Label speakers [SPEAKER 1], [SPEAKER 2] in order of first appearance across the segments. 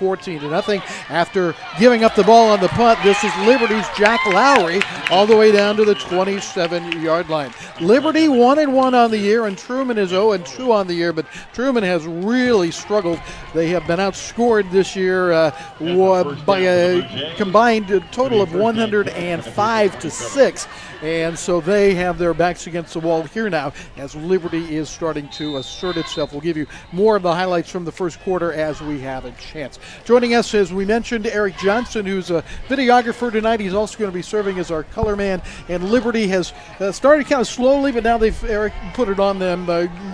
[SPEAKER 1] 14-0 after giving up the ball on the punt. This is Liberty's Jack Lowry all the way down to the 27-yard line. Liberty 1-1 on the year, and Truman is 0-2 on the year, but Truman has really struggled. They have been outscored this year by a combined total of 105-6, and so they have their backs against the wall here now as Liberty is starting to assert itself. We'll give you more of the highlights from the first quarter as we have a chance. Joining us, as we mentioned, Eric Johnson, who's a videographer tonight. He's also going to be serving as our color man, and Liberty has started kind of slowly, but now Eric put it on them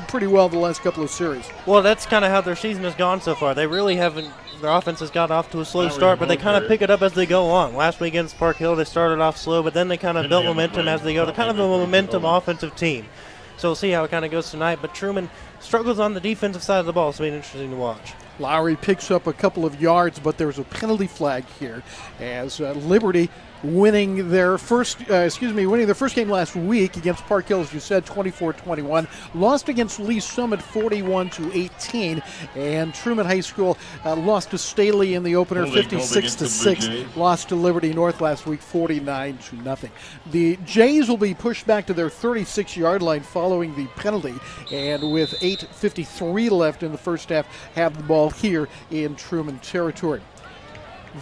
[SPEAKER 1] pretty well the last couple of series.
[SPEAKER 2] Well, that's kind of how their season has gone so far. They really haven't. Their offense has got off to a slow start, but they kind of pick it up as they go on. Last week against Park Hill, they started off slow, but then they kind of built momentum as they go. They're kind of a momentum offensive team. So we'll see how it kind of goes tonight. But Truman struggles on the defensive side of the ball, so it'll be interesting to watch.
[SPEAKER 1] Lowry picks up a couple of yards, but there's a penalty flag here as Liberty winning their first game last week against Park Hill, as you said, 24-21. Lost against Lee Summit 41-18, and Truman High School lost to Staley in the opener 56-6. Lost to Liberty North last week 49-0. The Jays will be pushed back to their 36-yard line following the penalty, and with 8:53 left in the first half, have the ball here in Truman territory.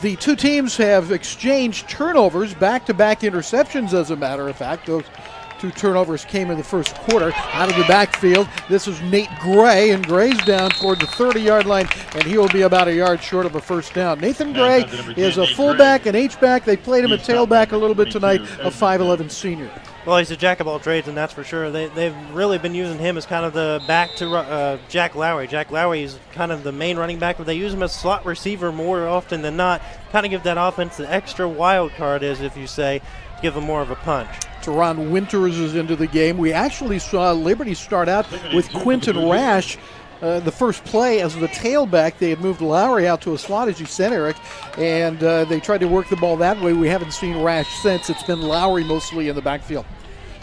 [SPEAKER 1] The two teams have exchanged turnovers, back-to-back interceptions, as a matter of fact. Those two turnovers came in the first quarter. Out of the backfield, this is Nate Gray, and Gray's down toward the 30-yard line, and he will be about a yard short of a first down. Nathan Gray is a fullback and H-back. They played him at tailback a little bit tonight, a 5'11 senior.
[SPEAKER 2] Well, he's a jack of all trades, and that's for sure. They've really been using him as kind of the back to Jack Lowry. Jack Lowry is kind of the main running back, but they use him as slot receiver more often than not. Kind of give that offense the extra wild card, as if you say, give them more of a punch.
[SPEAKER 1] Teron Winters is into the game. We actually saw Liberty start out with Quentin Rash. The first play as the tailback. They had moved Lowry out to a slot, as you said, Eric, and they tried to work the ball that way. We haven't seen Rash since. It's been Lowry mostly in the backfield.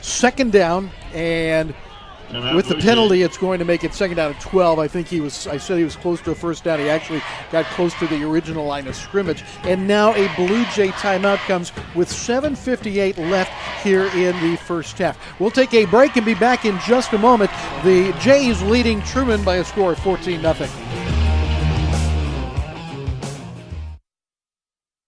[SPEAKER 1] Second down, and with the penalty, it's going to make it second down at 12. I said he was close to a first down. He actually got close to the original line of scrimmage. And now a Blue Jay timeout comes with 7:58 left here in the first half. We'll take a break and be back in just a moment. The Jays leading Truman by a score of 14-0.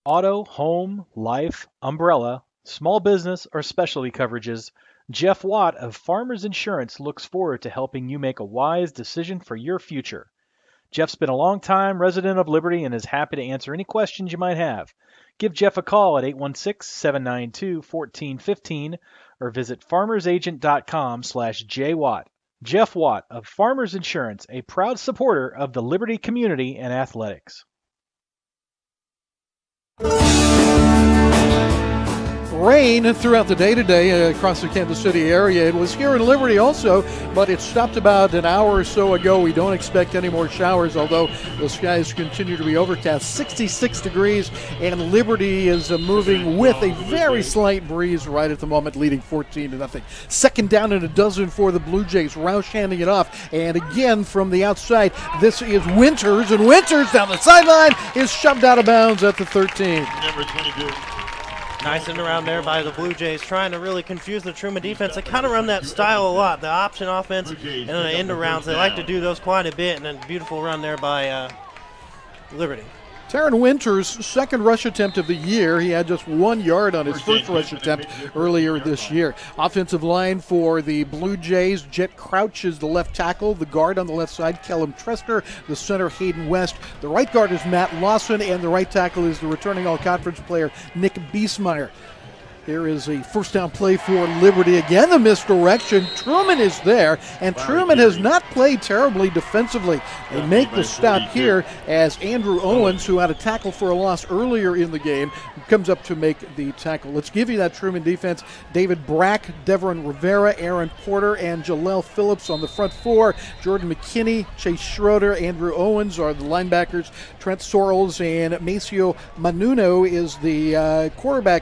[SPEAKER 3] Auto, home, life, umbrella, small business, or specialty coverages, Jeff Watt of Farmers Insurance looks forward to helping you make a wise decision for your future. Jeff's been a long-time resident of Liberty and is happy to answer any questions you might have. Give Jeff a call at 816-792-1415 or visit farmersagent.com/jwatt. Jeff Watt of Farmers Insurance, a proud supporter of the Liberty community and athletics.
[SPEAKER 1] Rain throughout the day today across the Kansas City area. It was here in Liberty also, but it stopped about an hour or so ago. We don't expect any more showers, although the skies continue to be overcast. 66 degrees, and Liberty is moving with a very slight breeze right at the moment, leading 14-0. Second down and a dozen for the Blue Jays. Roush handing it off, and again from the outside, this is Winters, and Winters down the sideline is shoved out of bounds at the 13.
[SPEAKER 4] Number 22.
[SPEAKER 2] Nice in around there by the Blue Jays, trying to really confuse the Truman defense. They kind of run that style a lot, the option offense and the end arounds. They like to do those quite a bit, and a beautiful run there by Liberty.
[SPEAKER 1] Taron Winters' second rush attempt of the year. He had just 1 yard on his first rush attempt earlier this year. Offensive line for the Blue Jays. Jet Crouch is the left tackle. The guard on the left side, Kellum Trester. The center, Hayden West. The right guard is Matt Lawson, and the right tackle is the returning all-conference player, Nick Biesmeyer. There is a first down play for Liberty. Again, the misdirection. Truman is there, and Truman has not played terribly defensively. They make the stop here as Andrew Owens, who had a tackle for a loss earlier in the game, comes up to make the tackle. Let's give you that Truman defense. David Brack, Devon Rivera, Aaron Porter, and Jaleel Phillips on the front four. Jordan McKinney, Chase Schroeder, Andrew Owens are the linebackers. Trent Sorrells and Maceo Manuno is the cornerback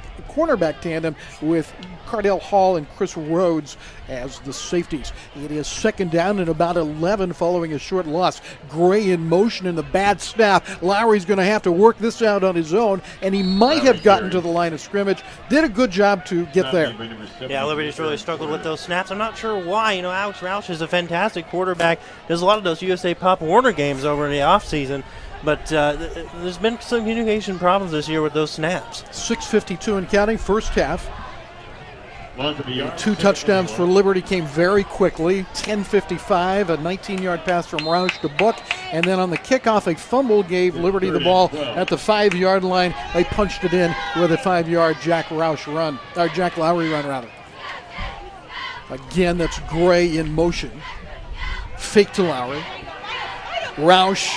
[SPEAKER 1] tandem. tandem with Cardell Hall and Chris Rhodes as the safeties. It is second down and about 11 following a short loss. Gray in motion in the bad snap. Lowry's going to have to work this out on his own, and he might have gotten to the line of scrimmage. Did a good job to get there.
[SPEAKER 2] Yeah, Liberty's really struggled with those snaps. I'm not sure why. Alex Roush is a fantastic quarterback. There's a lot of those USA Pop Warner games over in the offseason. But there's been some communication problems this year with those snaps.
[SPEAKER 1] 6:52 and counting, first half. 2 touchdowns for Liberty came very quickly. 10:55, a 19-yard pass from Roush to Book. And then on the kickoff, a fumble gave Liberty the ball at the 5-yard line. They punched it in with a 5-yard Jack Lowry run, rather. Again, that's Gray in motion. Fake to Lowry. Roush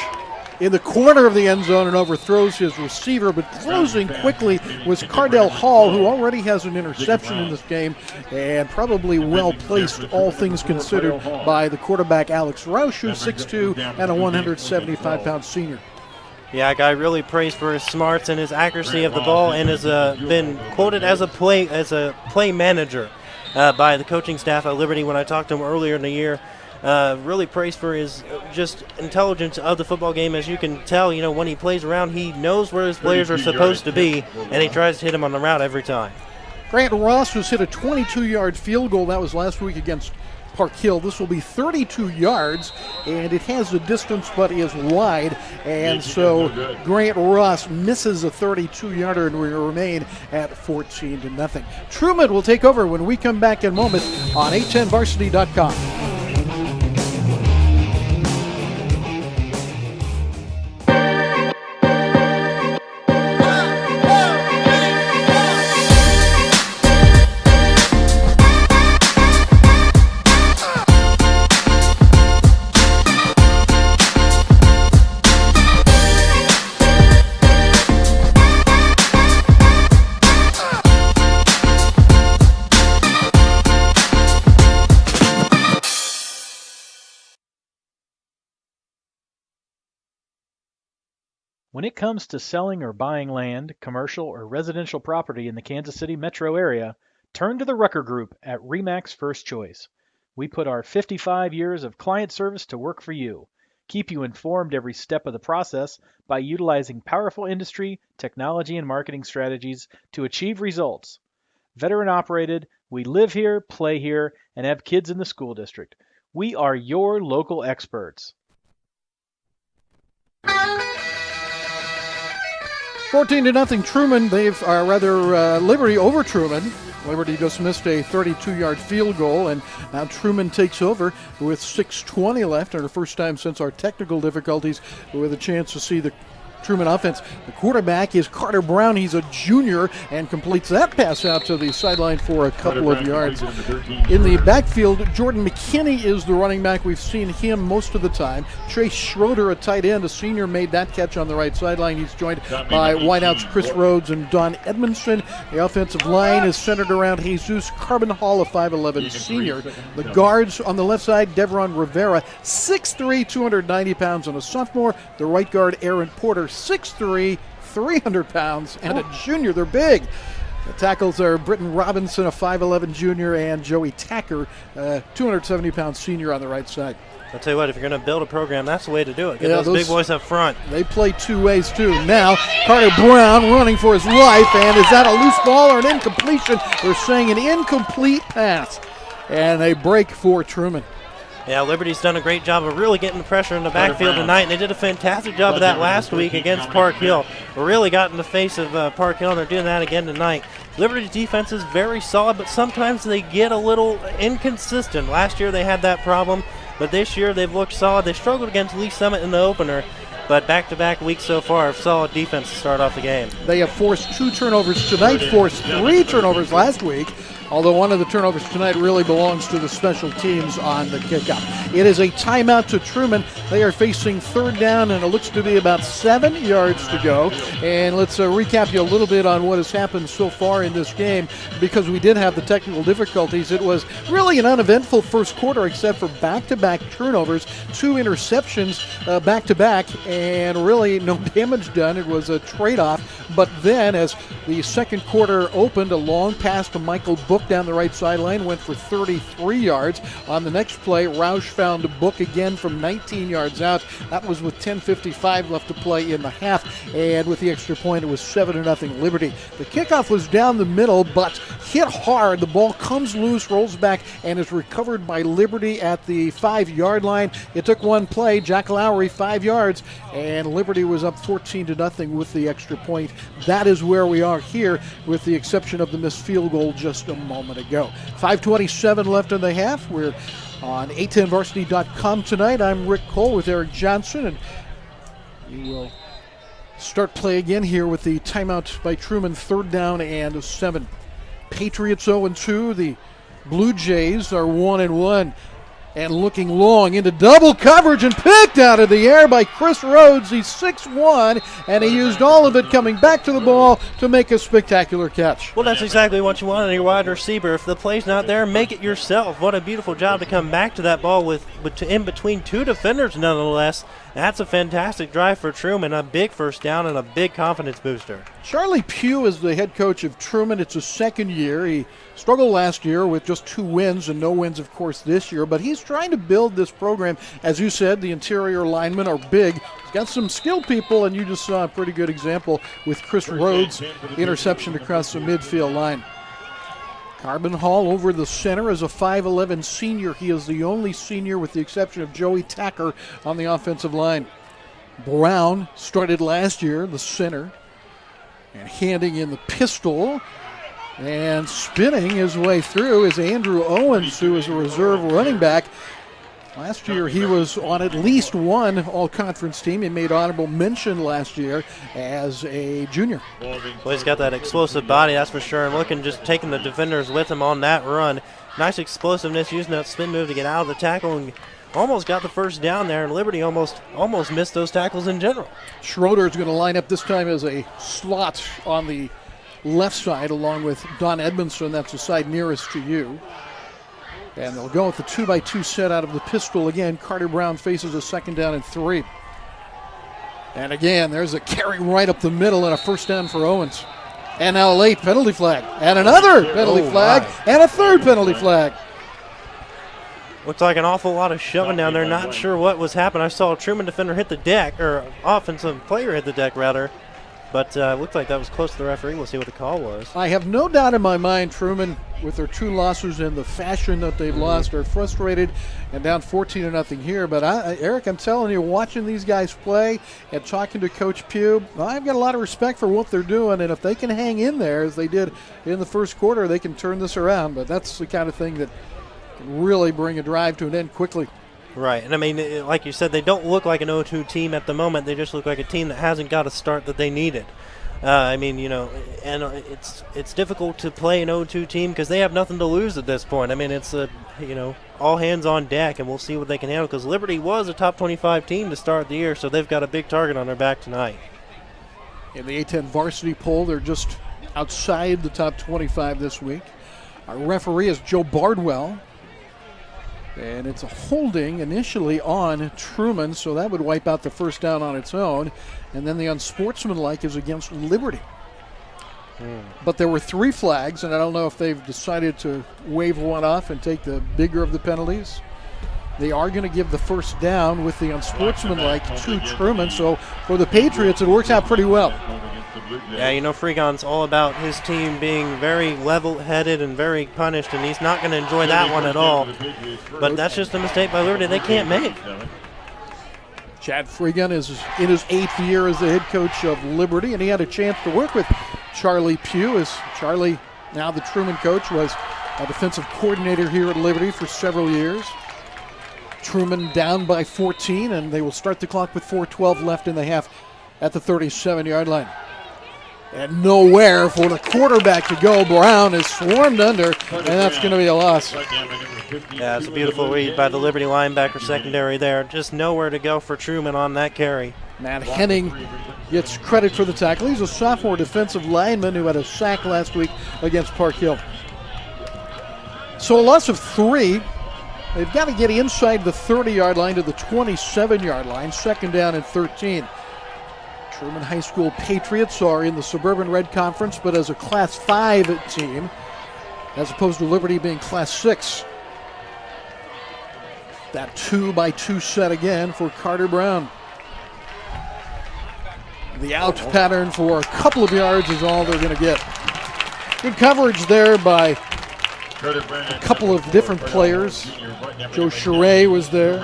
[SPEAKER 1] in the corner of the end zone and overthrows his receiver, but closing quickly was Cardell Hall, who already has an interception in this game, and probably well placed, all things considered, by the quarterback Alex Roush, who's 6'2" and a 175-pound senior.
[SPEAKER 2] Yeah, a guy really praised for his smarts and his accuracy of the ball, and has been quoted as a play manager by the coaching staff at Liberty. When I talked to him earlier in the year, really praised for his just intelligence of the football game. As you can tell, when he plays around, he knows where his players are supposed to be, and he tries to hit them on the route every time.
[SPEAKER 1] Grant Ross was hit a 22-yard field goal. That was last week against Park Hill. This will be 32 yards, and it has the distance but is wide, and so Grant Ross misses a 32-yarder, and we remain at 14-0. Truman will take over when we come back in a moment on 810varsity.com.
[SPEAKER 3] When it comes to selling or buying land, commercial or residential property in the Kansas City metro area, turn to the Rucker Group at RE/MAX First Choice. We put our 55 years of client service to work for you. Keep you informed every step of the process by utilizing powerful industry, technology, and marketing strategies to achieve results. Veteran operated, we live here, play here, and have kids in the school district. We are your local experts.
[SPEAKER 1] 14-0 Truman. Liberty over Truman. Liberty just missed a 32-yard field goal, and now Truman takes over with 6:20 left, and our first time since our technical difficulties with a chance to see the Truman offense. The quarterback is Carter Brown. He's a junior and completes that pass out to the sideline for a couple of yards. In the backfield, Jordan McKinney is the running back. We've seen him most of the time. Trace Schroeder, a tight end, a senior, made that catch on the right sideline. He's joined by wideouts Chris Rhodes and Don Edmondson. The offensive line is centered around Jesus Carbonhall, a 5'11 senior. The guards on the left side, Devron Rivera, 6'3", 290 pounds, and a sophomore. The right guard, Aaron Porter, 6'3", 300 pounds, and a junior. They're big. The tackles are Britton Robinson, a 5'11 junior, and Joey Tacker, 270-pound senior on the right side.
[SPEAKER 2] I'll tell you what, if you're going to build a program, that's the way to do it. Get those big boys up front.
[SPEAKER 1] They play two ways, too. Now, Carter Brown running for his life, and is that a loose ball or an incompletion? They're saying an incomplete pass, and a break for Truman.
[SPEAKER 2] Yeah, Liberty's done a great job of really getting the pressure in the backfield tonight, and they did a fantastic job of that last week against Park Hill. Really got in the face of Park Hill, and they're doing that again tonight. Liberty's defense is very solid, but sometimes they get a little inconsistent. Last year they had that problem, but this year they've looked solid. They struggled against Lee Summit in the opener, but back-to-back weeks so far of solid defense to start off the game.
[SPEAKER 1] They have forced 2 turnovers tonight, forced 3 turnovers last week. although one of the turnovers tonight really belongs to the special teams on the kickoff. It is a timeout to Truman. They are facing third down, and it looks to be about 7 yards to go. And let's recap you a little bit on what has happened so far in this game, because we did have the technical difficulties. It was really an uneventful first quarter, except for back-to-back turnovers, 2 interceptions back-to-back, and really no damage done. It was a trade-off. But then, as the second quarter opened, a long pass to Michael Book down the right sideline went for 33 yards. On the next play, Roush found Book again from 19 yards out. That was with 10:55 left to play in the half, and with the extra point, it was 7-0 Liberty. The kickoff was down the middle, but hit hard. The ball comes loose, rolls back, and is recovered by Liberty at the 5-yard line. It took one play, Jack Lowry, 5 yards, and Liberty was up 14-0 with the extra point. That is where we are here, with the exception of the missed field goal just a moment ago. 5:27 left in the half. We're on a10varsity.com tonight. I'm Rick Cole with Eric Johnson, and we will start play again here with the timeout by Truman, third down and 7. Patriots 0-2. The Blue Jays are 1-1. And looking long into double coverage and picked out of the air by Chris Rhodes. He's 6'1", and he used all of it coming back to the ball to make a spectacular catch.
[SPEAKER 2] Well, that's exactly what you want in your wide receiver. If the play's not there, make it yourself. What a beautiful job to come back to that ball with in between 2 defenders, nonetheless. That's a fantastic drive for Truman, a big first down and a big confidence booster.
[SPEAKER 1] Charlie Pugh is the head coach of Truman. It's his second year. He struggled last year with just 2 wins, and no wins, of course, this year. But he's trying to build this program. As you said, the interior linemen are big. He's got some skilled people, and you just saw a pretty good example with Chris Rhodes' interception across the midfield line. Carbon Hall over the center is a 5'11 senior. He is the only senior, with the exception of Joey Tacker, on the offensive line. Brown started last year, the center, and handing in the pistol. And spinning his way through is Andrew Owens, who is a reserve running back. Last year he was on at least one all-conference team. He made honorable mention last year as a junior.
[SPEAKER 2] Well, he's got that explosive body, that's for sure. And just taking the defenders with him on that run. Nice explosiveness, using that spin move to get out of the tackle, and almost got the first down there. And Liberty almost missed those tackles in general. Schroeder
[SPEAKER 1] is going to line up this time as a slot on the left side, along with Don Edmondson. That's the side nearest to you. And they'll go with the 2x2 set out of the pistol again. Carter Brown faces a second down and 3. And again, there's a carry right up the middle and a first down for Owens. And now a late penalty flag. And another penalty flag. And a third penalty flag.
[SPEAKER 2] Looks like an awful lot of shoving down there. Not sure what was happening. I saw a Truman defender hit the deck, or offensive player hit the deck, rather. But looked like that was close to the referee. We'll see what the call was.
[SPEAKER 1] I have no doubt in my mind Truman, with their 2 losses and the fashion that they've lost, are frustrated and down 14-0 here. But Eric, I'm telling you, watching these guys play and talking to Coach Pugh, I've got a lot of respect for what they're doing. And if they can hang in there as they did in the first quarter, they can turn this around. But that's the kind of thing that can really bring a drive to an end quickly.
[SPEAKER 2] Right, and I mean, like you said, they don't look like an 0-2 team at the moment. They just look like a team that hasn't got a start that they needed. I mean, you know, and it's difficult to play an 0-2 team because they have nothing to lose at this point. I mean, it's all hands on deck, and we'll see what they can handle, because Liberty was a top 25 team to start the year, so they've got a big target on their back tonight.
[SPEAKER 1] In the A10 varsity poll, they're just outside the top 25 this week. Our referee is Joe Bardwell. And it's a holding initially on Truman, so that would wipe out the first down on its own. And then the unsportsmanlike is against Liberty. But there were 3 flags, and I don't know if they've decided to wave one off and take the bigger of the penalties. They are going to give the first down with the unsportsmanlike to Truman, so for the Patriots it works out pretty well.
[SPEAKER 2] Yeah, you know, Freegon's all about his team being very level-headed and very punished, and he's not going to enjoy that one at all. But that's just a mistake by Liberty they can't make.
[SPEAKER 1] Chad Freegon is in his 8th year as the head coach of Liberty, and he had a chance to work with Charlie Pugh, as Charlie, now the Truman coach, was a defensive coordinator here at Liberty for several years. Truman down by 14, and they will start the clock with 4:12 left in the half at the 37-yard line. And nowhere for the quarterback to go. Brown is swarmed under, and that's going to be a loss.
[SPEAKER 2] Yeah, it's a beautiful read by the Liberty linebacker secondary there. Just nowhere to go for Truman on that carry.
[SPEAKER 1] Matt Henning gets credit for the tackle. He's a sophomore defensive lineman who had a sack last week against Park Hill. So a loss of 3. They've got to get inside the 30-yard line to the 27-yard line. Second down and 13. Truman High School Patriots are in the Suburban Red Conference, but as a Class 5 team, as opposed to Liberty being Class 6. That 2-by-2 set again for Carter Brown. The out pattern for a couple of yards is all they're going to get. Good coverage there by a couple of different players. Joe Charay was there.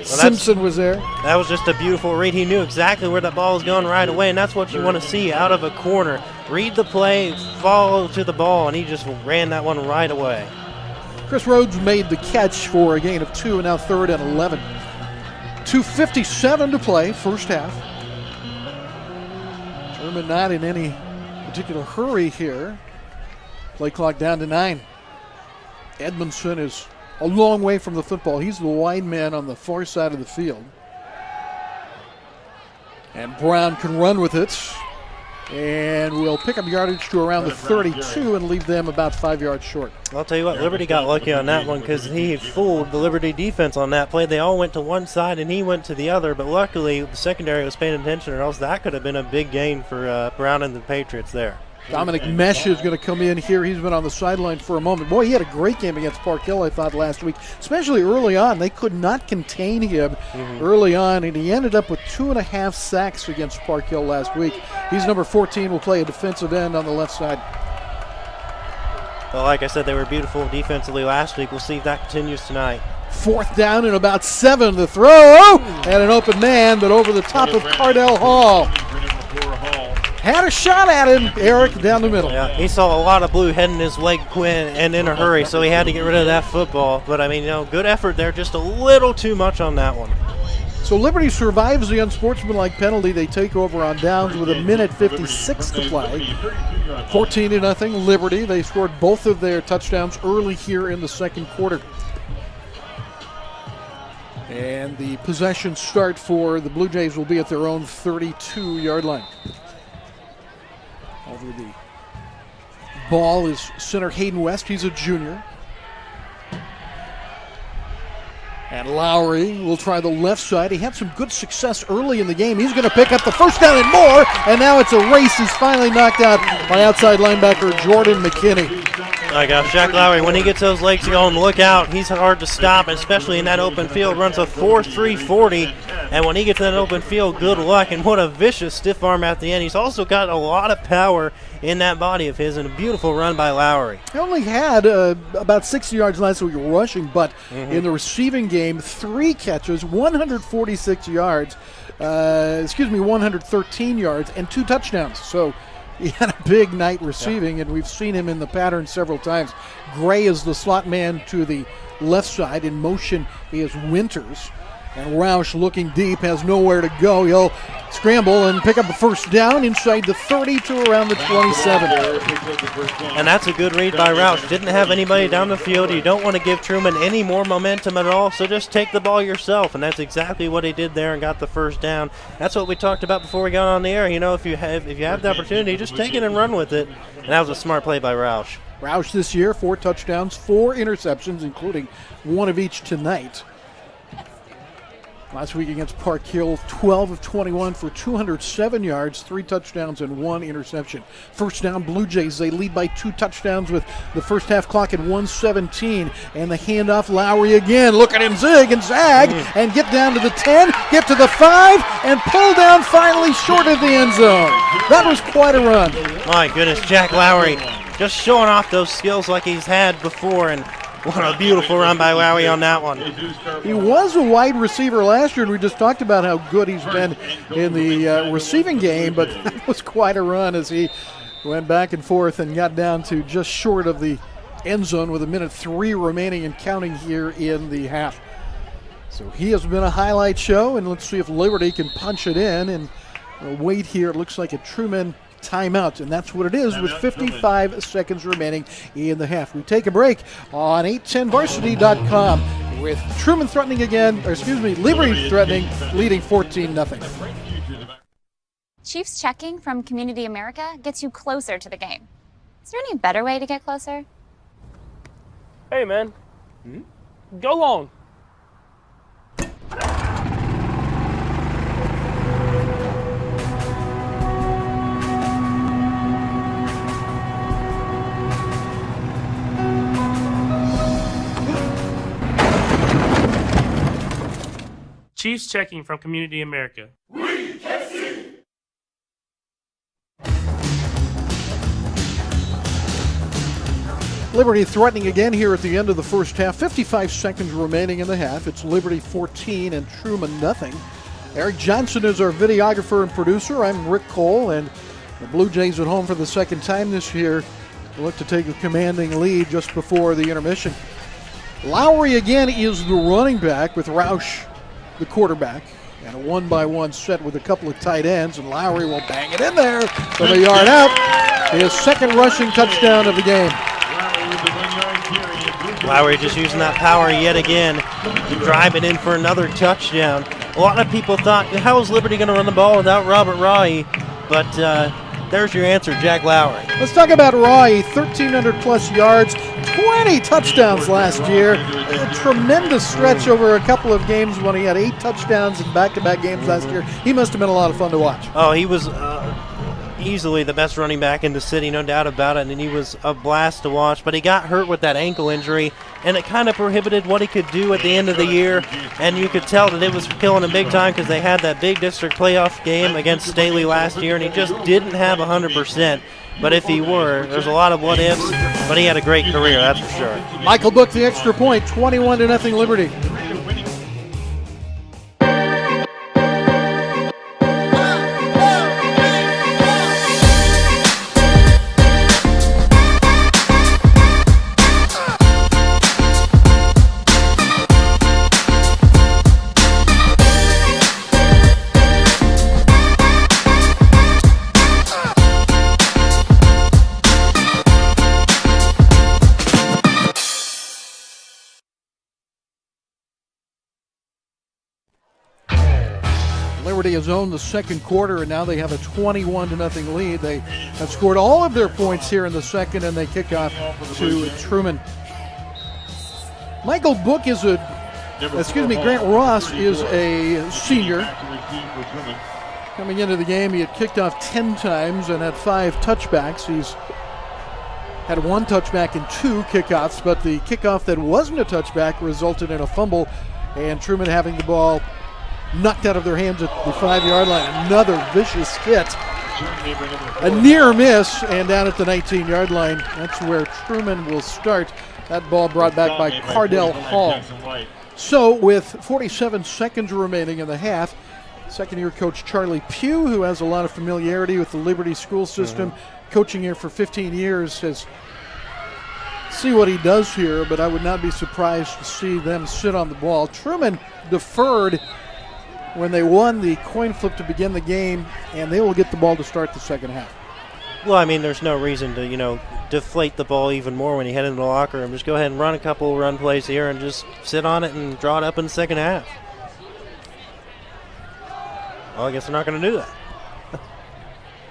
[SPEAKER 1] Simpson was there.
[SPEAKER 2] That was just a beautiful read. He knew exactly where that ball was going right away, and that's what you want to see out of a corner. Read the play, follow to the ball, and he just ran that one right away.
[SPEAKER 1] Chris Rhodes made the catch for a gain of 2, and now 3rd and 11. 2:57 to play, first half. Truman not in any particular hurry here. Play clock down to 9. Edmondson is a long way from the football. He's the wide man on the far side of the field. And Brown can run with it. And we'll pick up yardage to around the 32 and leave them about 5 yards short.
[SPEAKER 2] I'll tell you what, Liberty got lucky on that one because he fooled the Liberty defense on that play. They all went to one side and he went to the other, but luckily the secondary was paying attention, or else that could have been a big gain for Brown and the Patriots there.
[SPEAKER 1] Dominic Mesh is going to come in here. He's been on the sideline for a moment. Boy, he had a great game against Park Hill, I thought, last week, especially early on. They could not contain him early on, and he ended up with 2.5 sacks against Park Hill last week. He's number 14, will play a defensive end on the left side.
[SPEAKER 2] Well, like I said, they were beautiful defensively last week. We'll see if that continues tonight.
[SPEAKER 1] 4th down and about 7 to throw. And an open man, but over the top of Cardell Hall. Had a shot at him, Eric, down the middle.
[SPEAKER 2] Yeah, he saw a lot of blue heading his leg, Quinn, and in a hurry, so he had to get rid of that football. But, I mean, good effort there, just a little too much on that one.
[SPEAKER 1] So Liberty survives the unsportsmanlike penalty. They take over on downs with 1:56 to play. 14-0 Liberty. They scored both of their touchdowns early here in the second quarter. And the possession start for the Blue Jays will be at their own 32-yard line. Over the ball is center Hayden West. He's a junior. And Lowry will try the left side. He had some good success early in the game. He's going to pick up the first down and more. And now it's a race. He's finally knocked out by outside linebacker Jordan McKinney.
[SPEAKER 2] My gosh, Jack Lowry, when he gets those legs going, look out. He's hard to stop, especially in that open field. Runs a 4.340. And when he gets in that open field, good luck. And what a vicious stiff arm at the end. He's also got a lot of power in that body of his, and a beautiful run by Lowry.
[SPEAKER 1] He only had about 60 yards last week rushing, but in the receiving game, 3 catches, 146 yards, 113 yards, and 2 touchdowns. So he had a big night receiving, and we've seen him in the pattern several times. Gray is the slot man to the left side. In motion is Winters. And Roush looking deep, has nowhere to go. He'll scramble and pick up a first down inside the 30 to around the 27.
[SPEAKER 2] And that's a good read by Roush. Didn't have anybody down the field. You don't want to give Truman any more momentum at all, so just take the ball yourself. And that's exactly what he did there and got the first down. That's what we talked about before we got on the air. If you have the opportunity, just take it and run with it. And that was a smart play by Roush.
[SPEAKER 1] Roush this year, 4 touchdowns, 4 interceptions, including 1 of each tonight. Last week against Park Hill, 12 of 21 for 207 yards, 3 touchdowns, and 1 interception. First down, Blue Jays. They lead by 2 touchdowns with the first half clock at 1:17. And the handoff, Lowry again. Look at him zig and zag and get down to the 10, get to the 5, and pull down finally short of the end zone. That was quite a run.
[SPEAKER 2] My goodness, Jack Lowry just showing off those skills like he's had before, and what a beautiful run by Lowry on that one.
[SPEAKER 1] He was a wide receiver last year, and we just talked about how good he's been in the receiving game, but that was quite a run as he went back and forth and got down to just short of the end zone with 1:03 remaining and counting here in the half. So he has been a highlight show, and let's see if Liberty can punch it in and wait here. It looks like a Truman timeout, and that's what it is with 55 seconds remaining in the half. We take a break on 810varsity.com with Truman threatening again, Liberty threatening, leading 14-0.
[SPEAKER 4] Chiefs checking from Community America gets you closer to the game. Is there any better way to get closer?
[SPEAKER 5] Hey, man. Go long. Chiefs checking from Community America.
[SPEAKER 1] Liberty threatening again here at the end of the first half. 55 seconds remaining in the half. It's Liberty 14 and Truman nothing. Eric Johnson is our videographer and producer. I'm Rick Cole, and the Blue Jays at home for the second time this year look to take a commanding lead just before the intermission. Lowry again is the running back with Roush the quarterback, and a one-by-one set with a couple of tight ends, and Lowry will bang it in there from a yard out. His second rushing touchdown of the game.
[SPEAKER 2] Lowry just using that power yet again to drive it in for another touchdown. A lot of people thought, how is Liberty going to run the ball without Robert Rai? But there's your answer, Jack Lowry.
[SPEAKER 1] Let's talk about Rai. 1,300 plus yards, 20 touchdowns last year. A tremendous stretch over a couple of games when he had 8 touchdowns in back-to-back games last year. He must have been a lot of fun to watch.
[SPEAKER 2] Oh, he was easily the best running back in the city, no doubt about it, and he was a blast to watch. But he got hurt with that ankle injury, and it kind of prohibited what he could do at the end of the year, and you could tell that it was killing him big time because they had that big district playoff game against Staley last year, and he just didn't have 100%. But if he were, there's a lot of what-ifs, but he had a great career, that's for sure.
[SPEAKER 1] Michael Book, the extra point, 21-0 Liberty. Liberty has owned the second quarter, and now they have a 21-0 lead. They have scored all of their points here in the second, and they kick off to Truman. Michael Book is Grant Ross is a senior. Coming into the game, he had kicked off 10 times and had 5 touchbacks. He's had 1 touchback and 2 kickoffs, but the kickoff that wasn't a touchback resulted in a fumble, and Truman having the ball knocked out of their hands at the 5-yard line. Another vicious hit. A near miss, and down at the 19-yard line, that's where Truman will start. That ball brought back by Cardell Hall. So with 47 seconds remaining in the half, second-year coach Charlie Pugh, who has a lot of familiarity with the Liberty school system, coaching here for 15 years, has see what he does here, but I would not be surprised to see them sit on the ball. Truman deferred when they won the coin flip to begin the game, and they will get the ball to start the second half.
[SPEAKER 2] Well, I mean, there's no reason to, deflate the ball even more when you head into the locker room. Just go ahead and run a couple run plays here and just sit on it and draw it up in the second half. Well, I guess they're not going to do that.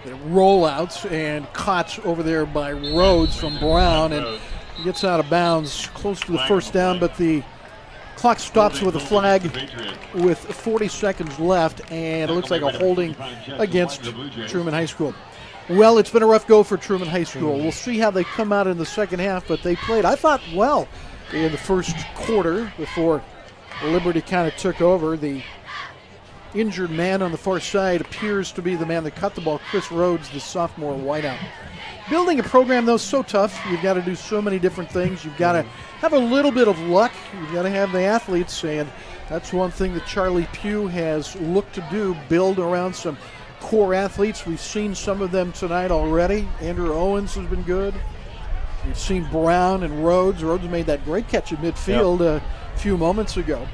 [SPEAKER 1] The rollouts and caught over there by Rhodes from Brown, and he gets out of bounds close to the first down, but the clock stops with a flag with 40 seconds left, and it looks like a holding against Truman High School. Well, it's been a rough go for Truman High School. We'll see how they come out in the second half, but they played, I thought, well in the first quarter before Liberty kind of took over. The injured man on the far side appears to be the man that cut the ball, Chris Rhodes, the sophomore wideout. Building a program, though, is so tough. You've got to do so many different things. You've got to have a little bit of luck. You've got to have the athletes, and that's one thing that Charlie Pugh has looked to do, build around some core athletes. We've seen some of them tonight already. Andrew Owens has been good. We've seen Brown and Rhodes. Rhodes made that great catch at midfield a few moments ago.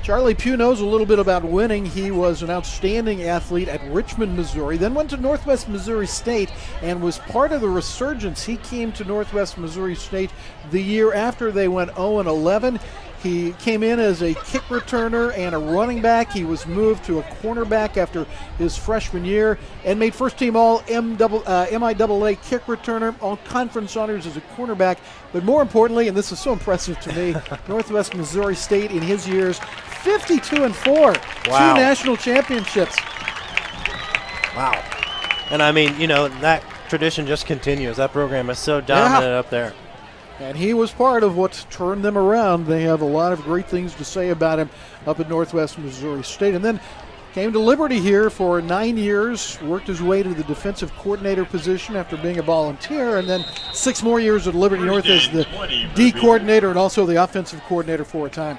[SPEAKER 1] Charlie Pugh knows a little bit about winning. He was an outstanding athlete at Richmond, Missouri, then went to Northwest Missouri State and was part of the resurgence. He came to Northwest Missouri State the year after they went 0-11. He came in as a kick returner and a running back. He was moved to a cornerback after his freshman year and made first-team MIAA kick returner, all conference honors as a cornerback. But more importantly, and this is so impressive to me, Northwest Missouri State in his years, 52-4,
[SPEAKER 2] Wow.
[SPEAKER 1] 2 national championships.
[SPEAKER 2] Wow. And I mean, that tradition just continues. That program is so dominant up there.
[SPEAKER 1] And he was part of what turned them around. They have a lot of great things to say about him up at Northwest Missouri State. And then came to Liberty here for 9 years, worked his way to the defensive coordinator position after being a volunteer, and then 6 more years at Liberty North as the D coordinator and also the offensive coordinator for a time.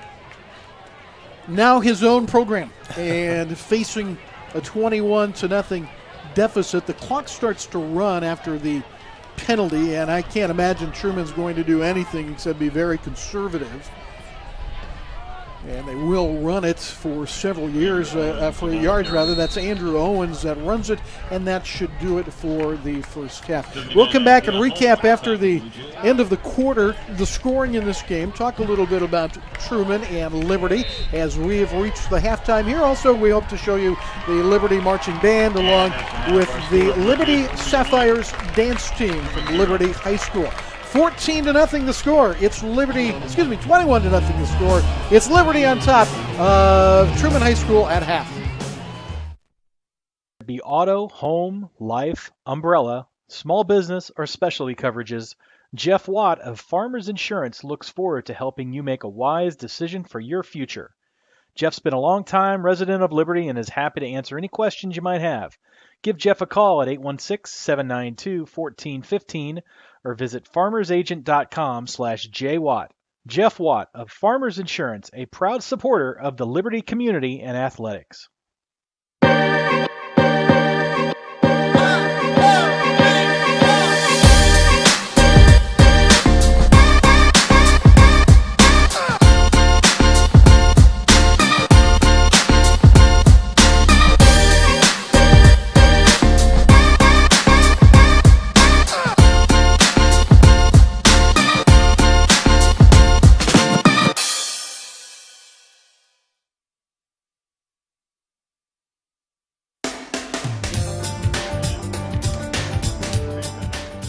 [SPEAKER 1] Now his own program and facing a 21-0 deficit. The clock starts to run after the penalty, and I can't imagine Truman's going to do anything except be very conservative. And they will run it for several years, for yards rather. That's Andrew Owens that runs it, and that should do it for the first half. We'll come back and recap after the end of the quarter, the scoring in this game, talk a little bit about Truman and Liberty as we have reached the halftime here. Also, we hope to show you the Liberty Marching Band along with the Liberty Sapphires dance team from Liberty High School. 14-0 the score. It's Liberty, 21-0 the score. It's Liberty on top of Truman High School at half.
[SPEAKER 3] Be auto, home, life, umbrella, small business, or specialty coverages, Jeff Watt of Farmers Insurance looks forward to helping you make a wise decision for your future. Jeff's been a long-time resident of Liberty and is happy to answer any questions you might have. Give Jeff a call at 816-792-1415 or visit farmersagent.com/jwatt. Jeff Watt of Farmers Insurance, a proud supporter of the Liberty community and athletics.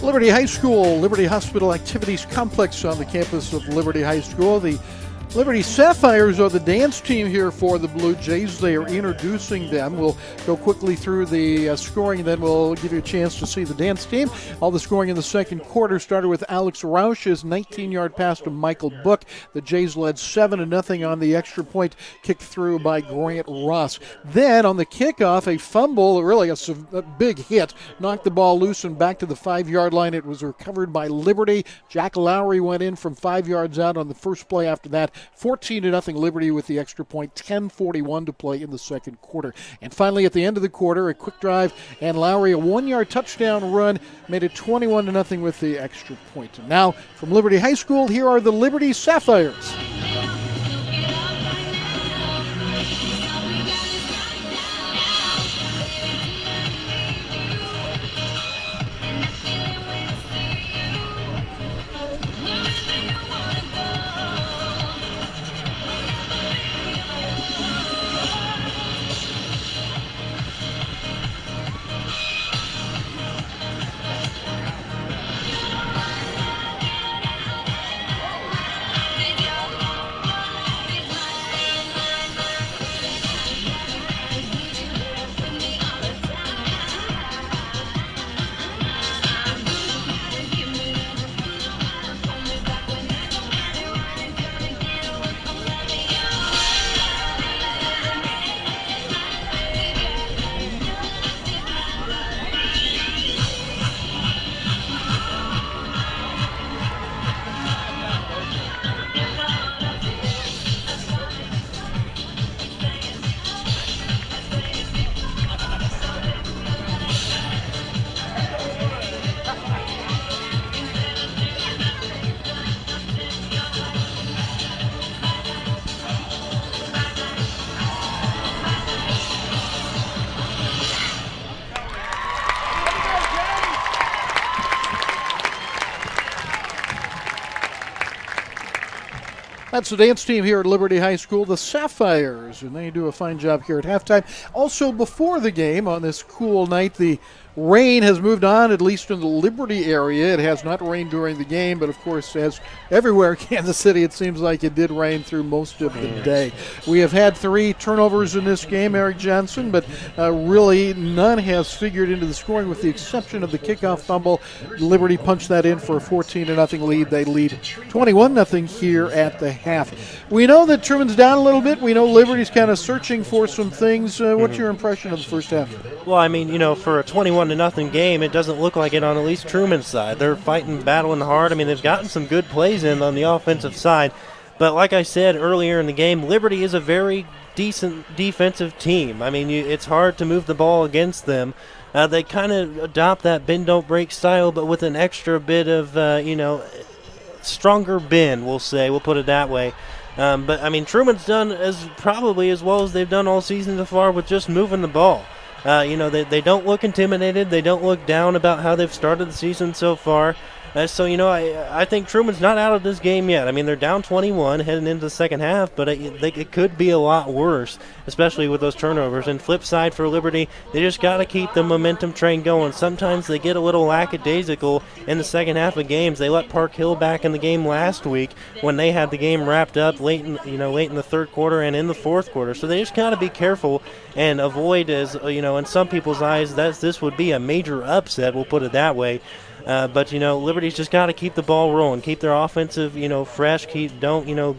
[SPEAKER 1] Liberty High School, Liberty Hospital Activities Complex on the campus of Liberty High School. The Liberty Sapphires are the dance team here for the Blue Jays. They are introducing them. We'll go quickly through the scoring, and then we'll give you a chance to see the dance team. All the scoring in the second quarter started with Alex Roush's 19-yard pass to Michael Book. The Jays led 7-0 on the extra point kicked through by Grant Ross. Then on the kickoff, a fumble, really a big hit, knocked the ball loose and back to the 5-yard line. It was recovered by Liberty. Jack Lowry went in from 5 yards out on the first play after that. 14-0 Liberty with the extra point, 10:41 to play in the second quarter. And finally, at the end of the quarter, a quick drive, and Lowry, a 1-yard touchdown run, made it 21-0 with the extra point. And now, from Liberty High School, here are the Liberty Sapphires. That's the dance team here at Liberty High School, the Sapphires, and they do a fine job here at halftime. Also, before the game on this cool night, the rain has moved on, at least in the Liberty area. It has not rained during the game, but of course, as everywhere in Kansas City, it seems like it did rain through most of the day. We have had 3 turnovers in this game, Eric Johnson, but really none has figured into the scoring with the exception of the kickoff fumble. Liberty punched that in for a 14-0 lead. They lead 21-0 here at the half. We know that Truman's down a little bit. We know Liberty's kind of searching for some things. What's your impression of the first half?
[SPEAKER 2] Well, I mean, for a 21-0 game, it doesn't look like it on at least Truman's side. They're fighting, battling hard. I mean, they've gotten some good plays in on the offensive side. But like I said earlier in the game, Liberty is a very decent defensive team. I mean, it's hard to move the ball against them. They kind of adopt that bend-don't-break style, but with an extra bit of, stronger bend, we'll say. We'll put it that way. But, I mean, Truman's done probably as well as they've done all season so far with just moving the ball. They don't look intimidated. They don't look down about how they've started the season so far. I think Truman's not out of this game yet. I mean, they're down 21 heading into the second half, but it could be a lot worse, especially with those turnovers. And flip side for Liberty, they just got to keep the momentum train going. Sometimes they get a little lackadaisical in the second half of games. They let Park Hill back in the game last week when they had the game wrapped up late in the third quarter and in the fourth quarter. So they just got to be careful and avoid, as in some people's eyes, this would be a major upset. We'll put it that way. But Liberty's just got to keep the ball rolling, keep their offensive, fresh, don't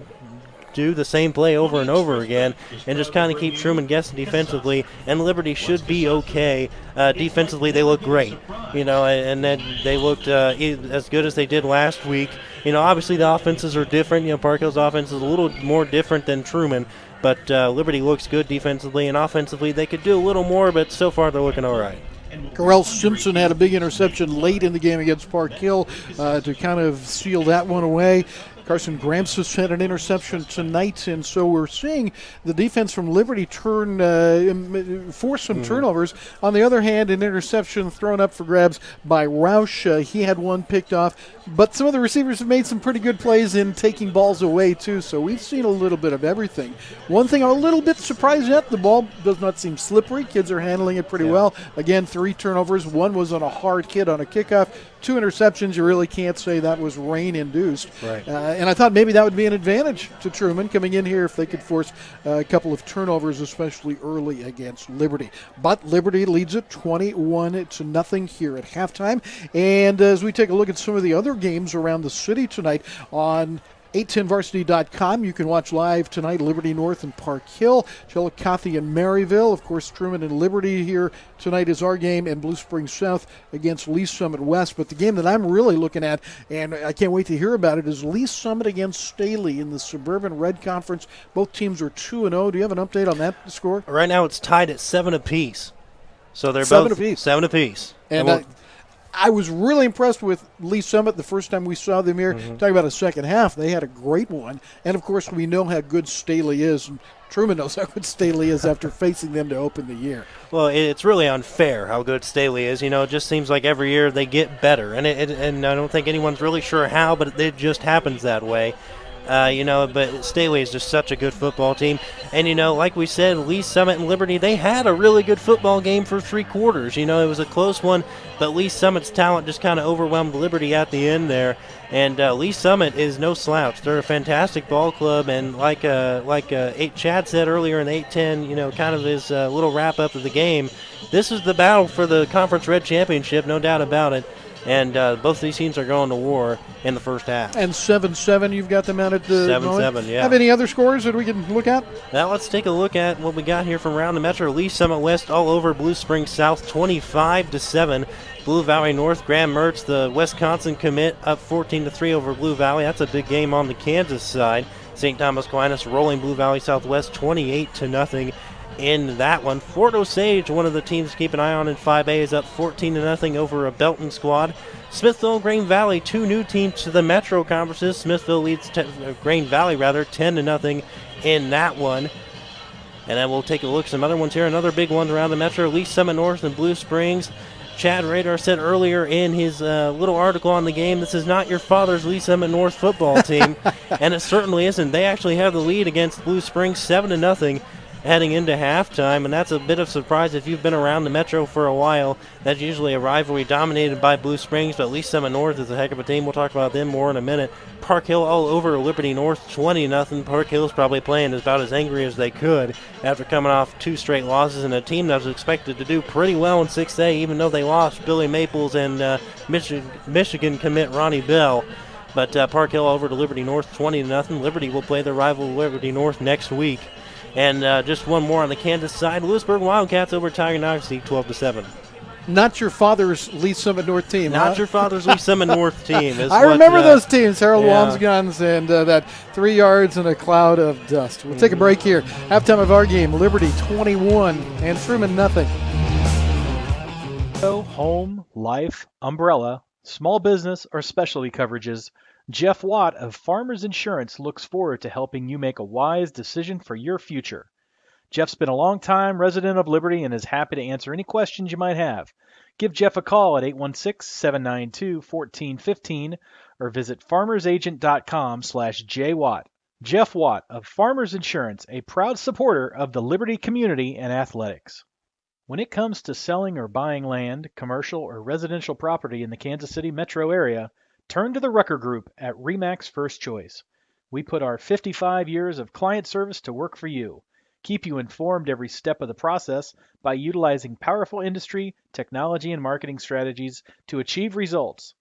[SPEAKER 2] do the same play over and over again, and just kind of keep Truman guessing defensively. And Liberty should be okay. Defensively, they look great, and then they looked as good as they did last week. Obviously the offenses are different. Park Hill's offense is a little more different than Truman. But Liberty looks good defensively, and offensively they could do a little more, but so far they're looking all right.
[SPEAKER 1] Carell Simpson had a big interception late in the game against Park Hill to kind of seal that one away. Carson Gramsus had an interception tonight, and so we're seeing the defense from Liberty force some turnovers. On the other hand, an interception thrown up for grabs by Roush. He had one picked off, but some of the receivers have made some pretty good plays in taking balls away, too, so we've seen a little bit of everything. One thing I'm a little bit surprised at, the ball does not seem slippery. Kids are handling it pretty well. Again, 3 turnovers. One was on a hard hit on a kickoff. 2 interceptions. You really can't say that was rain-induced.
[SPEAKER 2] Right.
[SPEAKER 1] And I thought maybe that would be an advantage to Truman coming in here if they could force a couple of turnovers, especially early against Liberty. But Liberty leads it 21-0 here at halftime. And as we take a look at some of the other games around the city tonight on 810varsity.com. You can watch live tonight Liberty North and Park Hill, Chillicothe and Maryville. Of course, Truman and Liberty here tonight is our game, and Blue Springs South against Lee Summit West. But the game that I'm really looking at, and I can't wait to hear about it, is Lee Summit against Staley in the Suburban Red Conference. Both teams are 2-0. Do you have an update on that score?
[SPEAKER 2] Right now it's tied at 7 apiece. So they're
[SPEAKER 1] 7
[SPEAKER 2] both
[SPEAKER 1] apiece.
[SPEAKER 2] 7 apiece.
[SPEAKER 1] And I was really impressed with Lee Summit the first time we saw them here. Talking about a second half, they had a great one. And, of course, we know how good Staley is. And Truman knows how good Staley is after facing them to open the year.
[SPEAKER 2] Well, it's really unfair how good Staley is. It just seems like every year they get better. And I don't think anyone's really sure how, but it just happens that way. But Staley is just such a good football team. And, like we said, Lee Summit and Liberty, they had a really good football game for 3 quarters. It was a close one, but Lee Summit's talent just kind of overwhelmed Liberty at the end there. And Lee Summit is no slouch. They're a fantastic ball club, and like Chad said earlier in the 8-10, kind of his little wrap-up of the game, this is the battle for the Conference Red Championship, no doubt about it. And both these teams are going to war in the first half.
[SPEAKER 1] And 7-7, you've got them out at the
[SPEAKER 2] 7-7, yeah.
[SPEAKER 1] Have any other scores that we can look at?
[SPEAKER 2] Now let's take a look at what we got here from around the Metro. Lee Summit West all over Blue Springs South, 25-7. Blue Valley North, Graham Mertz, the Wisconsin commit, up 14-3 over Blue Valley. That's a big game on the Kansas side. St. Thomas Aquinas rolling Blue Valley Southwest 28-0. In that one, Fort Osage, one of the teams to keep an eye on in 5A, is up 14-0 over a Belton squad. Smithville, Grain Valley, 2 new teams to the Metro Conferences. Smithville leads Grain Valley 10-0 in that one. And then we'll take a look at some other ones here. Another big one around the Metro, Lee Summit North and Blue Springs. Chad Radar said earlier in his little article on the game, this is not your father's Lee Summit North football team, and it certainly isn't. They actually have the lead against Blue Springs 7-0 heading into halftime, and that's a bit of surprise if you've been around the Metro for a while. That's usually a rivalry dominated by Blue Springs, but Lee Summit North is a heck of a team. We'll talk about them more in a minute. Park Hill all over Liberty North 20-0. Park Hill's probably playing about as angry as they could after coming off 2 straight losses, and a team that was expected to do pretty well in 6A, even though they lost Billy Maples and Michigan commit Ronnie Bell. But Park Hill over to Liberty North 20-0. Liberty will play their rival Liberty North next week. And just one more on the Kansas side. Lewisburg Wildcats over Tiger Knoxville 12-7.
[SPEAKER 1] Not your father's Lee Summit North team.
[SPEAKER 2] Not your father's Lee Summit North team.
[SPEAKER 1] I remember those teams, Harold Walmsguns and that 3 yards in a cloud of dust. We'll take a break here. Halftime of our game, Liberty 21 and Truman nothing.
[SPEAKER 3] Home, life, umbrella, small business, or specialty coverages, Jeff Watt of Farmers Insurance looks forward to helping you make a wise decision for your future. Jeff's been a long-time resident of Liberty and is happy to answer any questions you might have. Give Jeff a call at 816-792-1415 or visit farmersagent.com/jwatt. Jeff Watt of Farmers Insurance, a proud supporter of the Liberty community and athletics. When it comes to selling or buying land, commercial or residential property in the Kansas City metro area, turn to the Rucker Group at RE/MAX First Choice. We put our 55 years of client service to work for you. Keep you informed every step of the process by utilizing powerful industry, technology, and marketing strategies to achieve results.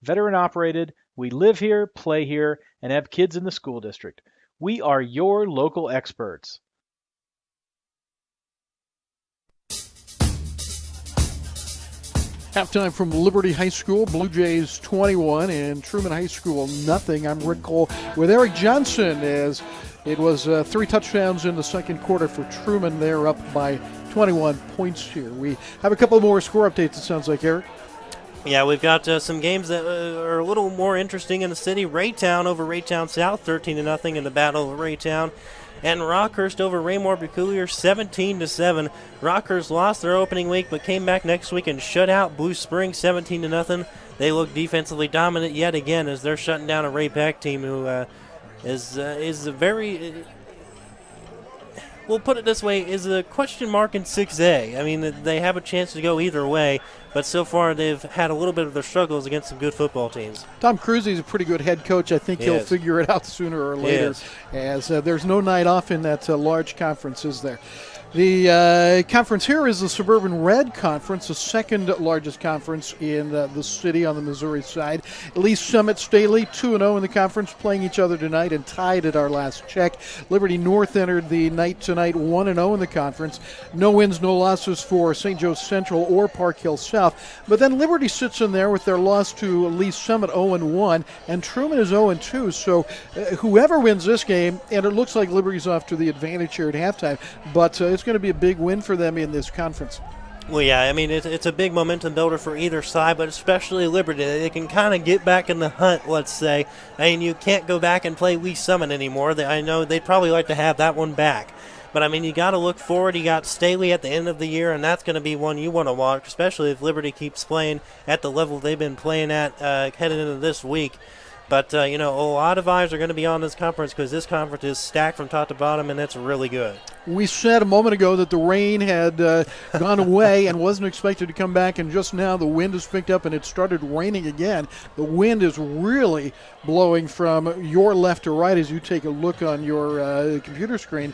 [SPEAKER 3] Veteran operated, we live here, play here, and have kids in the school district. We are your local experts.
[SPEAKER 1] Halftime from Liberty High School, Blue Jays 21 and Truman High School nothing. I'm Rick Cole with Eric Johnson as it was 3 touchdowns in the second quarter for Truman. They're up by 21 points here. We have a couple more score updates, it sounds like, Eric.
[SPEAKER 2] Yeah, we've got some games that are a little more interesting in the city. Raytown over Raytown South, 13-0 in the Battle of Raytown. And Rockhurst over Raymore Peculiar, 17-7. Rockhurst lost their opening week, but came back next week and shut out Blue Springs, 17-0. They look defensively dominant yet again as they're shutting down a Ray Peck team who is a very, we'll put it this way, is a question mark in 6A. I mean, they have a chance to go either way, but so far they've had a little bit of their struggles against some good football teams.
[SPEAKER 1] Tom Cruzy is a pretty good head coach. I think he'll figure it out sooner or later, as there's no night off in that large conference, is there? The conference here is the Suburban Red Conference, the second largest conference in the city on the Missouri side. Lee Summit Staley, 2-0 in the conference, playing each other tonight and tied at our last check. Liberty North entered the night tonight 1-0 in the conference. No wins, no losses for St. Joe Central or Park Hill South. But then Liberty sits in there with their loss to Lee Summit 0-1, and Truman is 0-2. So whoever wins this game, and it looks like Liberty's off to the advantage here at halftime, but it's going to be a big win for them in this conference.
[SPEAKER 2] Well, yeah, I mean, it's a big momentum builder for either side, but especially Liberty. They can kind of get back in the hunt, let's say. I mean, you can't go back and play Lee Summit anymore. I know they'd probably like to have that one back. But, I mean, you got to look forward. You got Staley at the end of the year, and that's going to be one you want to watch, especially if Liberty keeps playing at the level they've been playing at heading into this week. But, a lot of eyes are going to be on this conference because this conference is stacked from top to bottom, and it's really good.
[SPEAKER 1] We said a moment ago that the rain had gone away and wasn't expected to come back, and just now the wind has picked up and it started raining again. The wind is really blowing from your left to right as you take a look on your computer screen.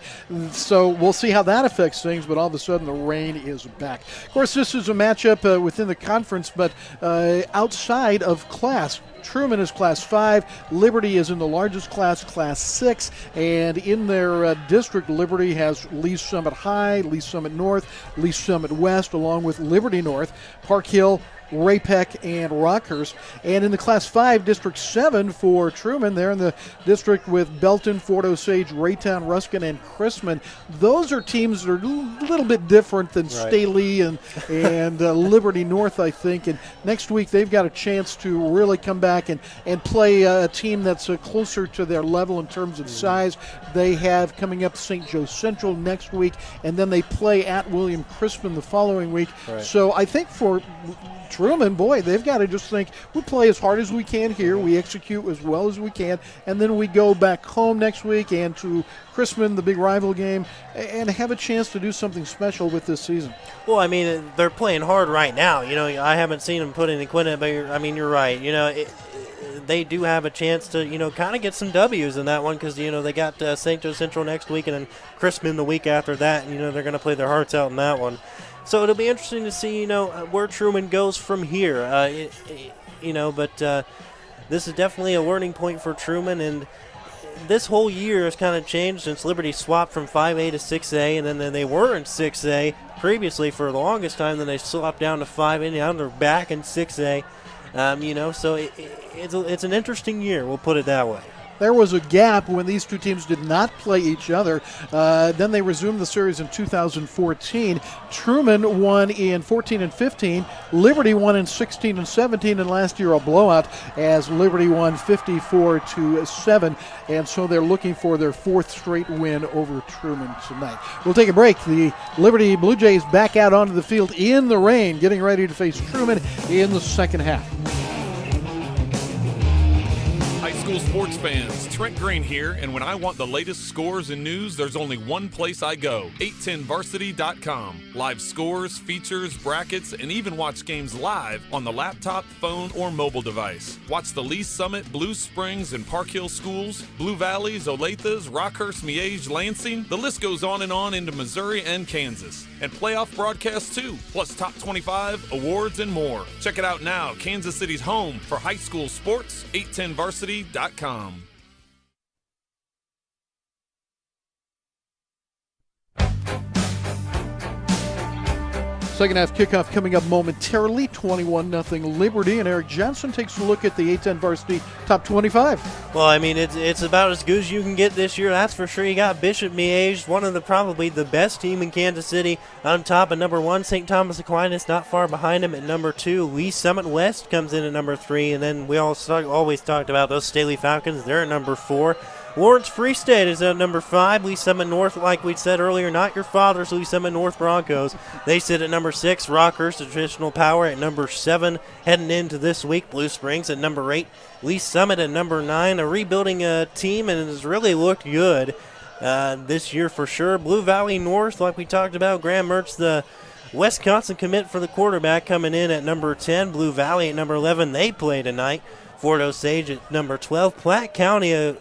[SPEAKER 1] So we'll see how that affects things, but all of a sudden the rain is back. Of course, this is a matchup within the conference, but outside of class. Truman is Class 5. Liberty is in the largest class, Class 6. And in their district, Liberty has Lee Summit High, Lee Summit North, Lee Summit West, along with Liberty North. Park Hill Ray-Peck, and Rockhurst. And in the Class 5, District 7 for Truman, they're in the district with Belton, Fort Osage, Raytown, Ruskin, and Chrisman. Those are teams that are a little bit different than Staley and Liberty North, I think. And next week they've got a chance to really come back and play a team that's closer to their level in terms of size. They have coming up St. Joe Central next week, and then they play at William Chrisman the following week. So I think for Truman, boy, they've got to just think, we play as hard as we can here, we execute as well as we can, and then we go back home next week and to Chrisman, the big rival game, and have a chance to do something special with this season.
[SPEAKER 2] Well, I mean, they're playing hard right now. You know, I haven't seen them put any quit in it, but you're right. You know, they do have a chance to, kind of get some W's in that one because, they got St. Joe Central next week and then Chrisman the week after that, and, they're going to play their hearts out in that one. So it'll be interesting to see, where Truman goes from here. But this is definitely a learning point for Truman, and this whole year has kind of changed since Liberty swapped from 5A to 6A, and then they were in 6A previously for the longest time. Then they swapped down to 5A, and now they're back in 6A. So it's an interesting year. We'll put it that way.
[SPEAKER 1] There was a gap when these two teams did not play each other. Then they resumed the series in 2014. Truman won in 14 and 15. Liberty won in 16 and 17, and last year a blowout as Liberty won 54-7. And so they're looking for their fourth straight win over Truman tonight. We'll take a break. The Liberty Blue Jays back out onto the field in the rain, getting ready to face Truman in the second half.
[SPEAKER 6] School sports fans, Trent Green here, and when I want the latest scores and news, there's only one place I go, 810varsity.com. Live scores, features, brackets, and even watch games live on the laptop, phone, or mobile device. Watch the Lee Summit, Blue Springs, and Park Hill schools, Blue Valleys, Olathes, Rockhurst, Miege, Lansing. The list goes on and on into Missouri and Kansas. And playoff broadcasts too, plus top 25, awards, and more. Check it out now, Kansas City's home for high school sports, 810varsity.com.
[SPEAKER 1] Second half kickoff coming up momentarily, 21-0 Liberty, and Eric Johnson takes a look at the 810 Varsity Top 25.
[SPEAKER 2] Well, I mean, it's about as good as you can get this year, that's for sure. You got Bishop Miege, one of probably the best team in Kansas City, on top at number 1. St. Thomas Aquinas not far behind him at number 2. Lee Summit West comes in at number 3, and then we always talked about those Staley Falcons. They're at number 4. Lawrence Free State is at number 5. Lee Summit North, like we said earlier, not your father's Lee Summit North Broncos. They sit at number 6. Rockhurst, the traditional power, at number 7. Heading into this week, Blue Springs at number 8. Lee Summit at number 9. A rebuilding team, and it has really looked good this year for sure. Blue Valley North, like we talked about, Graham Mertz, the Wisconsin commit for the quarterback, coming in at number 10. Blue Valley at number 11. They play tonight. Fort Osage at number 12. Platte County, a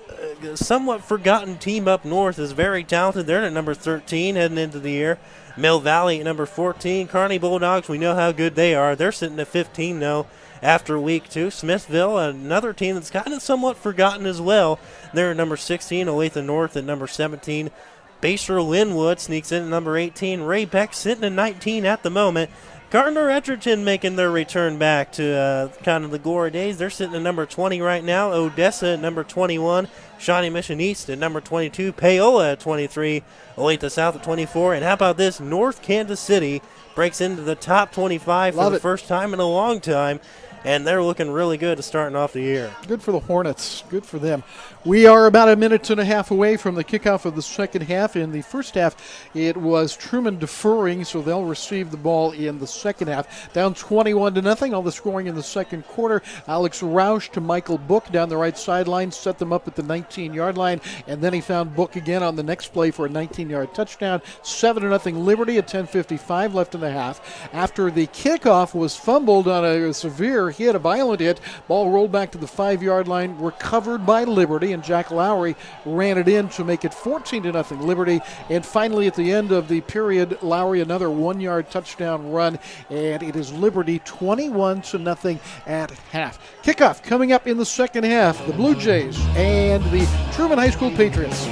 [SPEAKER 2] somewhat forgotten team up north, is very talented. They're at number 13 heading into the year. Mill Valley at number 14. Kearney Bulldogs, we know how good they are. They're sitting at 15 though after week 2. Smithville, another team that's kind of somewhat forgotten as well. They're at number 16. Olathe North at number 17. Basehor Linwood sneaks in at number 18. Ray-Peck sitting at 19 at the moment. Gardner Edgerton making their return back to kind of the glory days. They're sitting at number 20 right now. Odessa at number 21. Shawnee Mission East at number 22. Paola at 23. Olathe South at 24. And how about this? North Kansas City breaks into the top 25 for the first time in a long time. And they're looking really good to starting off the year.
[SPEAKER 1] Good for the Hornets. Good for them. We are about a minute and a half away from the kickoff of the second half. In the first half, it was Truman deferring, so they'll receive the ball in the second half. Down 21-0. All the scoring in the second quarter. Alex Roush to Michael Book down the right sideline, set them up at the 19-yard line, and then he found Book again on the next play for a 19-yard touchdown. 7-0 Liberty at 10:55 left in the half. After the kickoff was fumbled on a severe hit, a violent hit, ball rolled back to the 5-yard line, recovered by Liberty, and Jack Lowry ran it in to make it 14-0 Liberty. And finally, at the end of the period, Lowry another 1-yard touchdown run, and it is Liberty 21-0 at half. Kickoff coming up in the second half. The Blue Jays and the Truman High School Patriots.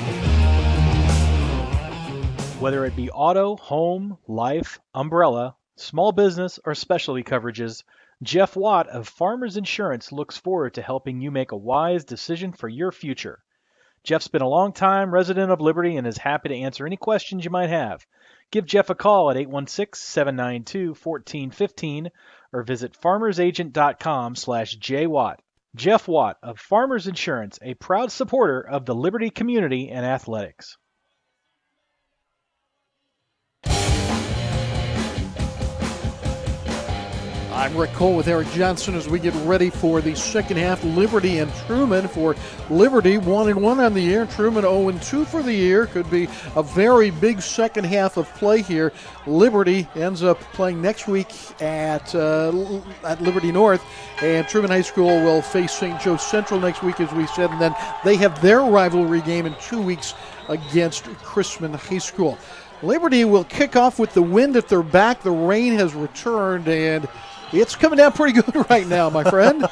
[SPEAKER 3] Whether it be auto, home, life, umbrella, small business, or specialty coverages, Jeff Watt of Farmers Insurance looks forward to helping you make a wise decision for your future. Jeff's been a long-time resident of Liberty and is happy to answer any questions you might have. Give Jeff a call at 816-792-1415 or visit farmersagent.com/jwatt. Jeff Watt of Farmers Insurance, a proud supporter of the Liberty community and athletics.
[SPEAKER 1] I'm Rick Cole with Eric Johnson as we get ready for the second half. Liberty and Truman. For Liberty, 1-1 on the year. Truman 0-2 for the year. Could be a very big second half of play here. Liberty ends up playing next week at Liberty North, and Truman High School will face St. Joe Central next week, as we said, and then they have their rivalry game in 2 weeks against Chrisman High School. Liberty will kick off with the wind at their back. The rain has returned, and it's coming down pretty good right now, my friend.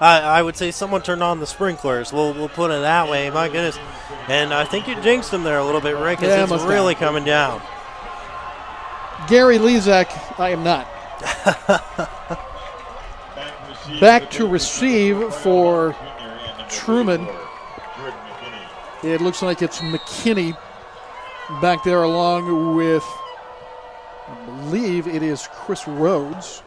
[SPEAKER 2] I would say someone turned on the sprinklers. We'll put it that way. My goodness. And I think you jinxed them there a little bit, Rick, as it's really coming down.
[SPEAKER 1] Gary Lezak, I am not. Back to receive for Truman. It looks like it's McKinney back there along with, I believe it is Chris Rhodes.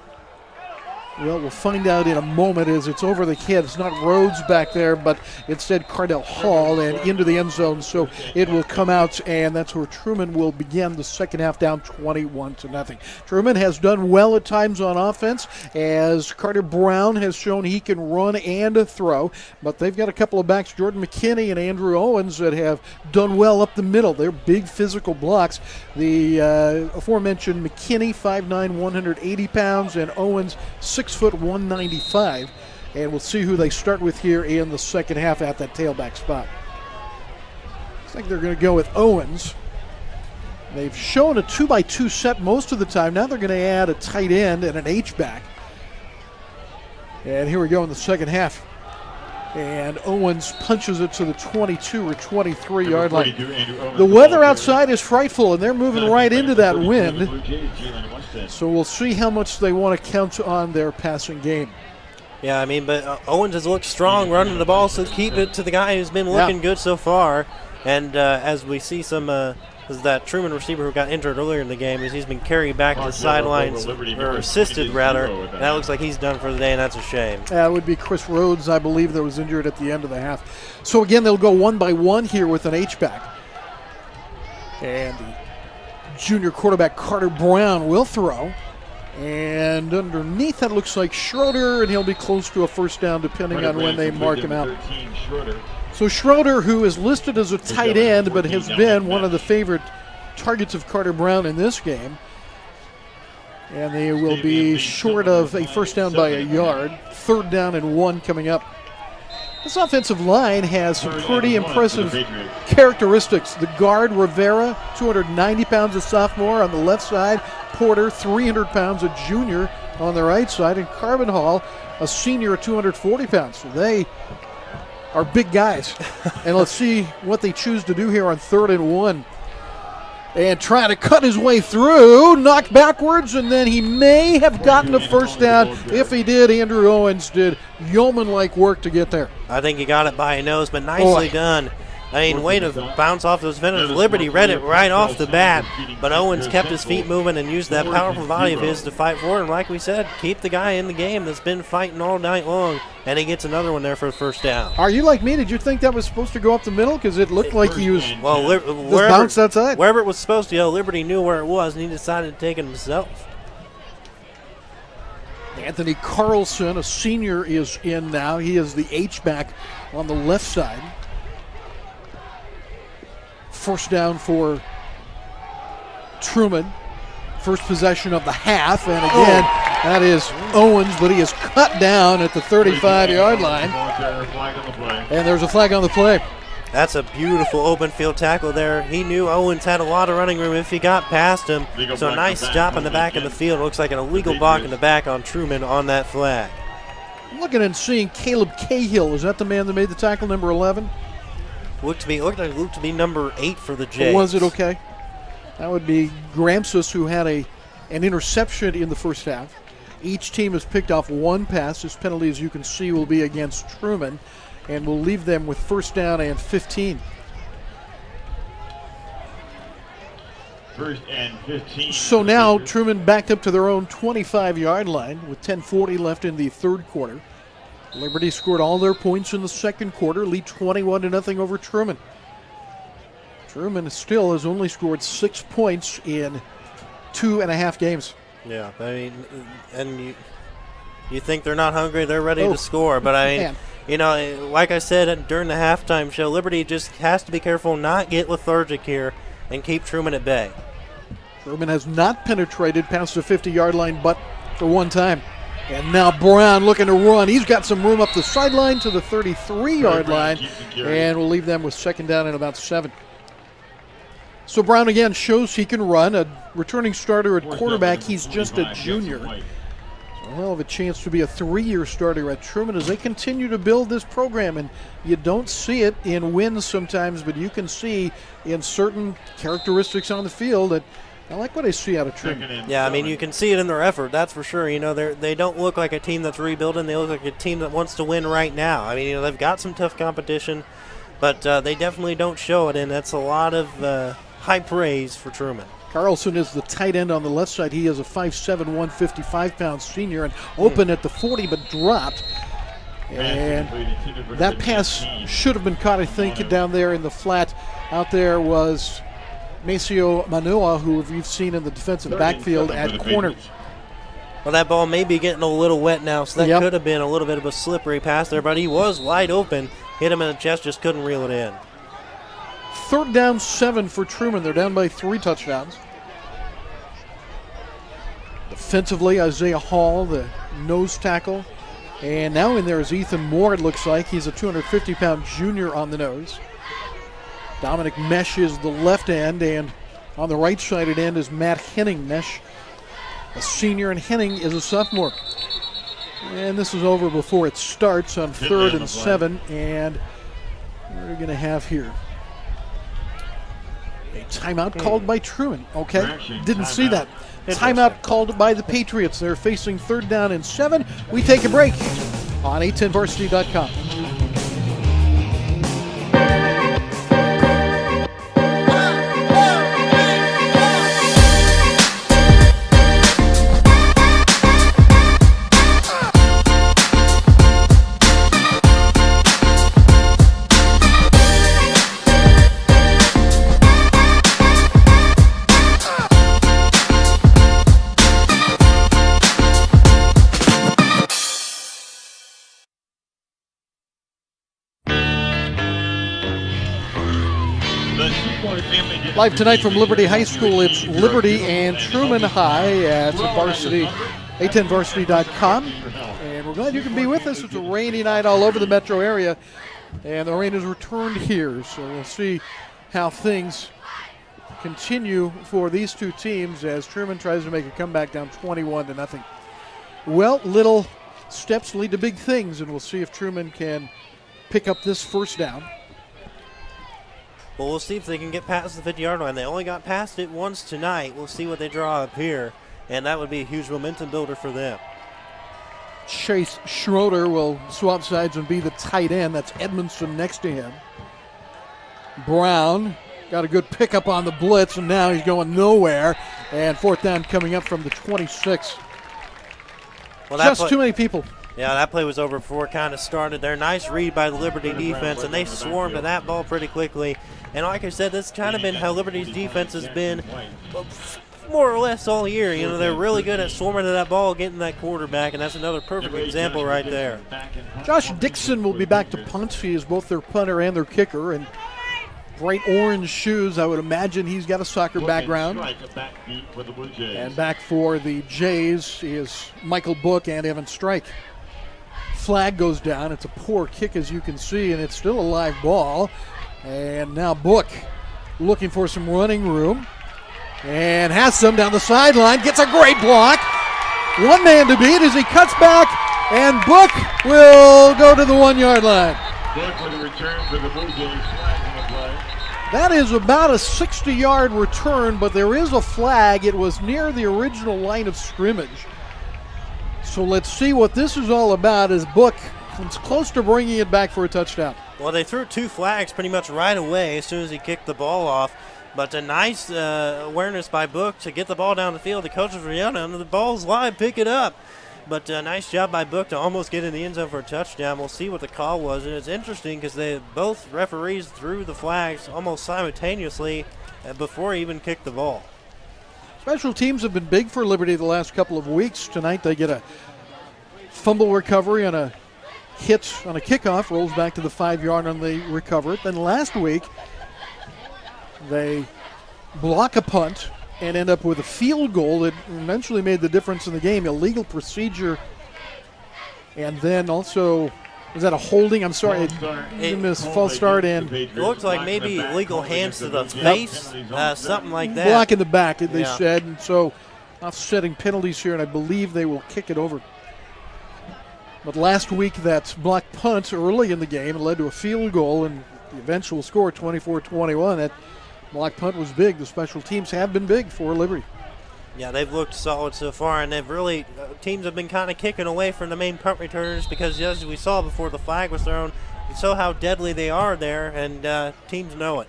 [SPEAKER 1] Well, we'll find out in a moment as it's over the head. It's not Rhodes back there, but instead Cardell Hall and into the end zone. So it will come out, and that's where Truman will begin the second half down 21-0. Truman has done well at times on offense, as Carter Brown has shown he can run and throw. But they've got a couple of backs, Jordan McKinney and Andrew Owens, that have done well up the middle. They're big physical blocks. The aforementioned McKinney, 5'9", 180 pounds, and Owens, 6'1", 195, and we'll see who they start with here in the second half at that tailback spot. Looks like they're going to go with Owens. They've shown a 2x2 set most of the time. Now they're going to add a tight end and an H-back. And here we go in the second half. And Owens punches it to the 22 or 23-yard line. The weather outside is frightful, and they're moving right into that wind. So we'll see how much they want to count on their passing game.
[SPEAKER 2] Yeah, I mean, but Owens has looked strong running the ball, so keep it to the guy who's been looking good so far. And as we see some, is that Truman receiver who got injured earlier in the game, he's been carried back to the sidelines, or assisted rather. And that looks like he's done for the day, and that's a shame.
[SPEAKER 1] That would be Chris Rhodes, I believe, that was injured at the end of the half. So again, they'll go one by one here with an H-back. And the junior quarterback Carter Brown will throw. And underneath that looks like Schroeder, and he'll be close to a first down depending on when they mark him out. So Schroeder, who is listed as a tight end but has been one of the favorite targets of Carter Brown in this game. And they will be short of a first down by a yard. 3rd down and 1 coming up. This offensive line has some pretty impressive characteristics. The guard, Rivera, 290 pounds, a sophomore on the left side. Porter, 300 pounds, a junior on the right side. And Carbonhall, a senior at 240 pounds. So they are big guys. And let's see what they choose to do here on 3rd and 1. And trying to cut his way through, knocked backwards, and then he may have gotten a first down. If he did, Andrew Owens did yeoman-like work to get there.
[SPEAKER 2] I think he got it by a nose, but nicely done. I mean, way to bounce off those defenders. Liberty read it right off the bat, but Owens kept his feet moving and used that powerful body of his to fight forward. And like we said, keep the guy in the game that's been fighting all night long, and he gets another one there for a first down.
[SPEAKER 1] Are you like me? Did you think that was supposed to go up the middle? Because it looked like he was bounced outside.
[SPEAKER 2] Wherever it was supposed to go, Liberty knew where it was, and he decided to take it himself.
[SPEAKER 1] Anthony Carlson, a senior, is in now. He is the H-back on the left side. First down for Truman. First possession of the half, and again, that is Owens, but he is cut down at the 35-yard line. And there's a flag on the play.
[SPEAKER 2] That's a beautiful open field tackle there. He knew Owens had a lot of running room if he got past him. So a nice stop in the back of the field. Looks like an illegal block in the back on Truman on that flag.
[SPEAKER 1] I'm looking and seeing Caleb Cahill. Is that the man that made the tackle, number 11?
[SPEAKER 2] Looked to be number 8 for the Jays.
[SPEAKER 1] Was it okay? That would be Gramsus, who had an interception in the first half. Each team has picked off one pass. This penalty, as you can see, will be against Truman, and will leave them with first down and 15.
[SPEAKER 7] First and 15.
[SPEAKER 1] So now Truman backed up to their own 25-yard line with 10:40 left in the third quarter. Liberty scored all their points in the second quarter, lead 21-0 over Truman. Truman still has only scored 6 points in 2.5 games.
[SPEAKER 2] Yeah, I mean, and you think they're not hungry, they're ready to score. But I mean,
[SPEAKER 1] Man.
[SPEAKER 2] you know, like I said during the halftime show, Liberty just has to be careful not get lethargic here and keep Truman at bay.
[SPEAKER 1] Truman has not penetrated past the 50-yard line but for one time. And now Brown looking to run. He's got some room up the sideline to the 33-yard line, and will leave them with second down and about 7. So Brown again shows he can run. A returning starter at quarterback. He's just a junior. A hell of a chance to be a 3-year starter at Truman as they continue to build this program. And you don't see it in wins sometimes, but you can see in certain characteristics on the field that I like what I see out of Truman.
[SPEAKER 2] Yeah, I mean, you can see it in their effort, that's for sure. You know, they don't look like a team that's rebuilding. They look like a team that wants to win right now. I mean, you know, they've got some tough competition, but they definitely don't show it, and that's a lot of high praise for Truman.
[SPEAKER 1] Carlson is the tight end on the left side. He is a 5'7", 155-pound senior and open at the 40 but dropped. And that pass should have been caught, I think, down there in the flat. Out there was Maceo Manoa, who you've seen in the defensive backfield at corner.
[SPEAKER 2] Well, that ball may be getting a little wet now, so that could have been a little bit of a slippery pass there, but he was wide open. Hit him in the chest, just couldn't reel it in.
[SPEAKER 1] Third down 7 for Truman. They're down by 3 touchdowns. Defensively, Isaiah Hall, the nose tackle. And now in there is Ethan Moore, it looks like. He's a 250-pound junior on the nose. Dominic Mesh is the left end, and on the right sided end is Matt Henning. Mesh, a senior, and Henning is a sophomore. And this is over before it starts on 3rd and 7. And what are we going to have here? A timeout called by Truman. Okay, didn't see that. Timeout called by the Patriots. They're facing 3rd down and 7. We take a break on 810varsity.com. Live tonight from Liberty High School, it's Liberty and Truman High at varsity, 810varsity.com. And we're glad you can be with us. It's a rainy night all over the metro area, and the rain has returned here. So we'll see how things continue for these two teams as Truman tries to make a comeback down 21-0. Well, little steps lead to big things, and we'll see if Truman can pick up this first down.
[SPEAKER 2] Well, we'll see if they can get past the 50-yard line. They only got past it once tonight. We'll see what they draw up here, and that would be a huge momentum builder for them.
[SPEAKER 1] Chase Schroeder will swap sides and be the tight end. That's Edmondson next to him. Brown got a good pickup on the blitz, and now he's going nowhere. And 4th down coming up from the 26.
[SPEAKER 2] Well,
[SPEAKER 1] just too many people.
[SPEAKER 2] Yeah, that play was over before it kind of started there. Nice read by the Liberty defense, and they swarmed to that ball pretty quickly. And like I said, that's kind of been how Liberty's defense has been more or less all year. You know, they're really good at swarming to that ball, getting that quarterback, and that's another perfect example right there.
[SPEAKER 1] Josh Dixon will be back to punt. He is both their punter and their kicker. And bright orange shoes, I would imagine he's got a soccer background. And back for the Jays is Michael Book and Evan Strike. Flag goes down. It's a poor kick, as you can see, and it's still a live ball. And now Book looking for some running room and has some down the sideline. Gets a great block. One man to beat as he cuts back, and Book will go to the 1-yard line.
[SPEAKER 7] Book with a return for the Blue Jays. Flag on the play.
[SPEAKER 1] That is about a 60-yard return, but there is a flag. It was near the original line of scrimmage. So let's see what this is all about as Book comes close to bringing it back for a touchdown.
[SPEAKER 2] Well, they threw 2 flags pretty much right away as soon as he kicked the ball off. But a nice awareness by Book to get the ball down the field. The coaches were yelling, the ball's live, pick it up. But a nice job by Book to almost get in the end zone for a touchdown. We'll see what the call was. And it's interesting because both referees threw the flags almost simultaneously before he even kicked the ball.
[SPEAKER 1] Special teams have been big for Liberty the last couple of weeks. Tonight they get a fumble recovery on a hit on a kickoff, rolls back to the 5-yard and they recover it. Then last week they block a punt and end up with a field goal that eventually made the difference in the game. Illegal procedure, and then also, was that a holding? I'm sorry, false start, and
[SPEAKER 2] it looks like maybe illegal hands to the face, something like that.
[SPEAKER 1] Block in the back, they
[SPEAKER 2] Yeah.
[SPEAKER 1] said, and so offsetting penalties here, and I believe they will kick it over. But last week, that blocked punt early in the game led to a field goal, and the eventual score, 24-21. That block punt was big. The special teams have been big for Liberty.
[SPEAKER 2] Yeah, they've looked solid so far, and they've really teams have been kind of kicking away from the main punt returners because, as we saw before the flag was thrown, we saw how deadly they are there, and teams know it.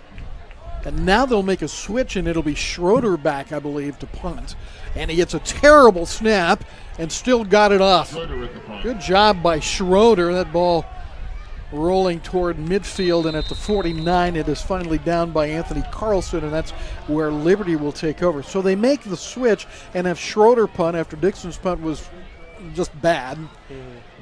[SPEAKER 1] And now they'll make a switch, and it'll be Schroeder back, I believe, to punt. And he gets a terrible snap and still got it off. Good job by Schroeder. That ball rolling toward midfield, and at the 49 it is finally down by Anthony Carlson, and that's where Liberty will take over. So they make the switch and have Schroeder punt after Dixon's punt was just bad.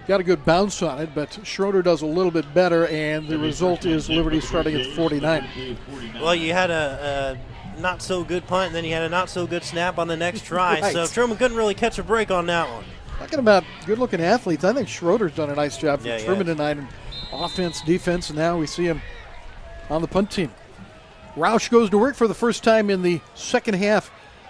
[SPEAKER 1] Got a good bounce on it, but Schroeder does a little bit better, and the result is Liberty starting at the 49.
[SPEAKER 2] Well, you had a not so good punt, and then you had a not so good snap on the next try,
[SPEAKER 1] Right.
[SPEAKER 2] so Truman couldn't really catch a break on that one.
[SPEAKER 1] Talking about good-looking athletes, I think Schroeder's done a nice job for
[SPEAKER 2] Yeah, he
[SPEAKER 1] Truman
[SPEAKER 2] has.
[SPEAKER 1] tonight in offense, defense, and now we see him on the punt team. Roush goes to work for the first time in the second half.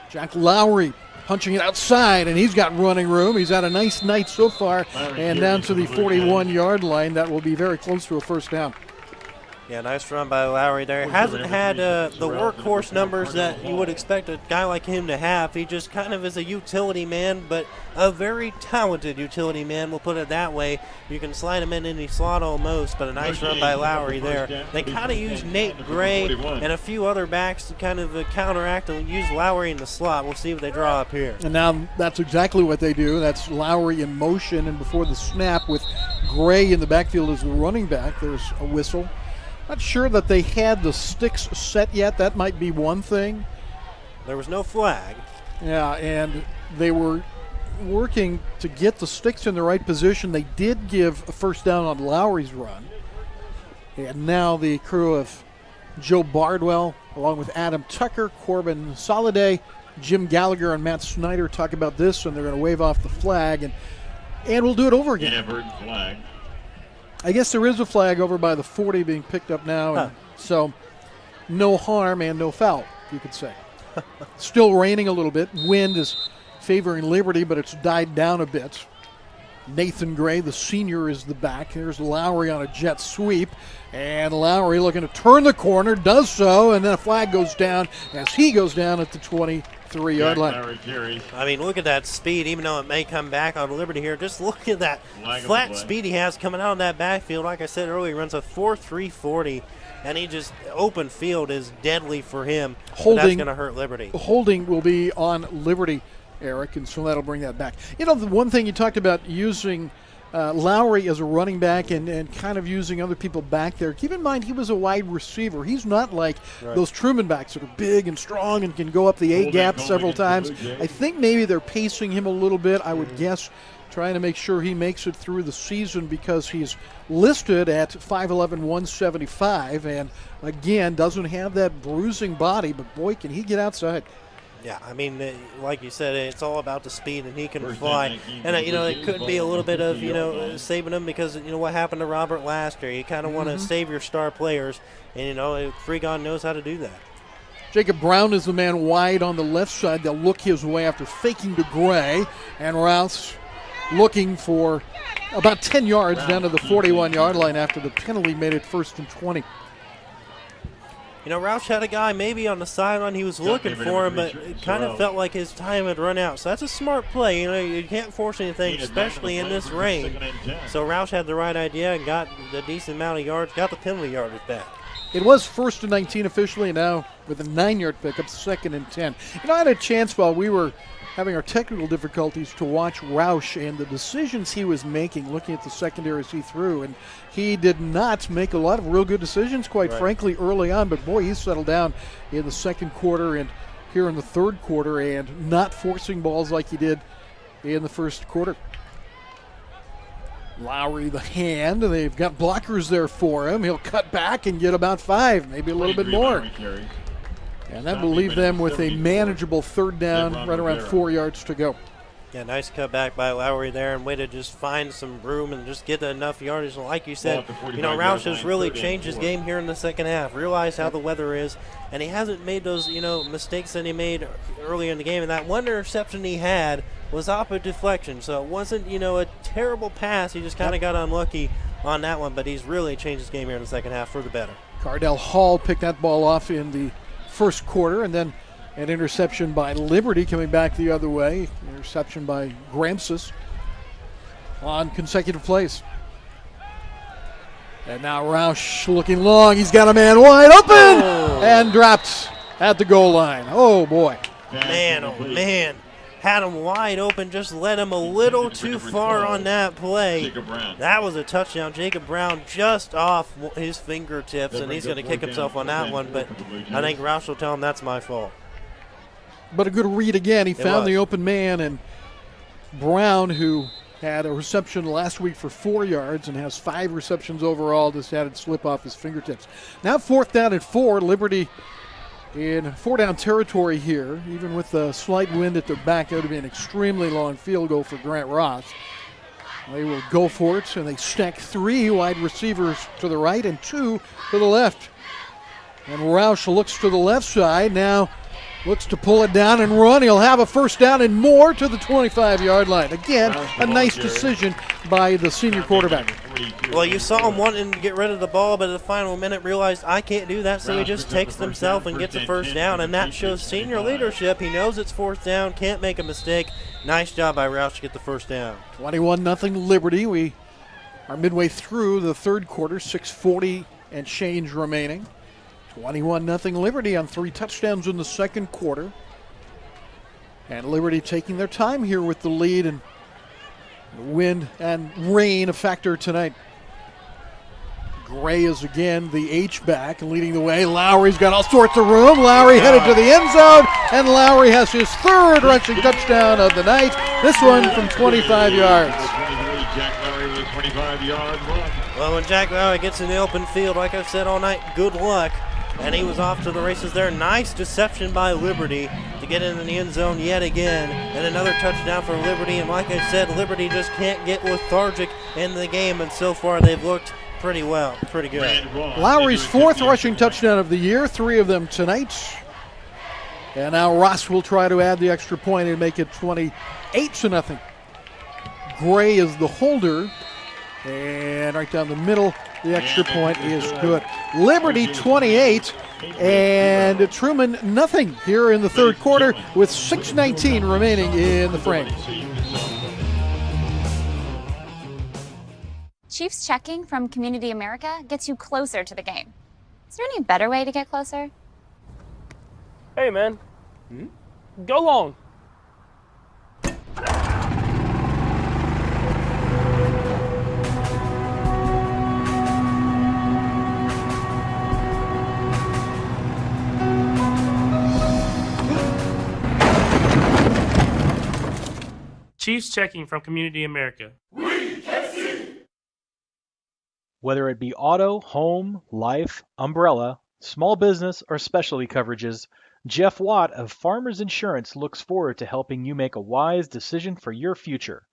[SPEAKER 1] Jack Lowry punching it outside, and he's got running room. He's had a nice night so far, and down to the 41-yard line. That will be very close to a first down.
[SPEAKER 2] Yeah, nice run by Lowry there. Hasn't had the workhorse numbers that you would expect a guy like him to have. He just kind of is a utility man, but a very talented utility man, we'll put it that way. You can slide him in any slot almost, but a nice run by Lowry there. They kind of use Nate Gray and a few other backs to kind of counteract and use Lowry in the slot. We'll see what they draw up here.
[SPEAKER 1] And now that's exactly what they do. That's Lowry in motion, and before the snap with Gray in the backfield as the running back, there's a whistle. Not sure that they had the sticks set yet. That might be one thing.
[SPEAKER 2] There was no flag.
[SPEAKER 1] Yeah, and they were working to get the sticks in the right position. They did give a first down on Lowry's run. And now the crew of Joe Bardwell, along with Adam Tucker, Corbin Soliday, Jim Gallagher, and Matt Snyder talk about this, and they're going to wave off the flag, and we'll do it over again.
[SPEAKER 7] Gabbard flag.
[SPEAKER 1] I guess there is a flag over by the 40 being picked up now, and so no harm and no foul, you could say. Still raining a little bit. Wind is favoring Liberty, but it's died down a bit. Nathan Gray, the senior, is the back. There's Lowry on a jet sweep, and Lowry looking to turn the corner, does so, and then a flag goes down as he goes down at the 23-yard line.
[SPEAKER 2] I mean, look at that speed, even though it may come back on Liberty here. Just look at that
[SPEAKER 7] Flag on
[SPEAKER 2] flat
[SPEAKER 7] the play.
[SPEAKER 2] speed he has coming out of that backfield. Like I said earlier, he runs a 4.340, and he just, open field is deadly for him. But that's
[SPEAKER 1] Holding-
[SPEAKER 2] going to hurt Liberty.
[SPEAKER 1] Holding will be on Liberty, Eric, and so that'll bring that back. You know, the one thing you talked about using Lowry as a running back and kind of using other people back there. Keep in mind he was a wide receiver. He's not like those Truman backs that are big and strong and can go up the A-gap several times. I think maybe they're pacing him a little bit, I would guess, trying to make sure he makes it through the season because he's listed at 5'11", 175, and again, doesn't have that bruising body, but boy, can he get outside.
[SPEAKER 2] Yeah, I mean, like you said, it's all about the speed, and he can fly. And, it could be a little bit of, saving him because, what happened to Robert last year. You kind of want to save your star players, and, Fregon knows how to do that.
[SPEAKER 1] Jacob Brown is the man wide on the left side. They'll look his way after faking to Gray, and Rouse looking for about 10 yards down to the 41-yard line after the penalty made it 1st and 20.
[SPEAKER 2] Roush had a guy maybe on the sideline. He was looking for him, but it kind of felt like his time had run out. So that's a smart play. You can't force anything, especially in this rain. So Roush had the right idea and got a decent amount of yards, got the penalty yardage back.
[SPEAKER 1] It was 1st and 19 officially, and now with a 9-yard pickup, 2nd and 10. I had a chance while we were having our technical difficulties to watch Roush and the decisions he was making, looking at the secondaries he threw, and he did not make a lot of real good decisions, quite frankly, early on, but boy, he settled down in the second quarter and here in the third quarter and not forcing balls like he did in the first quarter. Lowry the hand, and they've got blockers there for him. He'll cut back and get about 5, maybe a little bit more. And that will leave them with a manageable 3rd down, right around 4 yards to go.
[SPEAKER 2] Yeah, nice cutback by Lowry there, and way to just find some room and just get enough yardage. And like you said, Roush has really changed his game here in the second half. Realized how the weather is, and he hasn't made those mistakes that he made earlier in the game. And that one interception he had was off a deflection, so it wasn't a terrible pass. He just kind of got unlucky on that one, but he's really changed his game here in the second half for the better.
[SPEAKER 1] Cardell Hall picked that ball off in the first quarter, and then an interception by Liberty coming back the other way. Interception by Gramsus on consecutive plays. And now Roush looking long. He's got a man wide open and dropped at the goal line. Oh, boy.
[SPEAKER 2] Man, oh, man. Had him wide open, just led him a little too far on that play. That was a touchdown. Jacob Brown just off his fingertips, and he's going to kick himself on that one, but I think Roush will tell him that's my fault.
[SPEAKER 1] But a good read again. He found the open man, and Brown, who had a reception last week for 4 yards and has 5 receptions overall, just had it slip off his fingertips. Now 4th down and 4. Liberty in 4-down territory here, even with the slight wind at their back. That would be an extremely long field goal for Grant Ross. They will go for it, and they stack 3 wide receivers to the right and 2 to the left. And Roush looks to the left side now. Looks to pull it down and run. He'll have a 1st down and more to the 25-yard line. Again, a nice decision by the senior quarterback.
[SPEAKER 2] Well, you saw him wanting to get rid of the ball, but at the final minute realized, I can't do that, so he just takes himself and gets a 1st down, and that shows senior leadership. He knows it's 4th down, can't make a mistake. Nice job by Roush to get the 1st down.
[SPEAKER 1] 21-0 Liberty. We are midway through the third quarter, 6:40 and change remaining. 21-0 Liberty on 3 touchdowns in the second quarter. And Liberty taking their time here with the lead, and wind and rain a factor tonight. Gray is again the H-back leading the way. Lowry's got all sorts of room. Lowry headed to the end zone, and Lowry has his 3rd rushing touchdown of the night. This one from 25 yards.
[SPEAKER 7] Jack Lowry with a 25-yard run.
[SPEAKER 2] Well, when Jack Lowry gets in the open field, like I've said all night, good luck. And he was off to the races there. Nice deception by Liberty to get in the end zone yet again. And another touchdown for Liberty. And like I said, Liberty just can't get lethargic in the game. And so far they've looked pretty well, pretty good.
[SPEAKER 1] Lowry's 4th rushing touchdown of the year, 3 of them tonight. And now Ross will try to add the extra point and make it 28-0. Gray is the holder. And right down the middle, the extra point is good. Liberty 28 and Truman nothing here in the third quarter with 6:19 remaining in the frame.
[SPEAKER 4] Chiefs checking from Community America gets you closer to the game. Is there any better way to get closer?
[SPEAKER 5] Hey, man. Go long. Chiefs checking from Community America.
[SPEAKER 3] Whether it be auto, home, life, umbrella, small business, or specialty coverages, Jeff Watt of Farmers Insurance looks forward to helping you make a wise decision for your future.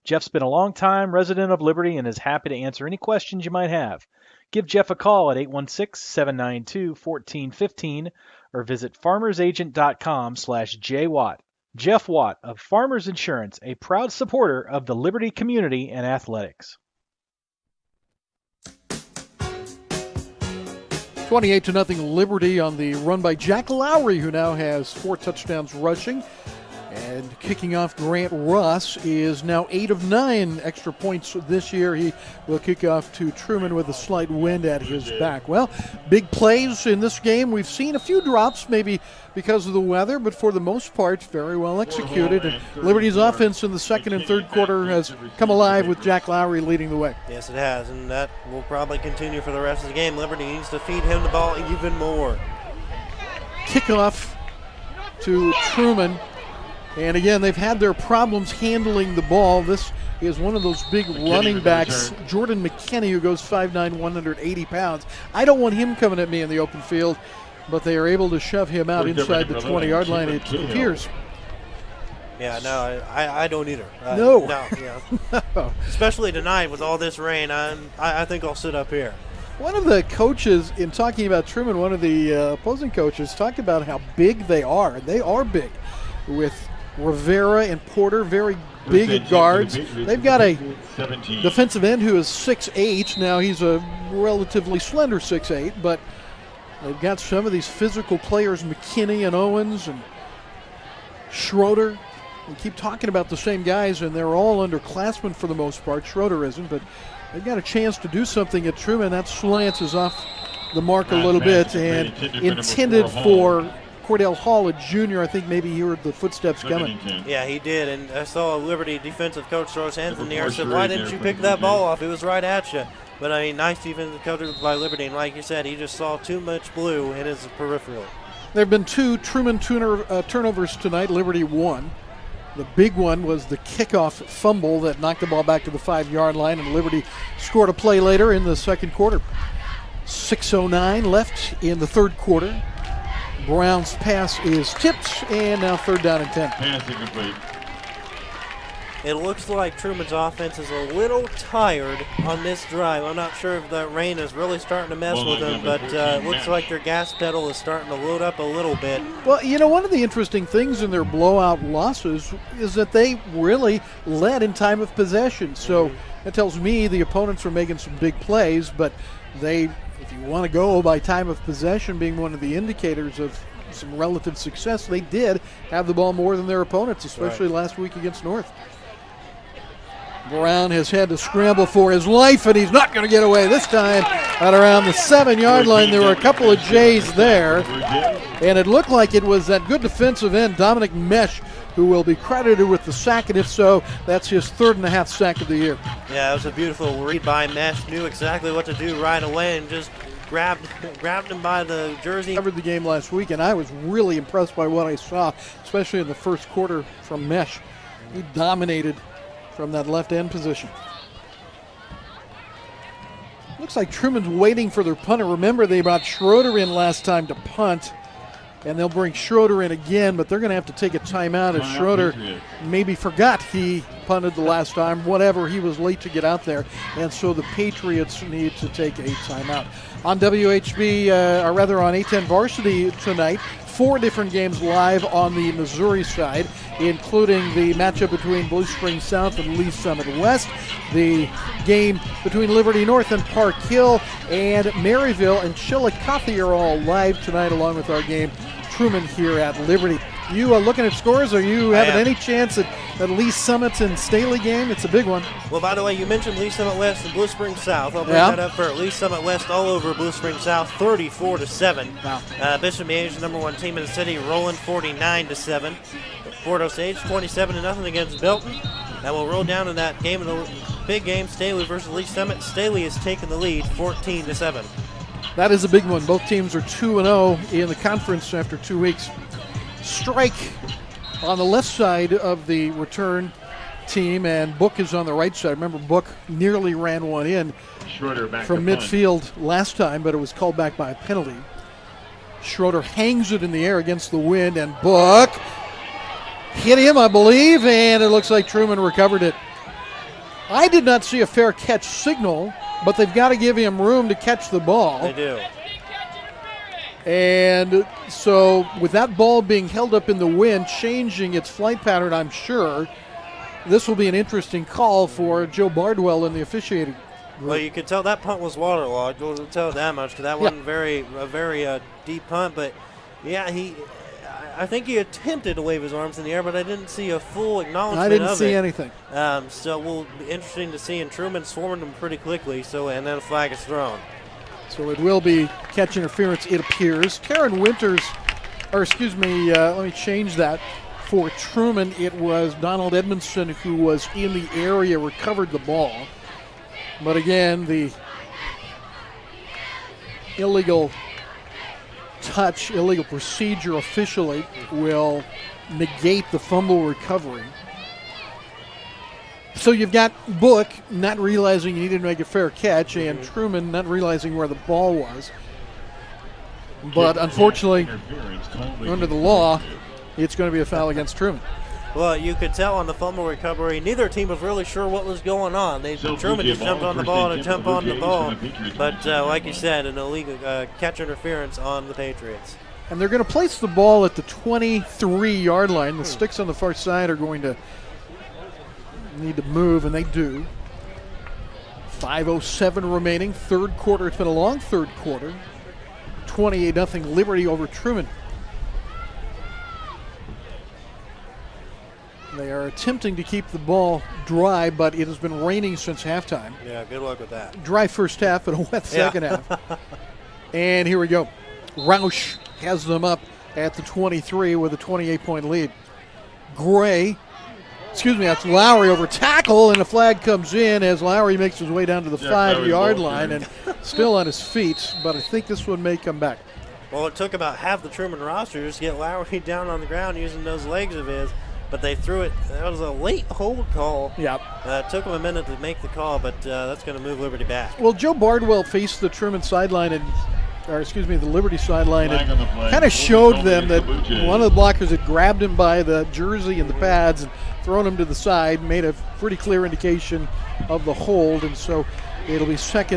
[SPEAKER 3] Jeff's been a long-time resident of Liberty and is happy to answer any questions you might have. Give Jeff a call at 816-792-1415 or visit farmersagent.com/jwatt. Jeff Watt of Farmers Insurance, a proud supporter of the Liberty community and athletics.
[SPEAKER 1] 28-0 Liberty on the run by Jack Lowry, who now has 4 touchdowns rushing. And kicking off, Grant Ross is now 8 of 9 extra points this year. He will kick off to Truman with a slight wind at his back. Well, big plays in this game. We've seen a few drops, maybe because of the weather, but for the most part, very well executed. And Liberty's offense in the second and third quarter has come alive with Jack Lowry leading the way.
[SPEAKER 2] Yes, it has, and that will probably continue for the rest of the game. Liberty needs to feed him the ball even more.
[SPEAKER 1] Kickoff to Truman. And again, they've had their problems handling the ball. This is one of those big running backs, Jordan McKinney, who goes 5'9", 180 pounds. I don't want him coming at me in the open field, but they are able to shove him out inside the 20-yard line, it appears.
[SPEAKER 2] Yeah, no, I don't either.
[SPEAKER 1] No.
[SPEAKER 2] Yeah. Especially tonight with all this rain, I think I'll sit up here.
[SPEAKER 1] One of the coaches, in talking about Truman, one of the opposing coaches, talked about how big they are. They are big, with Rivera and Porter, very big guards. They've got a defensive end who is 6'8". Now he's a relatively slender 6'8", but they've got some of these physical players, McKinney and Owens and Schroeder. We keep talking about the same guys, and they're all underclassmen for the most part. Schroeder isn't, but they've got a chance to do something at Truman. That slants is off the mark a little bit and intended for Cordell Hall, a junior. I think maybe he heard the footsteps coming.
[SPEAKER 2] Yeah, he did, and I saw a Liberty defensive coach throw his hands in the air and said, why didn't you pick that ball off? It was right at you. But, I mean, nice defensive coverage by Liberty, and like you said, he just saw too much blue in his peripheral.
[SPEAKER 1] There have been 2 Truman turnovers tonight. Liberty won. The big one was the kickoff fumble that knocked the ball back to the 5-yard line, and Liberty scored a play later in the second quarter. 6:09 left in the third quarter. Brown's pass is tipped, and now 3rd down and 10.
[SPEAKER 7] Pass incomplete.
[SPEAKER 2] It looks like Truman's offense is a little tired on this drive. I'm not sure if that rain is really starting to mess with them, but it looks like their gas pedal is starting to load up a little bit.
[SPEAKER 1] Well, you know, one of the interesting things in their blowout losses is that they really led in time of possession. So that tells me the opponents are making some big plays, but they, if you want to go by time of possession being one of the indicators of some relative success, they did have the ball more than their opponents, especially last week against North. Brown has had to scramble for his life, and he's not going to get away this time. At around the 7-yard line, there were a couple of J's there, and it looked like it was that good defensive end, Dominic Mesh, who will be credited with the sack, and if so, that's his 3rd and a half sack of the year.
[SPEAKER 2] Yeah, it was a beautiful read by Mesh. Knew exactly what to do right away and just grabbed him by the jersey.
[SPEAKER 1] I covered the game last week, and I was really impressed by what I saw, especially in the first quarter from Mesh. He dominated from that left end position. Looks like Truman's waiting for their punter. Remember, they brought Schroeder in last time to punt, and they'll bring Schroeder in again, but they're going to have to take a timeout as Schroeder maybe forgot he punted the last time, whatever, he was late to get out there, and so the Patriots need to take a timeout. On WHB, or rather on A10 Varsity tonight, 4 different games live on the Missouri side, including the matchup between Blue Springs South and Lee Summit West, the game between Liberty North and Park Hill, and Maryville and Chillicothe are all live tonight, along with our game Truman here at Liberty. You looking at scores? Are you having any chance at Lee Summit's and Staley game? It's a big one.
[SPEAKER 2] Well, by the way, you mentioned Lee Summit West and Blue Springs South. I'll bring that up for Lee Summit West all over Blue Springs South, 34-7.
[SPEAKER 1] Wow.
[SPEAKER 2] Bishop Miege, the #1 team in the city, rolling 49-7. Fort Osage, 27-0 against Belton. Now we'll roll down to that game of the big game, Staley versus Lee Summit. Staley has taken the lead, 14-7.
[SPEAKER 1] That is a big one. Both teams are 2-0 in the conference after 2 weeks. Strike on the left side of the return team, and Book is on the right side. Remember, Book nearly ran one in from midfield last time, but it was called back by a penalty. Schroeder hangs it in the air against the wind, and Book hit him, I believe, and it looks like Truman recovered it. I did not see a fair catch signal, but they've got to give him room to catch the ball.
[SPEAKER 2] They do.
[SPEAKER 1] And so with that ball being held up in the wind, changing its flight pattern, I'm sure, this will be an interesting call for Joe Bardwell in the officiating
[SPEAKER 2] Well, you could tell that punt was waterlogged. You could tell that much because that wasn't a very deep punt. But yeah, I think he attempted to wave his arms in the air, but I didn't see a full acknowledgement of it.
[SPEAKER 1] I didn't see anything.
[SPEAKER 2] So we'll be interesting to see. And Truman swarmed him pretty quickly. And then a flag is thrown.
[SPEAKER 1] So it will be catch interference, it appears. Karen Winters, let me change that. For Truman, it was Donald Edmondson who was in the area, recovered the ball. But again, the illegal touch, illegal procedure officially will negate the fumble recovery. So you've got Book not realizing he needed to make a fair catch, and Truman not realizing where the ball was. But unfortunately, under the law, it's going to be a foul against Truman.
[SPEAKER 2] Well, you could tell on the fumble recovery, neither team was really sure what was going on. Truman just jumped on the ball to jump on the ball. But like you said, an illegal catch interference on the Patriots.
[SPEAKER 1] And they're going to place the ball at the 23-yard line. The sticks on the far side are going to need to move, and they do. 5:07 remaining, third quarter. It's been a long third quarter. 28-0 Liberty over Truman. They are attempting to keep the ball dry, but it has been raining since halftime.
[SPEAKER 2] Yeah, good luck with that.
[SPEAKER 1] Dry first half, but a wet second half. And here we go. Roush has them up at the 23 with a 28-point lead. That's Lowry over tackle, and a flag comes in as Lowry makes his way down to the 5-yard line and still on his feet, but I think this one may come back.
[SPEAKER 2] Well, it took about half the Truman roster just to get Lowry down on the ground using those legs of his, but they threw it. That was a late hold call.
[SPEAKER 1] Yep.
[SPEAKER 2] It took them a minute to make the call, but that's going to move Liberty back.
[SPEAKER 1] Well, Joe Bardwell faced the Truman sideline the Liberty sideline, and kind of showed them that one of the blockers had grabbed him by the jersey and the pads and thrown him to the side, made a pretty clear indication of the hold, and so it'll be first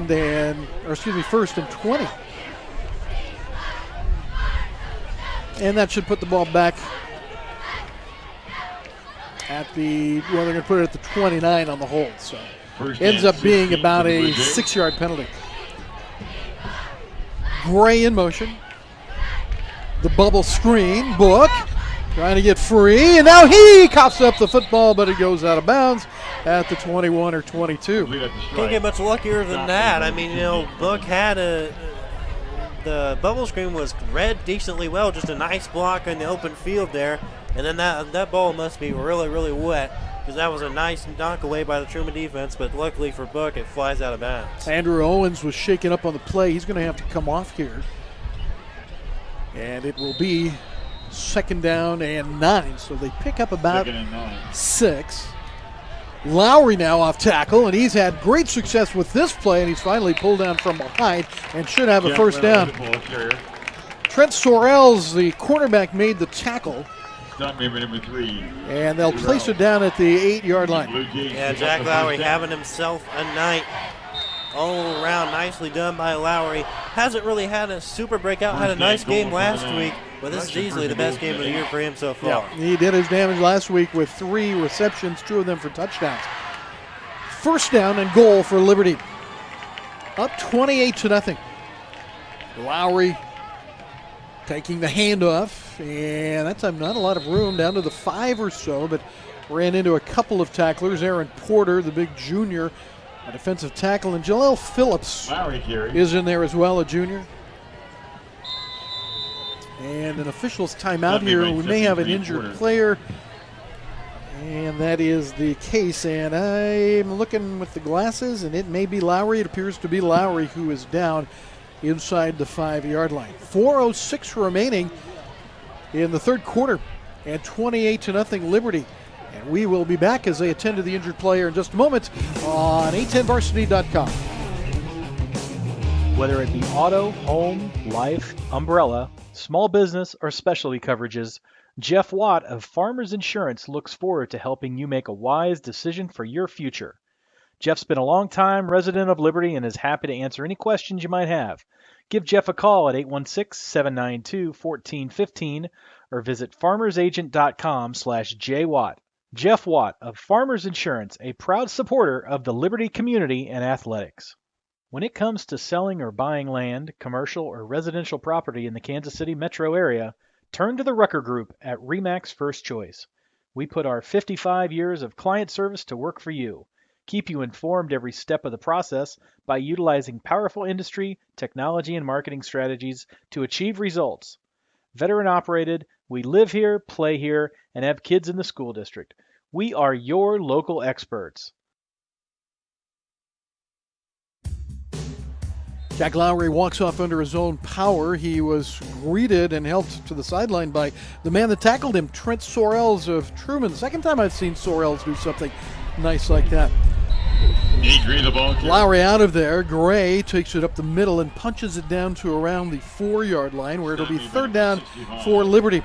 [SPEAKER 1] and 20. And that should put the ball back at they're going to put it at the 29 on the hold. So ends up being about a 6-yard penalty. Gray in motion. The bubble screen. Book trying to get free, and now he coughs up the football, but it goes out of bounds at the 21 or 22.
[SPEAKER 2] Can't get much luckier than that. I mean, Book had the bubble screen was read decently well, just a nice block in the open field there. And then that ball must be really, really wet because that was a nice knock away by the Truman defense, but luckily for Book, it flies out of bounds.
[SPEAKER 1] Andrew Owens was shaken up on the play. He's going to have to come off here. And it will be 2nd down and 9. So they pick up about 6. Lowry now off tackle, and he's had great success with this play, and he's finally pulled down from behind and should have a first down. Trent Sorrells, the cornerback, made the tackle.
[SPEAKER 7] Number 3.
[SPEAKER 1] And they'll place it down at the 8-yard line.
[SPEAKER 2] Yeah, Jack Lowry having himself a night all around. Nicely done by Lowry. Hasn't really had a super breakout. Had a nice game last week, but this is easily the best game of the year for him so far.
[SPEAKER 1] Yeah, he did his damage last week with 3 receptions, 2 of them for touchdowns. First down and goal for Liberty. Up 28-0. Lowry taking the handoff, and that's not a lot of room, down to the 5 or so, but ran into a couple of tacklers. Aaron Porter, the big junior, a defensive tackle, and Jaleel Phillips is in there as well, a junior. And an official's timeout here. We may have an injured player, and that is the case. And I'm looking with the glasses, and it may be Lowry. It appears to be Lowry who is down inside the 5-yard line. 4:06 remaining in the third quarter, and 28-0 Liberty. And we will be back as they attend to the injured player in just a moment on a10varsity.com.
[SPEAKER 3] Whether it be auto, home, life, umbrella, small business, or specialty coverages, Jeff Watt of Farmers Insurance looks forward to helping you make a wise decision for your future. Jeff's been a long-time resident of Liberty and is happy to answer any questions you might have. Give Jeff a call at 816-792-1415 or visit farmersagent.com/jwatt. Jeff Watt of Farmers Insurance, a proud supporter of the Liberty community and athletics. When it comes to selling or buying land, commercial or residential property in the Kansas City metro area, turn to the Rucker Group at RE/MAX First Choice. We put our 55 years of client service to work for you. Keep you informed every step of the process by utilizing powerful industry, technology, and marketing strategies to achieve results. Veteran operated, we live here, play here, and have kids in the school district. We are your local experts.
[SPEAKER 1] Jack Lowry walks off under his own power. He was greeted and helped to the sideline by the man that tackled him, Trent Sorrells of Truman. Second time I've seen Sorrells do something nice like that.
[SPEAKER 7] The ball
[SPEAKER 1] Lowry out of there. Gray takes it up the middle and punches it down to around the 4-yard line, where it'll be third down for Liberty.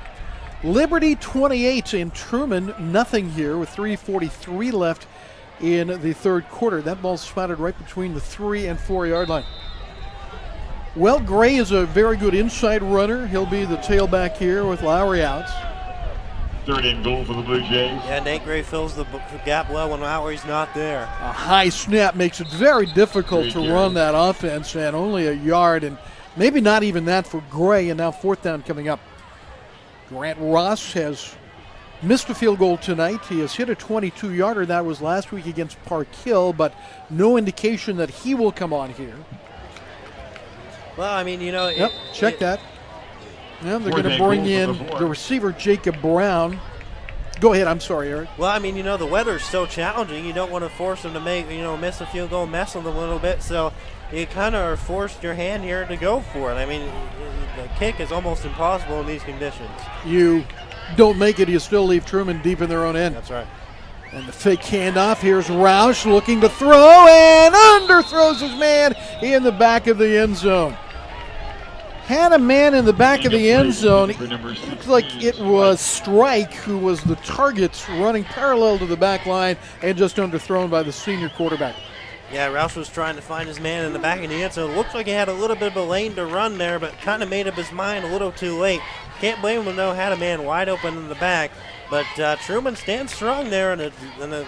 [SPEAKER 1] Liberty 28 and Truman nothing here with 3:43 left in the third quarter. That ball's spotted right between the 3 and 4-yard line. Well, Gray is a very good inside runner. He'll be the tailback here with Lowry out.
[SPEAKER 7] Third and goal for the Blue Jays.
[SPEAKER 2] Yeah, Nate Gray fills the gap well when Lowry's not there.
[SPEAKER 1] A high snap makes it very difficult to run that offense, and only a yard, and maybe not even that for Gray, and now fourth down coming up. Grant Ross has missed a field goal tonight. He has hit a 22-yarder. That was last week against Park Hill, but no indication that he will come on here.
[SPEAKER 2] Well, I mean, you know.
[SPEAKER 1] Check that. Now they're going to bring in the receiver, Jacob Brown. Go ahead. I'm sorry, Eric.
[SPEAKER 2] Well, I mean, you know, the weather's so challenging. You don't want to force them to miss a field goal, mess with them a little bit. So you kind of are forced your hand here to go for it. I mean, the kick is almost impossible in these conditions.
[SPEAKER 1] You don't make it, you still leave Truman deep in their own end.
[SPEAKER 2] That's right.
[SPEAKER 1] And the fake handoff. Here's Roush looking to throw and underthrows his man in the back of the end zone. Had a man in the back of the end zone. It looks like it was Strike who was the target, running parallel to the back line and just underthrown by the senior quarterback.
[SPEAKER 2] Yeah, Roush was trying to find his man in the back of the end zone. Looks like he had a little bit of a lane to run there, but kind of made up his mind a little too late. Can't blame him, though. Had a man wide open in the back. But Truman stands strong there in a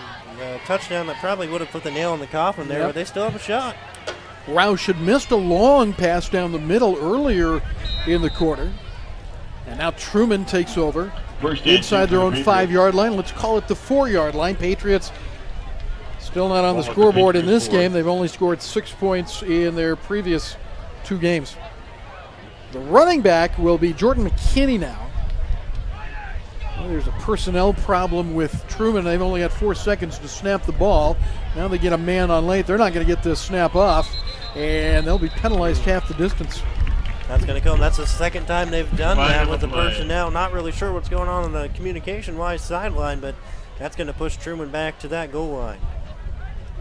[SPEAKER 2] touchdown that probably would have put the nail in the coffin there, but they still have a shot.
[SPEAKER 1] Roush had missed a long pass down the middle earlier in the quarter. And now Truman takes over inside their own 5-yard line. Let's call it the 4-yard line. Patriots still not on the scoreboard in this game. They've only scored 6 points in their previous 2 games. The running back will be Jordan McKinney now. Well, there's a personnel problem with Truman. They've only got 4 seconds to snap the ball. Now they get a man on late. They're not going to get this snap off, and they'll be penalized half the distance.
[SPEAKER 2] That's going to come. That's the second time they've done that with the personnel. Not really sure what's going on the communication-wise sideline, but that's going to push Truman back to that goal line.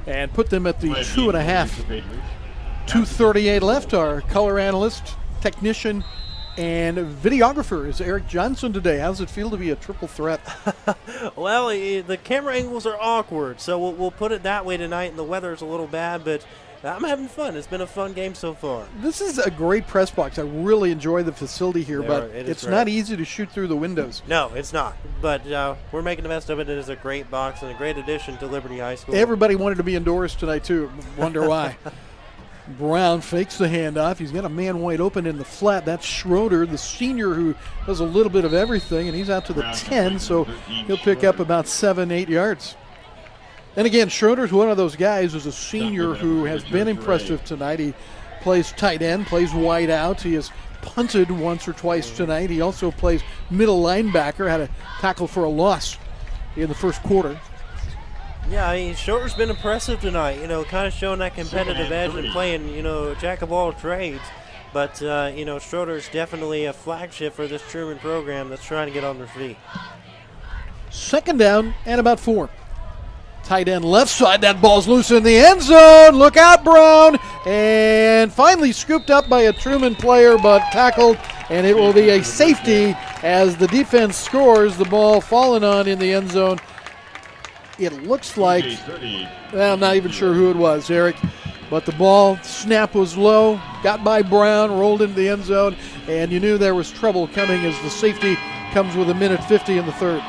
[SPEAKER 1] And put them at the 2.5. 2:38 left. Our color analyst, technician, and videographer is Eric Johnson today. How does it feel to be a triple threat?
[SPEAKER 2] Well, the camera angles are awkward, so we'll put it that way tonight, and the weather's a little bad, but I'm having fun. It's been a fun game so far.
[SPEAKER 1] This is a great press box. I really enjoy the facility here, but it's not easy to shoot through the windows.
[SPEAKER 2] No, it's not, but we're making the best of it. It is a great box and a great addition to Liberty High School.
[SPEAKER 1] Everybody wanted to be indoors tonight, too. Wonder why. Brown fakes the handoff. He's got a man wide open in the flat. That's Schroeder, the senior, who does a little bit of everything, and he's out to the 10, so he'll pick up about 7-8 yards. And again, Schroeder's one of those guys who's a senior who has been impressive tonight. He plays tight end, plays wide out. He has punted once or twice tonight. He also plays middle linebacker, had a tackle for a loss in the first quarter.
[SPEAKER 2] Yeah, I mean, Schroeder's been impressive tonight, kind of showing that competitive edge and playing, jack of all trades. But, Schroeder's definitely a flagship for this Truman program that's trying to get on their feet.
[SPEAKER 1] Second down and about 4. Tight end left side. That ball's loose in the end zone. Look out, Brown. And finally scooped up by a Truman player, but tackled. And it will be a safety as the defense scores. The ball fallen on in the end zone. It looks like, well, I'm not even sure who it was, Eric, but the ball snap was low, got by Brown, rolled into the end zone, and you knew there was trouble coming as the safety comes with 1:50 in the third.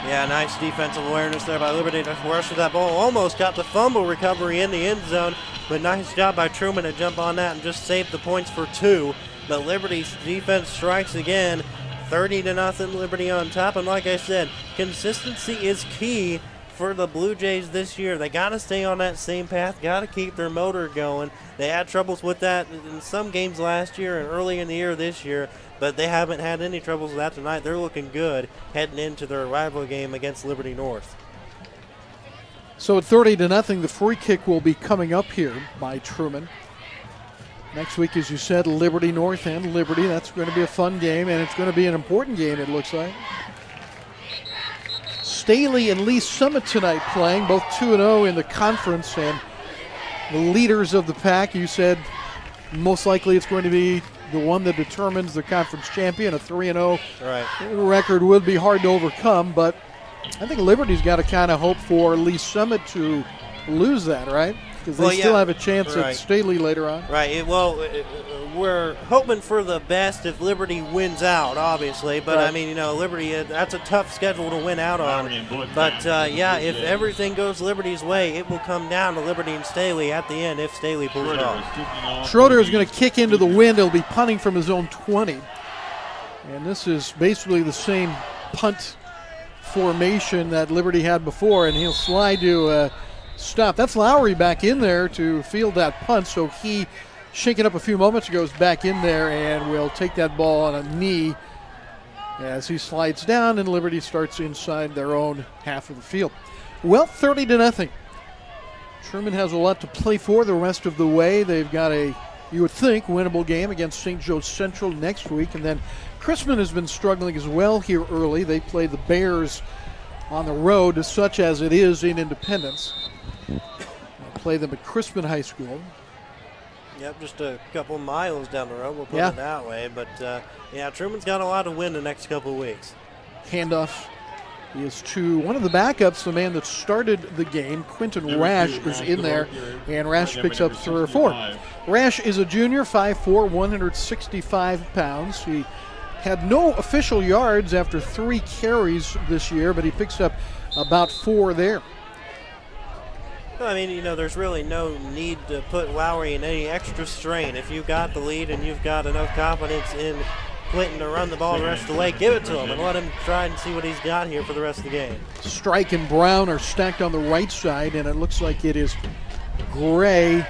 [SPEAKER 2] Yeah, nice defensive awareness there by Liberty to rush to that ball. Almost got the fumble recovery in the end zone, but nice job by Truman to jump on that and just save the points for 2. But Liberty's defense strikes again, 30-0, Liberty on top. And like I said, consistency is key for the Blue Jays this year. They got to stay on that same path, got to keep their motor going. They had troubles with that in some games last year and early in the year this year, but they haven't had any troubles with that tonight. They're looking good heading into their rival game against Liberty North.
[SPEAKER 1] So at 30-0, the free kick will be coming up here by Truman. Next week, as you said, Liberty North and Liberty. That's going to be a fun game, and it's going to be an important game, it looks like. Staley and Lee Summit tonight playing, both 2-0 in the conference, and the leaders of the pack. You said most likely it's going to be the one that determines the conference champion. A 3-0 record would be hard to overcome, but I think Liberty's got to kind of hope for Lee Summit to lose that, right? Because they still have a chance at Staley later on.
[SPEAKER 2] Right. We're hoping for the best if Liberty wins out, obviously. But, I mean, Liberty, that's a tough schedule to win out on. But, if everything goes Liberty's way, it will come down to Liberty and Staley at the end if Staley pulls it off.
[SPEAKER 1] Schroeder is going to kick into the wind. He'll be punting from his own 20. And this is basically the same punt formation that Liberty had before. And he'll slide to stop. That's Lowry back in there to field that punt. So he, shaking up a few moments ago, is back in there and will take that ball on a knee as he slides down and Liberty starts inside their own half of the field. Well, 30-0. Truman has a lot to play for the rest of the way. They've got you would think, winnable game against St. Joe Central next week. And then Chrisman has been struggling as well here early. They play the Bears on the road, such as it is in Independence. Play them at Crispin High School.
[SPEAKER 2] Yep, just a couple miles down the road, we'll put it that way. But, Truman's got a lot to win the next couple of weeks.
[SPEAKER 1] Handoff is to one of the backups, the man that started the game. Quentin Rash is in there, and Rash picks up 3 or 4. Rash is a junior, 5'4", 165 pounds. He had no official yards after 3 carries this year, but he picks up about 4 there.
[SPEAKER 2] I mean, there's really no need to put Lowry in any extra strain. If you've got the lead and you've got enough confidence in Clinton to run the ball the rest of the way, give it to him and let him try and see what he's got here for the rest of the game.
[SPEAKER 1] Strike and Brown are stacked on the right side, and it looks like it is Gray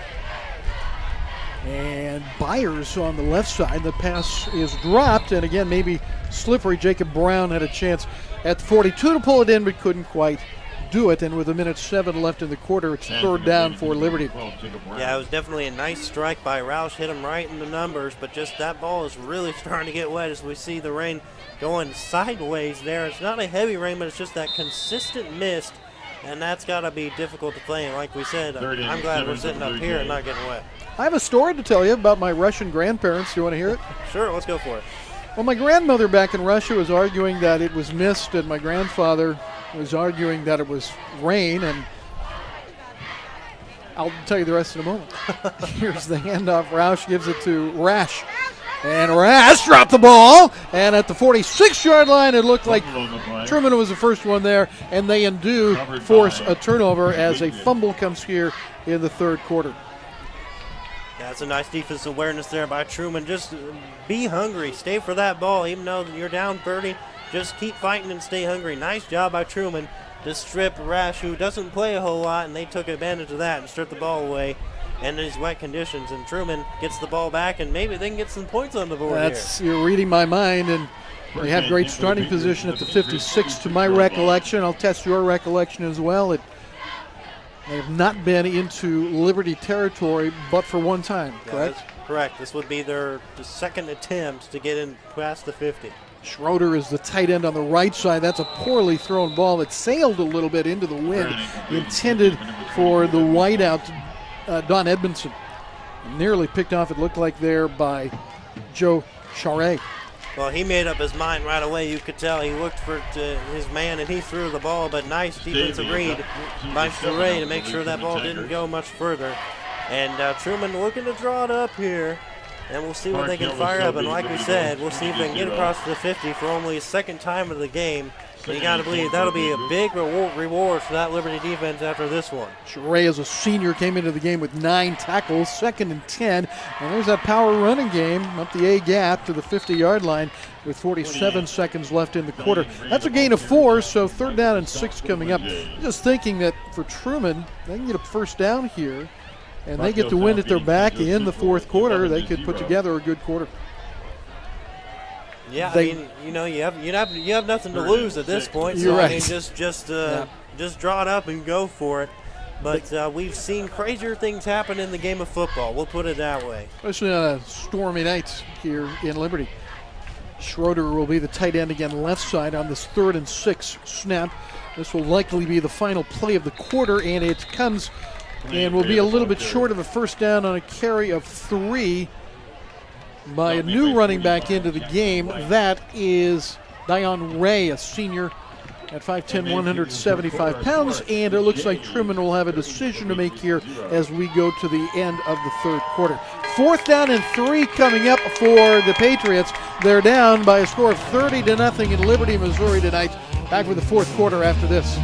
[SPEAKER 1] and Byers on the left side. The pass is dropped, and again, maybe slippery. Jacob Brown had a chance at 42 to pull it in, but couldn't quite do it. And with 1:07 left in the quarter, it's 3rd down for Liberty.
[SPEAKER 2] Yeah, it was definitely a nice strike by Roush. Hit him right in the numbers, but just that ball is really starting to get wet as we see the rain going sideways there. It's not a heavy rain, but it's just that consistent mist, and that's got to be difficult to play. And like we said, I'm glad we're sitting up here and not getting wet.
[SPEAKER 1] I have a story to tell you about my Russian grandparents. Do you want to hear it?
[SPEAKER 2] Sure, let's go for it.
[SPEAKER 1] Well, my grandmother back in Russia was arguing that it was mist, and my grandfather was arguing that it was rain, and I'll tell you the rest in a moment. Here's the handoff. Roush gives it to Rash. And Rash dropped the ball, and at the 46-yard line, it looked like Truman was the first one there, and they do force a turnover as a fumble comes here in the 3rd quarter.
[SPEAKER 2] Yeah, it's a nice defensive awareness there by Truman. Just be hungry. Stay for that ball. Even though you're down 30, just keep fighting and stay hungry. Nice job by Truman to strip Rash, who doesn't play a whole lot, and they took advantage of that and stripped the ball away in these wet conditions. And Truman gets the ball back, and maybe they can get some points on the board here.
[SPEAKER 1] You're reading my mind, and they have great starting position at the 56 to my recollection. I'll test your recollection as well. They have not been into Liberty territory but for one time, correct?
[SPEAKER 2] Correct. This would be their second attempt to get in past the 50.
[SPEAKER 1] Schroeder is the tight end on the right side. That's a poorly thrown ball that sailed a little bit into the wind, intended for the wideout, Don Edmondson. Nearly picked off, it looked like, there by Joe Charest.
[SPEAKER 2] Well, he made up his mind right away. You could tell he looked for his man, and he threw the ball, but nice defensive read by Charest to make sure that ball didn't go much further. And Truman looking to draw it up here, and we'll see what they can fire up. And like we said, we'll see if they can get across the 50 for only a 2nd time of the game. You got to believe that'll be a big reward for that Liberty defense after this one.
[SPEAKER 1] Sheree, as a senior, came into the game with 9 tackles, 2nd and 10. And there's that power running game up the A gap to the 50-yard line with 47 seconds left in the quarter. That's a gain of 4, so 3rd down and 6 coming up. Just thinking that for Truman, they can get a first down here, and they get the wind at their back in the 4th quarter. They could put together a good quarter.
[SPEAKER 2] Yeah, I mean, you know, you have nothing to lose at this point. So
[SPEAKER 1] You're right.
[SPEAKER 2] I mean, just draw it up and go for it. But we've seen crazier things happen in the game of football. We'll put it that way.
[SPEAKER 1] Especially on a stormy night here in Liberty. Schroeder will be the tight end again, left side on this 3rd and 6 snap. This will likely be the final play of the quarter, and it comes and will be a little bit short of a first down on a carry of 3. By a new running back into the game. That is Dion Ray, a senior at 5'10", 175 pounds, and it looks like Truman will have a decision to make here as we go to the end of the 3rd quarter. 4th down and 3 coming up for the Patriots. They're down by a score of 30-0 in Liberty, Missouri tonight. Back with the 4th quarter after this.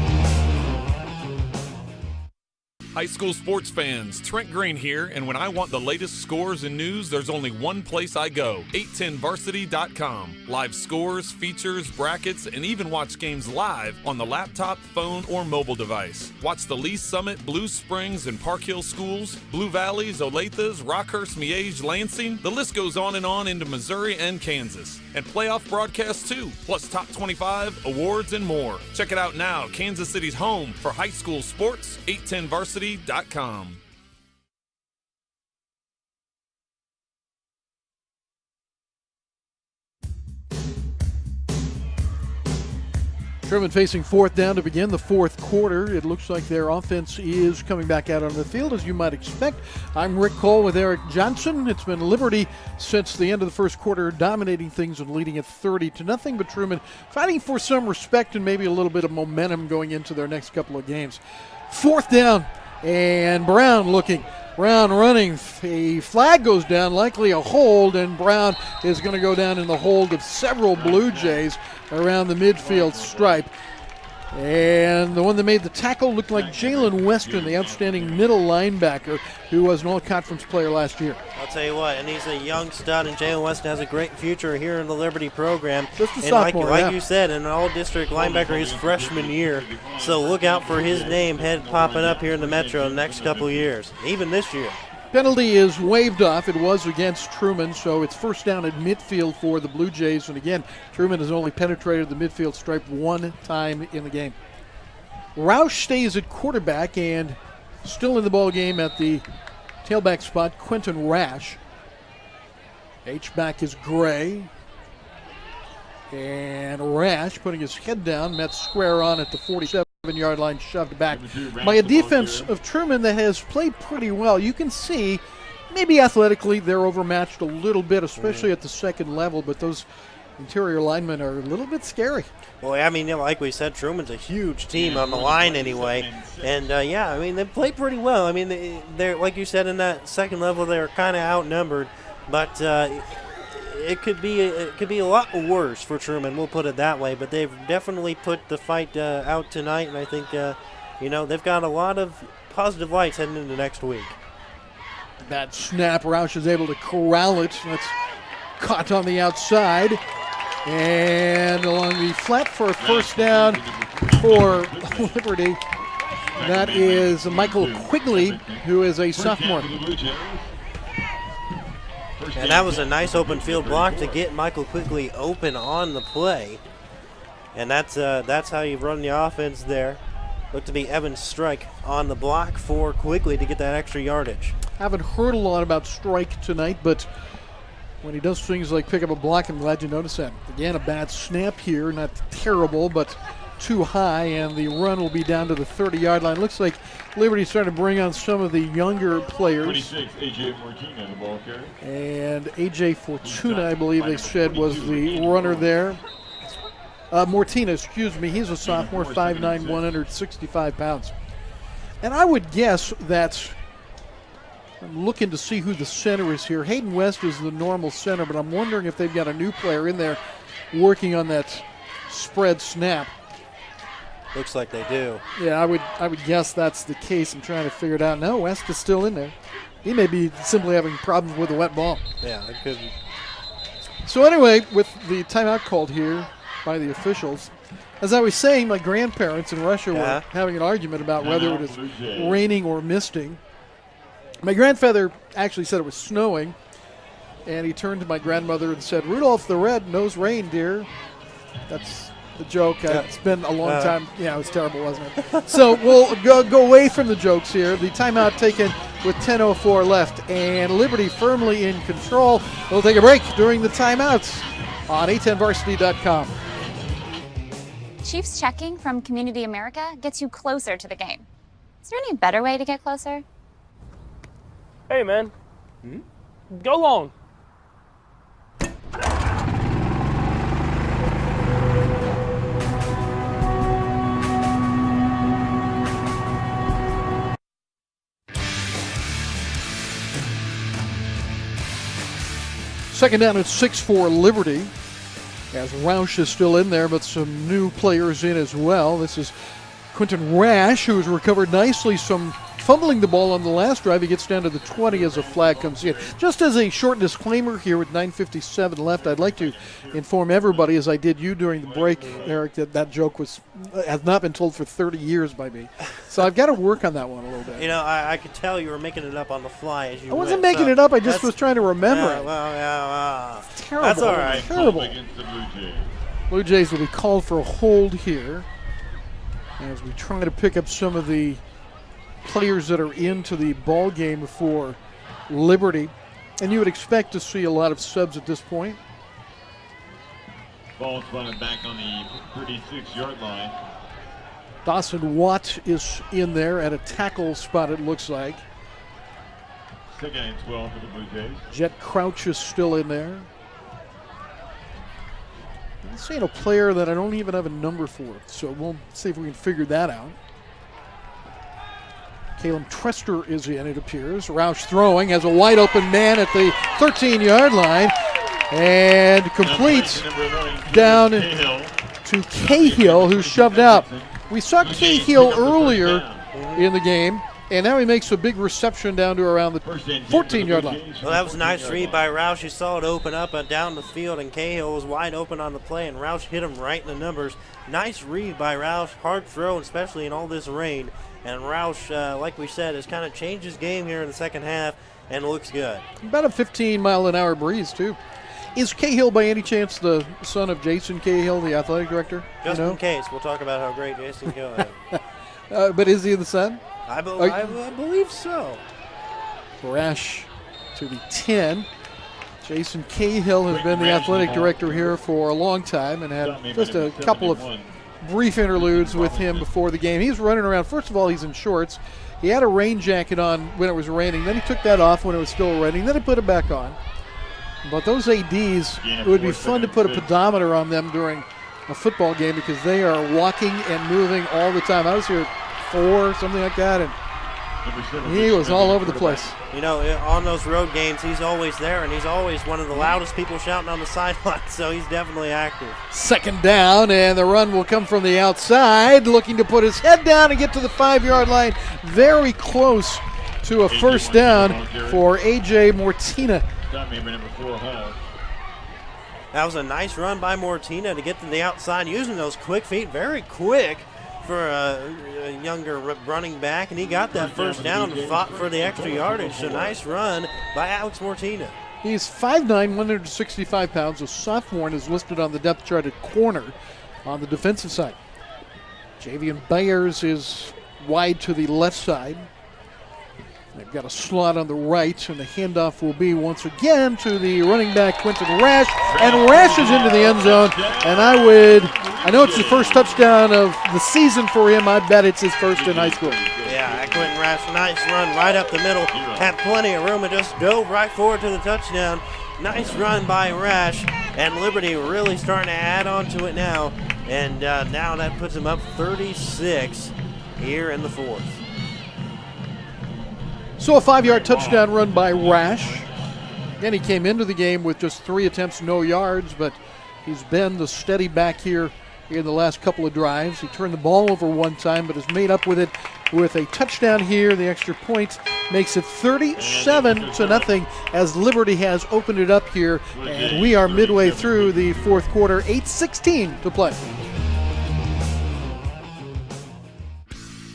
[SPEAKER 6] High school sports fans, Trent Green here, and when I want the latest scores and news, there's only one place I go, 810varsity.com. Live scores, features, brackets, and even watch games live on the laptop, phone, or mobile device. Watch the Lee Summit, Blue Springs, and Park Hill schools, Blue Valleys, Olathes, Rockhurst, Miege, Lansing. The list goes on and on into Missouri and Kansas. And playoff broadcasts too, plus top 25, awards, and more. Check it out now, Kansas City's home for high school sports, 810varsity.com.
[SPEAKER 1] Truman facing 4th down to begin the 4th quarter. It looks like their offense is coming back out on the field, as you might expect. I'm Rick Cole with Eric Johnson. It's been Liberty since the end of the 1st quarter, dominating things and leading at 30-0, but Truman fighting for some respect and maybe a little bit of momentum going into their next couple of games. 4th down, and Brown looking. Brown running. A flag goes down, likely a hold, and Brown is going to go down in the hold of several Blue Jays around the midfield stripe. And the one that made the tackle looked like Jalen Weston, the outstanding middle linebacker, who was an all-conference player last year.
[SPEAKER 2] I'll tell you what, and he's a young stud, and Jalen Weston has a great future here in the Liberty program.
[SPEAKER 1] Just a
[SPEAKER 2] and
[SPEAKER 1] sophomore,
[SPEAKER 2] like you said, an all-district linebacker his freshman year. So look out for his name popping up here in the Metro in the next couple of years, even this year.
[SPEAKER 1] Penalty is waved off. It was against Truman, so it's first down at midfield for the Blue Jays. And again, Truman has only penetrated the midfield stripe one time in the game. Roush stays at quarterback, and still in the ball game at the tailback spot, Quentin Rash. H-back is Gray. And Rash, putting his head down, met square on at the 47-yard line, shoved back by a defense of Truman that has played pretty well. You can see maybe athletically they're overmatched a little bit, especially at the second level, but those interior linemen are a little bit scary.
[SPEAKER 2] Well, I mean, like we said, Truman's a huge team on the line anyway. And, yeah, I mean, they play pretty well. I mean, they're like you said, in that second level, they're kind of outnumbered. But it could be a lot worse for Truman, we'll put it that way. But they've definitely put the fight out tonight, and I think, they've got a lot of positive lights heading into next week.
[SPEAKER 1] That snap, Roush is able to corral it. That's caught on the outside. And along the flat for a first down for Liberty. That is Michael Quigley, who is a sophomore.
[SPEAKER 2] And that was a nice open field block to get Michael Quigley open on the play. And that's how you run the offense there. Looked to be Evan Strike on the block for Quigley to get that extra yardage.
[SPEAKER 1] Haven't heard a lot about Strike tonight, but when he does things like pick up a block, I'm glad you noticed that. Again, a bad snap here, not terrible, but too high, and the run will be down to the 30-yard line. Looks like Liberty's starting to bring on some of the younger players.
[SPEAKER 7] 26, A.J. Fortuna, the ball carrier.
[SPEAKER 1] And A.J. Fortuna, I believe they said, was the runner there. Mortina, excuse me, he's a sophomore, 5'9", 165 pounds. And I would guess that, I'm looking to see who the center is here. Hayden West is the normal center, but I'm wondering if they've got a new player in there working on that spread snap.
[SPEAKER 2] Looks like they do.
[SPEAKER 1] Yeah, I would guess that's the case. I'm trying to figure it out. No, West is still in there. He may be simply having problems with a wet ball.
[SPEAKER 2] Yeah, it could.
[SPEAKER 1] So anyway, with the timeout called here by the officials, as I was saying, my grandparents in Russia were having an argument about whether it was raining or misting. My grandfather actually said it was snowing, and he turned to my grandmother and said, "Rudolph the Red knows rain, dear." That's the joke. It's been a long time. Yeah, it was terrible, wasn't it? So we'll go away from the jokes here. The timeout taken with 10:04 left, and Liberty firmly in control. We'll take a break during the timeouts on a10varsity.com.
[SPEAKER 4] Chiefs checking from Community America gets you closer to the game. Is there any better way to get closer?
[SPEAKER 5] Hey, man. Go long.
[SPEAKER 1] Second down at 6 for Liberty, as Roush is still in there, but some new players in as well. This is Quentin Rash, who has recovered nicely from fumbling the ball on the last drive. He gets down to the 20 as a flag comes in. Just as a short disclaimer here with 9:57 left, I'd like to inform everybody, as I did you during the break, Eric, that joke has not been told for 30 years by me. So I've got to work on that one a little bit.
[SPEAKER 2] You know, I could tell you were making it up on the fly as you
[SPEAKER 1] I wasn't
[SPEAKER 2] went,
[SPEAKER 1] making it up. I just was trying to remember it.
[SPEAKER 2] Well.
[SPEAKER 1] It's terrible.
[SPEAKER 2] That's all right.
[SPEAKER 1] Terrible.
[SPEAKER 7] Against the Blue Jays.
[SPEAKER 1] Blue Jays will be called for a hold here as we try to pick up some of the players that are into the ball game for Liberty. And you would expect to see a lot of subs at this point.
[SPEAKER 7] Ball spotted back on the 36-yard line.
[SPEAKER 1] Dawson Watt is in there at a tackle spot, it looks like.
[SPEAKER 7] Second and 12 for the Blue Jays.
[SPEAKER 1] Jet Crouch is still in there. I'm seeing a player that I don't even have a number for, so we'll see if we can figure that out. Caleb Trester is in, it appears. Roush throwing, has a wide open man at the 13-yard line, and completes down to Cahill, who's shoved out. We saw Cahill earlier in the game, and now he makes a big reception down to around the 14-yard line.
[SPEAKER 2] Well, that was a nice read by Roush. You saw it open up and down the field, and Cahill was wide open on the play, and Roush hit him right in the numbers. Nice read by Roush. Hard throw, especially in all this rain. And Roush, like we said, has kind of changed his game here in the second half and looks good.
[SPEAKER 1] About a 15-mile-an-hour breeze, too. Is Cahill by any chance the son of Jason Cahill, the athletic director?
[SPEAKER 2] Just in case, we'll talk about how great Jason Cahill is.
[SPEAKER 1] But is he the son?
[SPEAKER 2] I believe so.
[SPEAKER 1] Rash to the 10. Jason Cahill has been the athletic director here for a long time and had just a couple of brief interludes with him before the game. He's running around. First of all, he's in shorts. He had a rain jacket on when it was raining. Then he took that off when it was still raining. Then he put it back on. But those ADs, it would be fun to put a pedometer on them during a football game because they are walking and moving all the time. I was here at 4, something like that, and he was all over the place.
[SPEAKER 2] You know, on those road games, he's always there, and he's always one of the loudest people shouting on the sideline, so he's definitely active.
[SPEAKER 1] Second down, and the run will come from the outside, looking to put his head down and get to the 5-yard line. Very close to a first down for A.J. Mortina.
[SPEAKER 2] That was a nice run by Mortina to get to the outside, using those quick feet, very quick for a younger running back, and he got that first down and fought for the extra yardage. So nice run by Alex Mortina.
[SPEAKER 1] He's 5'9", 165 pounds, a sophomore, and is listed on the depth chart at corner on the defensive side. Javian Byers is wide to the left side. They've got a slot on the right, and the handoff will be once again to the running back, Quentin Rash. And Rash is into the end zone, and I know it's the first touchdown of the season for him. I bet it's his first in high school.
[SPEAKER 2] Yeah, Quentin Rash, nice run right up the middle. Had plenty of room and just dove right forward to the touchdown. Nice run by Rash, and Liberty really starting to add on to it now. And now that puts him up 36 here in the fourth.
[SPEAKER 1] So a 5-yard touchdown run by Rash. Again, he came into the game with just 3 attempts, no yards, but he's been the steady back here in the last couple of drives. He turned the ball over one time, but has made up with it with a touchdown here. The extra point makes it 37-0 as Liberty has opened it up here, and we are midway through the fourth quarter. 8:16 to play.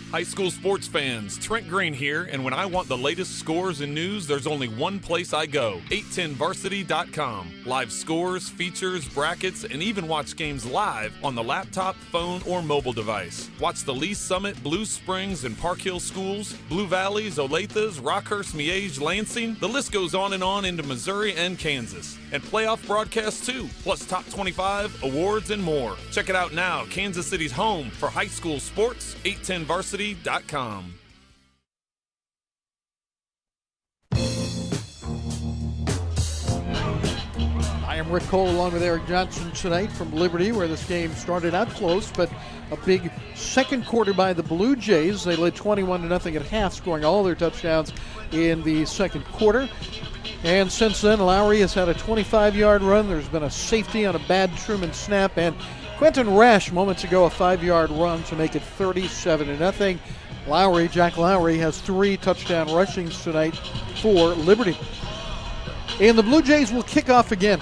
[SPEAKER 6] High school sports fans, Trent Green here, and when I want the latest scores and news, there's only one place I go, 810varsity.com. Live scores, features, brackets, and even watch games live on the laptop, phone, or mobile device. Watch the Lee Summit, Blue Springs, and Park Hill schools, Blue Valleys, Olathes, Rockhurst, Miege, Lansing. The list goes on into Missouri and Kansas. And playoff broadcasts too, plus top 25, awards, and more. Check it out now, Kansas City's home for high school sports, 810varsity.com.
[SPEAKER 1] I am Rick Cole along with Eric Johnson tonight from Liberty, where this game started out close, but a big second quarter by the Blue Jays. They led 21-0 at half, scoring all their touchdowns in the second quarter. And since then, Lowry has had a 25-yard run. There's been a safety on a bad Truman snap, and Quentin Rash moments ago a 5-yard run to make it 37-0. Jack Lowry has 3 touchdown rushings tonight for Liberty. And the Blue Jays will kick off again.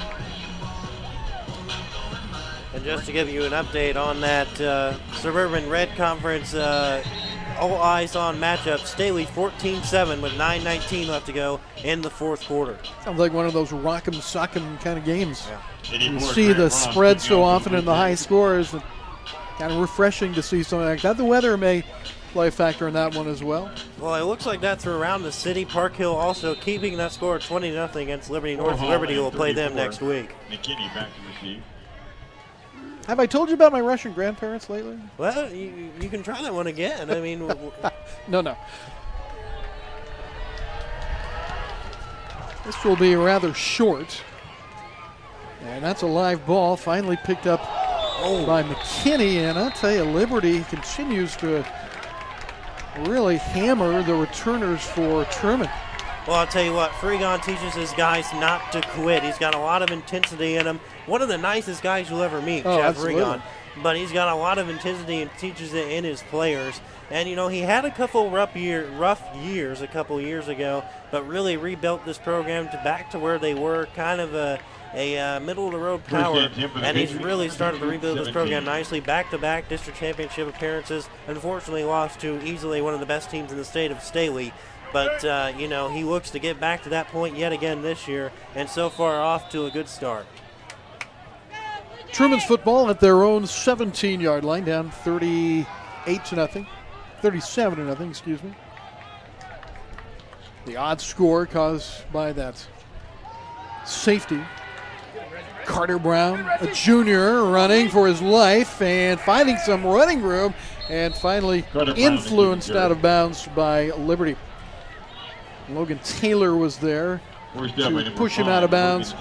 [SPEAKER 2] And just to give you an update on that Suburban Red Conference all eyes on matchup, Staley 14-7 with 9:19 left to go in the fourth quarter.
[SPEAKER 1] Sounds like one of those rock'em sock'em kind of games.
[SPEAKER 2] Yeah.
[SPEAKER 1] You see the spread so often in the high scores, and kind of refreshing to see something like that. The weather may play a factor in that one as well.
[SPEAKER 2] Well, it looks like that's around the city. Park Hill also keeping that score 20-0 against Liberty North. Liberty will play them next week.
[SPEAKER 7] McKinney back to receive.
[SPEAKER 1] Have I told you about my Russian grandparents lately?
[SPEAKER 2] Well, you can try that one again. I mean,
[SPEAKER 1] No. This will be rather short. And that's a live ball, finally picked up by McKinney. And I'll tell you, Liberty continues to really hammer the returners for Truman.
[SPEAKER 2] well, I'll tell you what, Freegon teaches his guys not to quit. He's got a lot of intensity in him. One of the nicest guys you'll ever meet, Chad Freegon. But he's got a lot of intensity and teaches it in his players. And, you know, he had a couple rough years a couple years ago, but really rebuilt this program back to where they were, kind of a middle-of-the-road power. And he's really started to rebuild this program nicely. Back-to-back district championship appearances. Unfortunately lost to easily one of the best teams in the state of Staley. But, you know, he looks to get back to that point yet again this year, and so far off to a good start.
[SPEAKER 1] Truman's football at their own 17-yard line, down 38-0. 37-0, excuse me. The odd score caused by that safety. Carter Brown, a junior, running for his life and finding some running room, and finally influenced out of bounds by Liberty. Logan Taylor was there to push him out of bounds,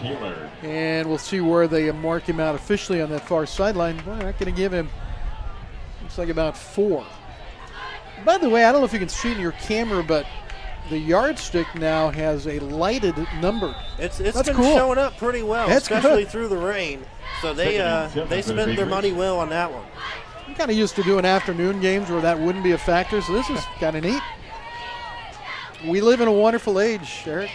[SPEAKER 1] and we'll see where they mark him out officially on that far sideline. Well, they're not going to give him, looks like about 4. By the way, I don't know if you can see it in your camera, but the yardstick now has a lighted number.
[SPEAKER 2] It's been showing up pretty well, especially through the rain. So they spent their money well on that one.
[SPEAKER 1] I'm kind of used to doing afternoon games where that wouldn't be a factor, so this is kind of neat. We live in a wonderful age, Eric.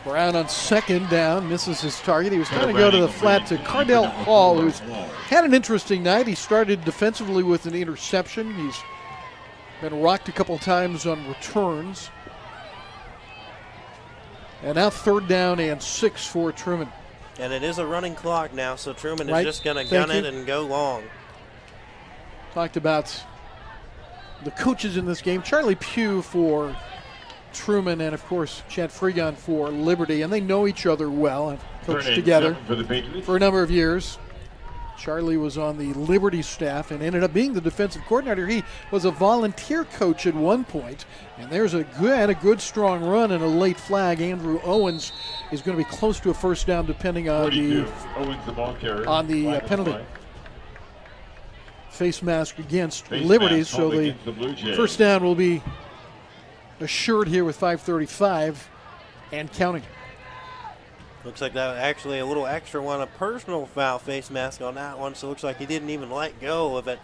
[SPEAKER 1] Brown on second down, misses his target. He was trying to go to the flat to Cardell Hall, who's had an interesting night. He started defensively with an interception. He's been rocked a couple times on returns. And now 3rd down and 6 for Truman.
[SPEAKER 2] And it is a running clock now, so Truman is just going to gun it and go long.
[SPEAKER 1] Talked about the coaches in this game. Charlie Pugh for Truman, and of course Chad Freegon for Liberty, and they know each other well and coached together for a number of years. Charlie was on the Liberty staff and ended up being the defensive coordinator. He was a volunteer coach at one point, and there's a good strong run and a late flag. Andrew Owens is going to be close to a first down depending on the penalty. Face mask against Liberty, so the first down will be assured here with 5:35 and counting.
[SPEAKER 2] Looks like that actually a little extra one, a personal foul face mask on that one, so it looks like he didn't even let go of it.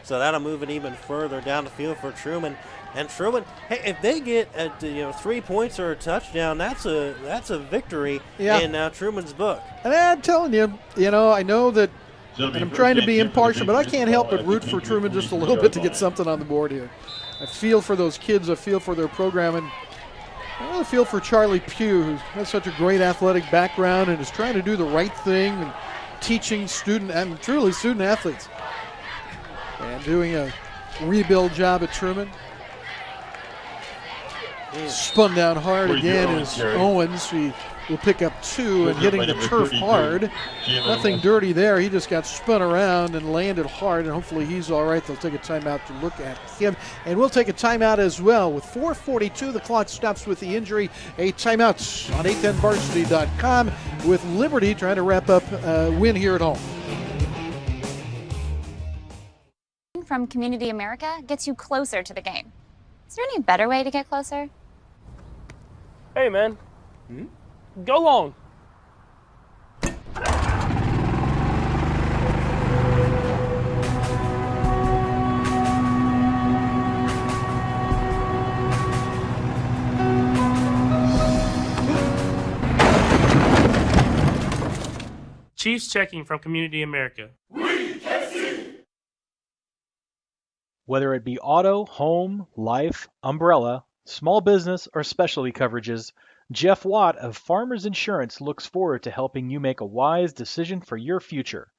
[SPEAKER 2] So that'll move it even further down the field for Truman. And Truman, hey, if they get 3 points or a touchdown, that's a victory in Truman's book.
[SPEAKER 1] And I'm telling you, I know that, and I'm trying to be impartial, but I can't help but root for Truman just a little bit to get something on the board here. I feel for those kids. I feel for their program, and I really feel for Charlie Pugh, who has such a great athletic background and is trying to do the right thing and teaching truly student athletes, and doing a rebuild job at Truman. Spun down hard again is Owens. He will pick up 2 and hitting the turf hard. Nothing dirty there. He just got spun around and landed hard, and hopefully he's all right. They'll take a timeout to look at him. And we'll take a timeout as well. With 4:42, the clock stops with the injury. A timeout on 810varsity.com with Liberty trying to wrap up a win here at home.
[SPEAKER 4] From Community America gets you closer to the game. Is there any better way to get closer?
[SPEAKER 5] Hey, man. Go long. Chiefs checking from Community America.
[SPEAKER 3] Whether it be auto, home, life, umbrella, small business, or specialty coverages, Jeff Watt of Farmers Insurance looks forward to helping you make a wise decision for your future.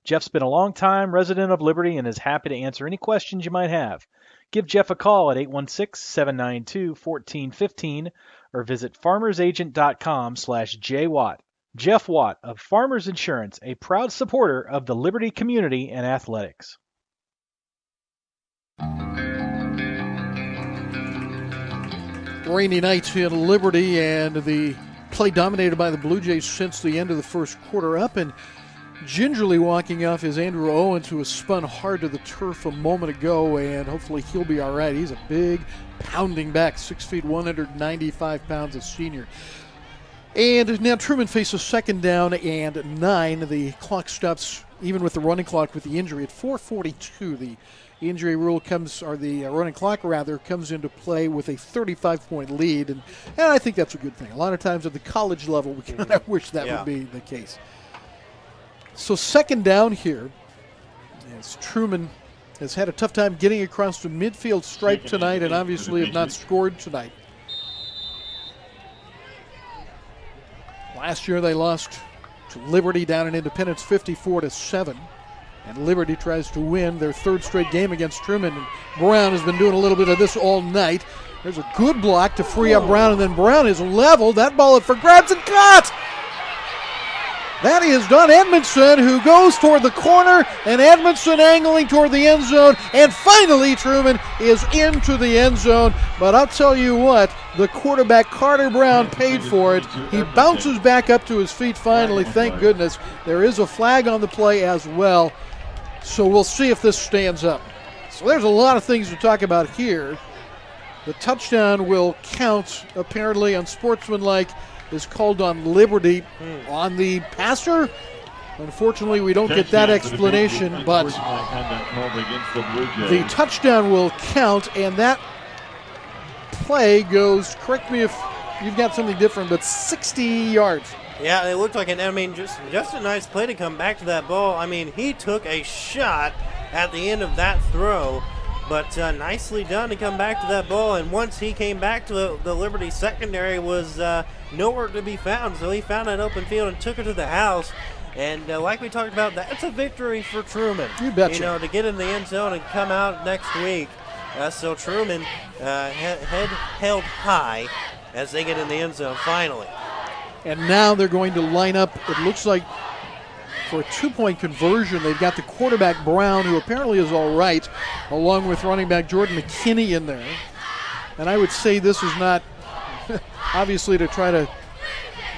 [SPEAKER 3] Jeff's been a long-time resident of Liberty and is happy to answer any questions you might have. Give Jeff a call at 816-792-1415 or visit farmersagent.com/jwatt. Jeff Watt of Farmers Insurance, a proud supporter of the Liberty community and athletics.
[SPEAKER 1] Rainy night in Liberty, and the play dominated by the Blue Jays since the end of the first quarter. Up and gingerly walking off is Andrew Owens, who was spun hard to the turf a moment ago, and hopefully he'll be all right. He's a big, pounding back, 6 feet, 195 pounds, a senior. And now Truman faces 2nd down and 9. The clock stops, even with the running clock, with the injury at 4:42. The injury rule the running clock comes into play with a 35-point lead, and I think that's a good thing. A lot of times at the college level, we kind of wish that would be the case. So 2nd down here, as Truman has had a tough time getting across the midfield stripe tonight, and obviously have not scored tonight. Last year they lost to Liberty down in Independence 54-7. And Liberty tries to win their 3rd straight game against Truman. And Brown has been doing a little bit of this all night. There's a good block to free up Brown, and then Brown is leveled. That ball up for grabs and caught. That is Don Edmondson, who goes toward the corner, and Edmondson angling toward the end zone. And finally, Truman is into the end zone. But I'll tell you what, the quarterback, Carter Brown, paid for it. He bounces back up to his feet finally, thank goodness. There is a flag on the play as well. So we'll see if this stands up. So there's a lot of things to talk about here. The touchdown will count, apparently, unsportsmanlike, is called on Liberty on the passer. Unfortunately, we don't get that explanation, but the touchdown will count, and that play goes, correct me if you've got something different, but 60 yards.
[SPEAKER 2] Yeah, it looked like just a nice play to come back to that ball. I mean, he took a shot at the end of that throw, but nicely done to come back to that ball. And once he came back to the Liberty secondary, was nowhere to be found. So he found an open field and took it to the house. And like we talked about, that's a victory for Truman.
[SPEAKER 1] You betcha.
[SPEAKER 2] To get in the end zone and come out next week. So Truman head held high as they get in the end zone finally.
[SPEAKER 1] And now they're going to line up, it looks like, for a 2-point conversion. They've got the quarterback, Brown, who apparently is all right, along with running back Jordan McKinney in there. And I would say this is not, obviously, to try to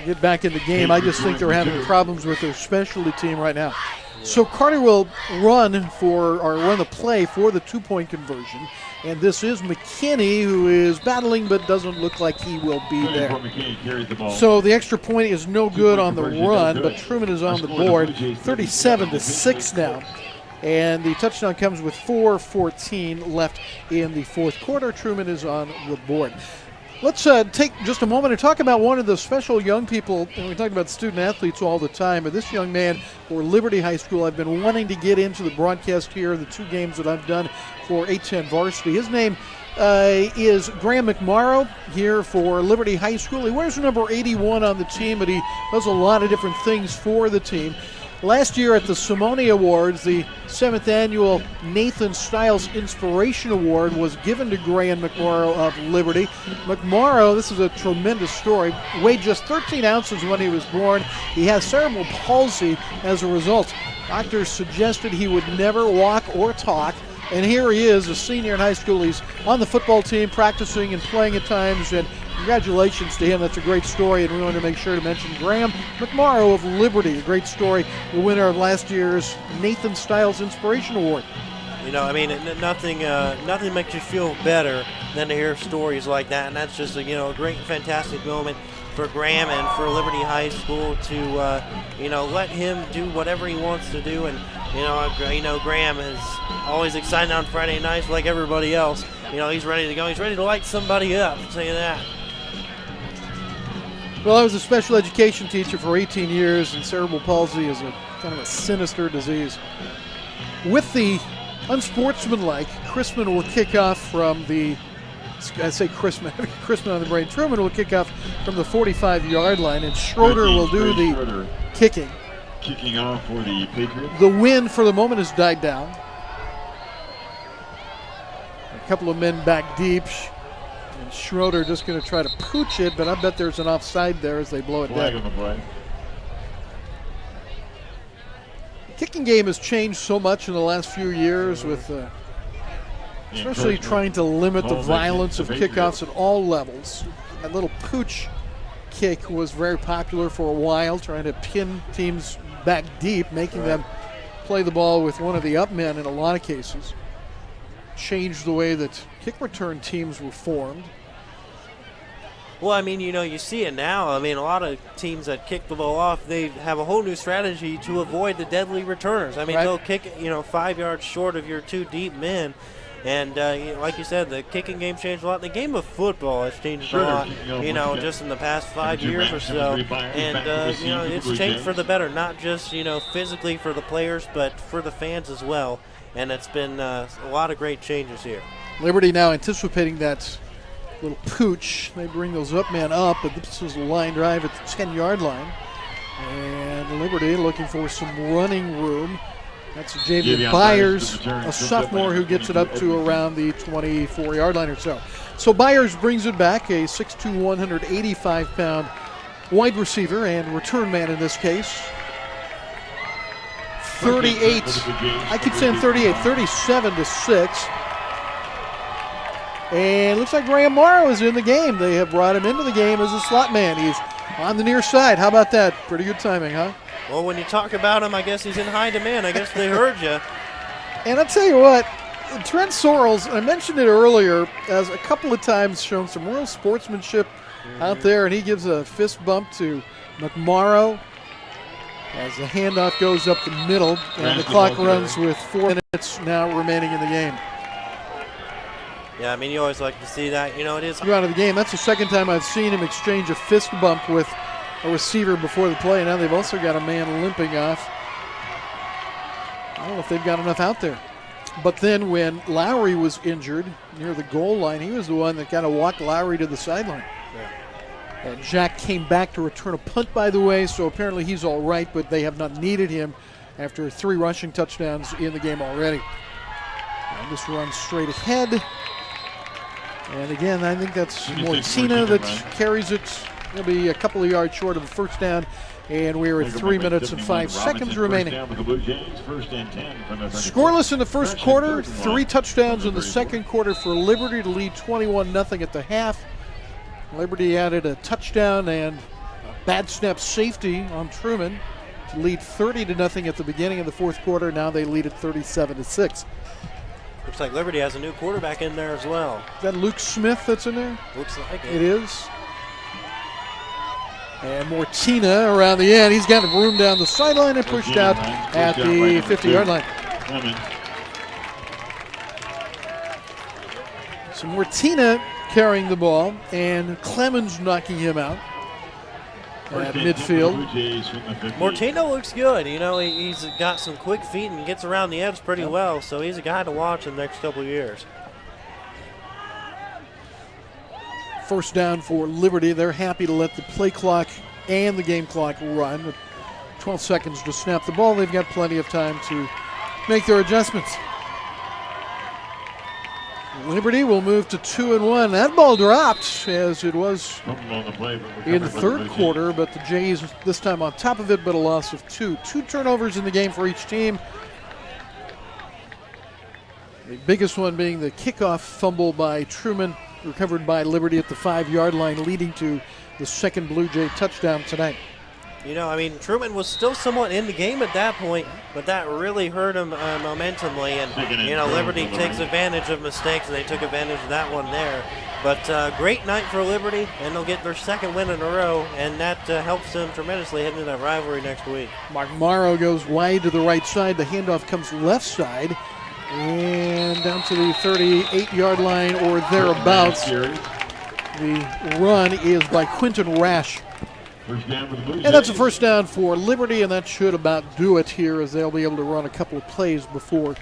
[SPEAKER 1] get back in the game. I just think they're having problems with their specialty team right now. So Carter will run the play for the 2-point conversion. And this is McKinney, who is battling but doesn't look like he will be there.
[SPEAKER 7] McKinney carries the ball.
[SPEAKER 1] So the extra point is no good on the
[SPEAKER 7] conversion,
[SPEAKER 1] run,
[SPEAKER 7] no
[SPEAKER 1] but
[SPEAKER 7] good.
[SPEAKER 1] Truman is on the
[SPEAKER 7] Score the
[SPEAKER 1] board,
[SPEAKER 7] Blue Jays
[SPEAKER 1] 37-6 now. And the touchdown comes with 4:14 left in the fourth quarter. Truman is on the board. Let's take just a moment and talk about one of the special young people. And we talk about student athletes all the time, but this young man for Liberty High School, I've been wanting to get into the broadcast here, the 2 games that I've done for 810 Varsity. His name is Graham McMorrow here for Liberty High School. He wears number 81 on the team, but he does a lot of different things for the team. Last year at the Simone Awards, the 7th annual Nathan Stiles Inspiration Award was given to Graham McMorrow of Liberty. McMorrow, this is a tremendous story, weighed just 13 ounces when he was born. He has cerebral palsy as a result. Doctors suggested he would never walk or talk. And here he is, a senior in high school. He's on the football team, practicing and playing at times. And congratulations to him. That's a great story. And we want to make sure to mention Graham McMorrow of Liberty, a great story, the winner of last year's Nathan Stiles Inspiration Award.
[SPEAKER 2] You know, I mean, nothing makes you feel better than to hear stories like that. And that's just a great, fantastic moment for Graham and for Liberty High School to, let him do whatever he wants to do. And, Graham is always excited on Friday nights like everybody else. He's ready to go. He's ready to light somebody up, I'll tell you that.
[SPEAKER 1] Well, I was a special education teacher for 18 years, and cerebral palsy is a kind of a sinister disease. With the unsportsmanlike, Chrisman will kick off from the, I say Chrisman, Chrisman on the brain. Truman will kick off from the 45-yard line, and Schroeder will do the kicking.
[SPEAKER 7] Kicking off for the Patriots.
[SPEAKER 1] The wind for the moment has died down. A couple of men back deep. And Schroeder just going to try to pooch it, but I bet there's an offside there as they blow it
[SPEAKER 7] Flag
[SPEAKER 1] dead.
[SPEAKER 7] on the play.
[SPEAKER 1] The kicking game has changed so much in the last few years with especially trying to limit the violence of kickoffs at all levels. That little pooch kick was very popular for a while, trying to pin teams back deep, making them play the ball with one of the up men in a lot of cases. Changed the way that kick return teams were formed.
[SPEAKER 2] Well, I mean, you see it now. I mean, a lot of teams that kick the ball off, they have a whole new strategy to avoid the deadly returners. I mean, they'll kick it, 5 yards short of your 2 deep men. And like you said, the kicking game changed a lot. The game of football has changed a lot, just in the past 5 years or so. And, it's changed for the better, not just, physically for the players, but for the fans as well. And it's been a lot of great changes here.
[SPEAKER 1] Liberty now anticipating that little pooch. They bring those up men up, but this is a line drive at the 10-yard line. And Liberty looking for some running room. That's Javian Byers, a sophomore who gets it up to around the 24-yard line or so. So Byers brings it back, a 6'2", 185-pound wide receiver and return man in this case. 38, I keep saying 38, 37-6. And looks like Graham Morrow is in the game. They have brought him into the game as a slot man. He's on the near side. How about that? Pretty good timing, huh?
[SPEAKER 2] Well, when you talk about him, I guess he's in high demand. I guess they heard you.
[SPEAKER 1] And I'll tell you what, Trent Sorrells, I mentioned it earlier, has a couple of times shown some real sportsmanship out there, and he gives a fist bump to McMorrow as the handoff goes up the middle, and the clock runs with 4 minutes now remaining in the game.
[SPEAKER 2] Yeah, I mean, you always like to see that. It is.
[SPEAKER 1] Out of the game. That's the second time I've seen him exchange a fist bump with a receiver before the play. Now they've also got a man limping off. I don't know if they've got enough out there. But then when Lowry was injured near the goal line, he was the one that kind of walked Lowry to the sideline. Yeah. And Jack came back to return a punt, by the way, so apparently he's all right, but they have not needed him after 3 rushing touchdowns in the game already. And this runs straight ahead. And again, I think that's Mortina that carries it. He'll be a couple of yards short of a first down, and we're at 3 minutes and 5 seconds remaining. Scoreless in the first quarter, 3 touchdowns in the second quarter for Liberty to lead 21-0 at the half. Liberty added a touchdown and a bad snap safety on Truman to lead 30-0 at the beginning of the fourth quarter. Now they lead at 37-6.
[SPEAKER 2] looks like Liberty has a new quarterback in there as well.
[SPEAKER 1] Is that Luke Smith that's in there?
[SPEAKER 2] Looks like
[SPEAKER 1] It is. And Mortina around the end. He's got room down the sideline and pushed out at the 50-yard line. So Mortina carrying the ball and Clemens knocking him out at midfield.
[SPEAKER 2] Mortino looks good. You know, he's got some quick feet and gets around the edge pretty well, so he's a guy to watch in the next couple of years.
[SPEAKER 1] First down for Liberty. They're happy to let the play clock and the game clock run. With 12 seconds to snap the ball, they've got plenty of time to make their adjustments. Liberty will move to 2-1. That ball dropped as it was in the third quarter, but the Jays this time on top of it, but a loss of 2. 2 turnovers in the game for each team. The biggest one being the kickoff fumble by Truman, recovered by Liberty at the 5-yard line, leading to the second Blue Jay touchdown tonight.
[SPEAKER 2] You know, I mean, Truman was still somewhat in the game at that point, but that really hurt him momentumly. And, you know, Liberty takes advantage of mistakes, and they took advantage of that one there. But great night for Liberty, and they'll get their second win in a row, and that helps them tremendously heading into that rivalry next week.
[SPEAKER 1] Mark Morrow goes wide to the right side. The handoff comes left side, and down to the 38-yard line or thereabouts. The run is by Quinton Rash. And that's a first down for Liberty, and that should about do it here, as they'll be able to run a couple of plays before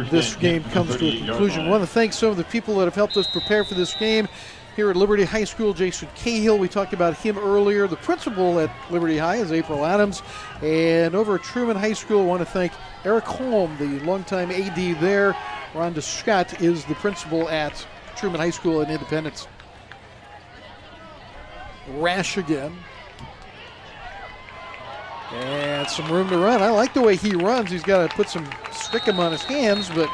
[SPEAKER 1] this game comes to a conclusion. I want to thank some of the people that have helped us prepare for this game here at Liberty High School. Jason Cahill, we talked about him earlier. The principal at Liberty High is April Adams. And over at Truman High School, I want to thank Eric Holm, the longtime AD there. Rhonda Scott is the principal at Truman High School in Independence. Rash again. And some room to run. I like the way he runs. He's got to put some stickum on his hands, but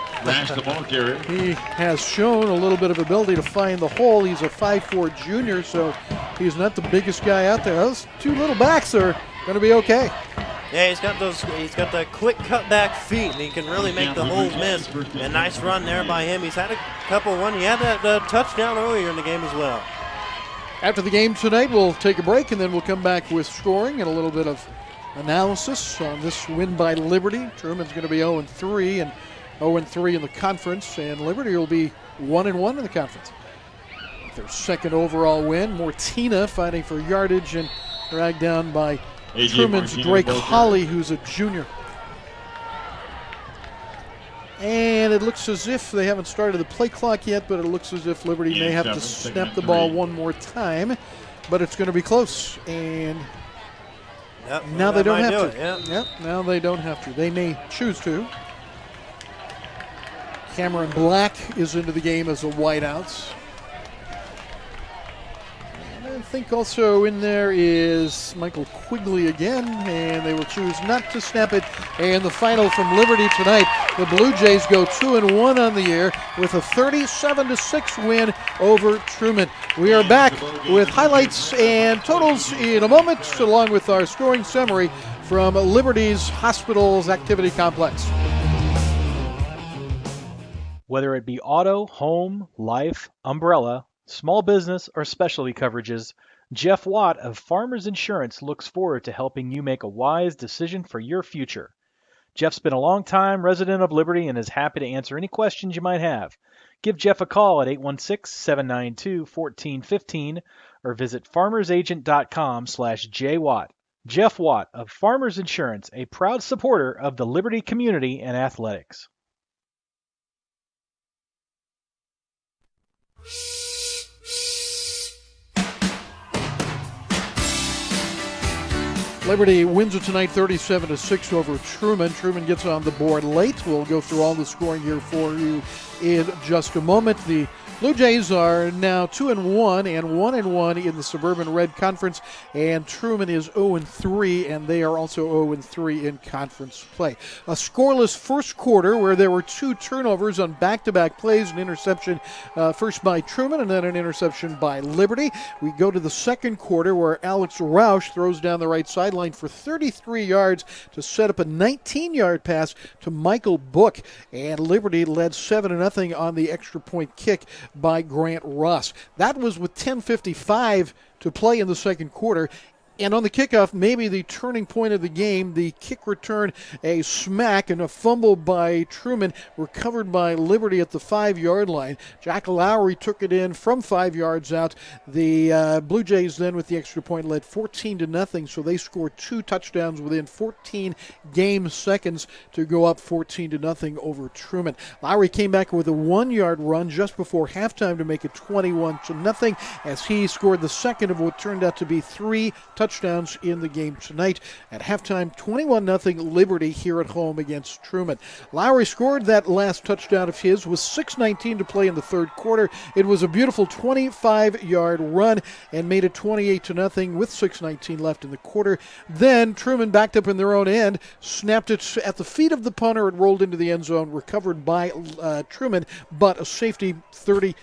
[SPEAKER 1] he has shown a little bit of ability to find the hole. He's a 5'4" junior, so he's not the biggest guy out there. Those two little backs are going to be okay.
[SPEAKER 2] Yeah, he's got the quick cutback feet, and he can really make the holes miss. A nice run there by him. He's had a couple. He had that touchdown earlier in the game as well.
[SPEAKER 1] After the game tonight, we'll take a break, and then we'll come back with scoring and a little bit of analysis on this win by Liberty. Truman's going to be 0-3 and 0-3 in the conference, and Liberty will be 1-1 in the conference. Their second overall win. Mortina fighting for yardage and dragged down by Truman's Drake Holly, who's a junior. And it looks as if they haven't started the play clock yet, but it looks as if Liberty may have to snap the ball one more time, but it's going to be close. And now they don't have to. Yep, now they don't have to. They may choose to. Cameron Black is into the game as a wideout. I think also in there is Michael Quigley again, and they will choose not to snap it. And the final from Liberty tonight, the Blue Jays go 2-1 on the year with a 37-6 win over Truman. We are back with highlights and totals in a moment, along with our scoring summary from Liberty's Hospitals Activity Complex.
[SPEAKER 3] Whether it be auto, home, life, umbrella, small business, or specialty coverages, Jeff Watt of Farmers Insurance looks forward to helping you make a wise decision for your future. Jeff's been a long-time resident of Liberty and is happy to answer any questions you might have. Give Jeff a call at 816-792-1415 or visit farmersagent.com/jwatt. Jeff Watt of Farmers Insurance, a proud supporter of the Liberty community and athletics.
[SPEAKER 1] Liberty wins it tonight 37-6 over Truman. Truman gets on the board late. We'll go through all the scoring here for you in just a moment. The Blue Jays are now 2-1 and 1-1 in the Suburban Red Conference, and Truman is 0-3, and they are also 0-3 in conference play. A scoreless first quarter where there were 2 turnovers on back-to-back plays, an interception first by Truman and then an interception by Liberty. We go to the second quarter where Alex Roush throws down the right sideline for 33 yards to set up a 19-yard pass to Michael Book, and Liberty led 7-0 on the extra point kick by Grant Ross. That was with 10:55 to play in the second quarter. And on the kickoff, maybe the turning point of the game, the kick return, a smack and a fumble by Truman, recovered by Liberty at the 5-yard line. Jack Lowry took it in from 5 yards out. The Blue Jays then with the extra point led 14-0, so they scored 2 touchdowns within 14 game seconds to go up 14-0 over Truman. Lowry came back with a 1-yard run just before halftime to make it 21-0 as he scored the second of what turned out to be 3 touchdowns in the game tonight. At halftime, 21-0 Liberty here at home against Truman. Lowry scored that last touchdown of his with 6:19 to play in the third quarter. It was a beautiful 25-yard run and made it 28-0 with 6:19 left in the quarter. Then Truman backed up in their own end, snapped it at the feet of the punter. It rolled into the end zone, recovered by Truman, but a safety 30-0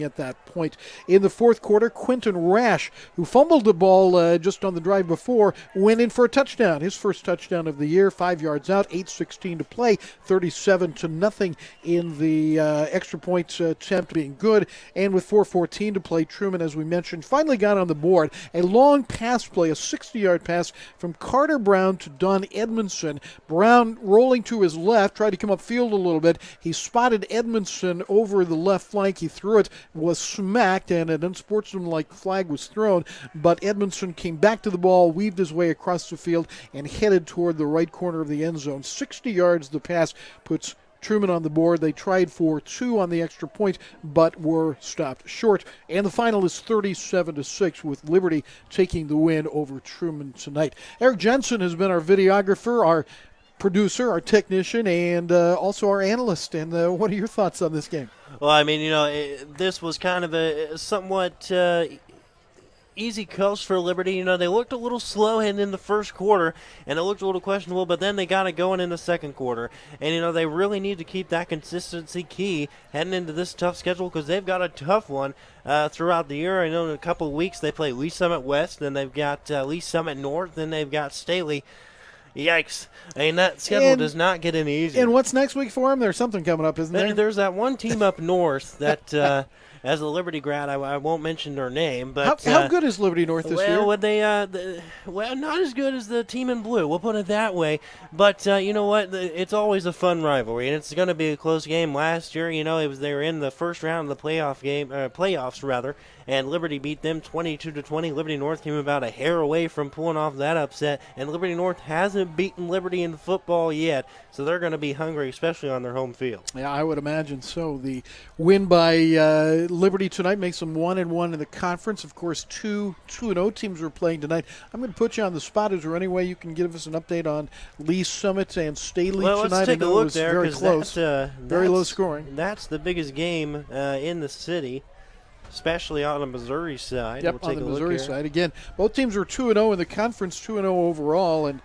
[SPEAKER 1] at that point. In the fourth quarter, Quentin Rash, who fumbled the ball just on the drive before, went in for a touchdown. His first touchdown of the year, 5 yards out, 8:16 to play, 37-0 in the extra point attempt being good. And with 4:14 to play, Truman, as we mentioned, finally got on the board. A long pass play, a 60-yard pass from Carter Brown to Don Edmondson. Brown rolling to his left, tried to come upfield a little bit. He spotted Edmondson over the left flank. He threw it, was smacked, and an unsportsmanlike flag was thrown. But Edmondson came back to the ball, weaved his way across the field, and headed toward the right corner of the end zone. 60 yards the pass puts Truman on the board. They tried for 2 on the extra point, but were stopped short. And the final is 37-6, with Liberty taking the win over Truman tonight. Eric Jensen has been our videographer, our producer, our technician, and also our analyst. And what are your thoughts on this game?
[SPEAKER 2] Well, I mean, this was kind of a somewhat easy coast for Liberty. They looked a little slow heading in the first quarter, and it looked a little questionable, but then they got it going in the second quarter. And, they really need to keep that consistency key heading into this tough schedule because they've got a tough one throughout the year. I know in a couple of weeks they play Lee Summit West, then they've got Lee Summit North, then they've got Staley. Yikes. I mean, that schedule does not get any easier.
[SPEAKER 1] And what's next week for them? There's something coming up, isn't there?
[SPEAKER 2] There's that one team up north that, as a Liberty grad, I won't mention their name. But
[SPEAKER 1] how good is Liberty North this year?
[SPEAKER 2] Well, not as good as the team in blue. We'll put it that way. But you know what? It's always a fun rivalry, and it's going to be a close game. Last year, they were in the first round of the playoffs rather, and Liberty beat them 22-20. Liberty North came about a hair away from pulling off that upset, and Liberty North hasn't beaten Liberty in football yet, so they're going to be hungry, especially on their home field.
[SPEAKER 1] Yeah, I would imagine so. The win by Liberty tonight makes them 1-1 in the conference. Of course, 2-0 teams are playing tonight. I'm going to put you on the spot. Is there any way you can give us an update on Lee Summit and Staley tonight?
[SPEAKER 2] Let's take a look there,
[SPEAKER 1] very close, very low scoring.
[SPEAKER 2] That's the biggest game in the city, especially on the Missouri side.
[SPEAKER 1] Yep, on the Missouri side. Again, both teams are 2-0 in the conference, 2-0 overall, and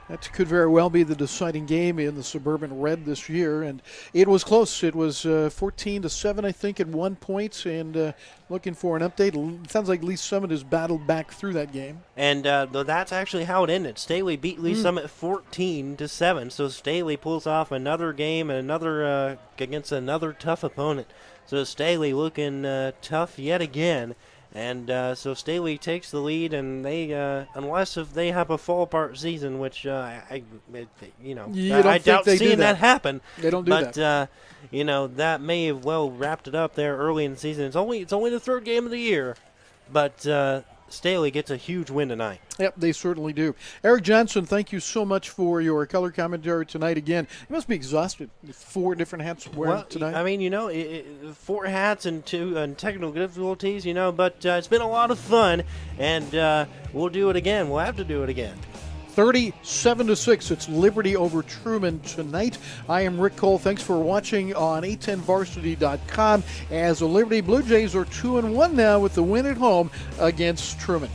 [SPEAKER 1] that could very well be the deciding game in the Suburban Red this year. And it was close. It was 14-7, I think, at one point. And looking for an update. It sounds like Lee Summit has battled back through that game.
[SPEAKER 2] And that's actually how it ended. Staley beat Lee Summit 14-7. So Staley pulls off another game and another against another tough opponent. So Staley looking tough yet again. And so Staley takes the lead, and they, unless if they have a fall apart season, which I doubt seeing that happen.
[SPEAKER 1] They don't do that.
[SPEAKER 2] But that may have well wrapped it up there early in the season. It's only the third game of the year, but Staley gets a huge win tonight.
[SPEAKER 1] Yep, they certainly do. Eric Johnson, thank you so much for your color commentary tonight again. You must be exhausted with 4 different hats wearing tonight.
[SPEAKER 2] I mean, 4 hats and 2 technical difficulties, but it's been a lot of fun, and we'll do it again. We'll have to do it again.
[SPEAKER 1] 37-6. It's Liberty over Truman tonight. I am Rick Cole. Thanks for watching on 810varsity.com as the Liberty Blue Jays are 2-1 now with the win at home against Truman.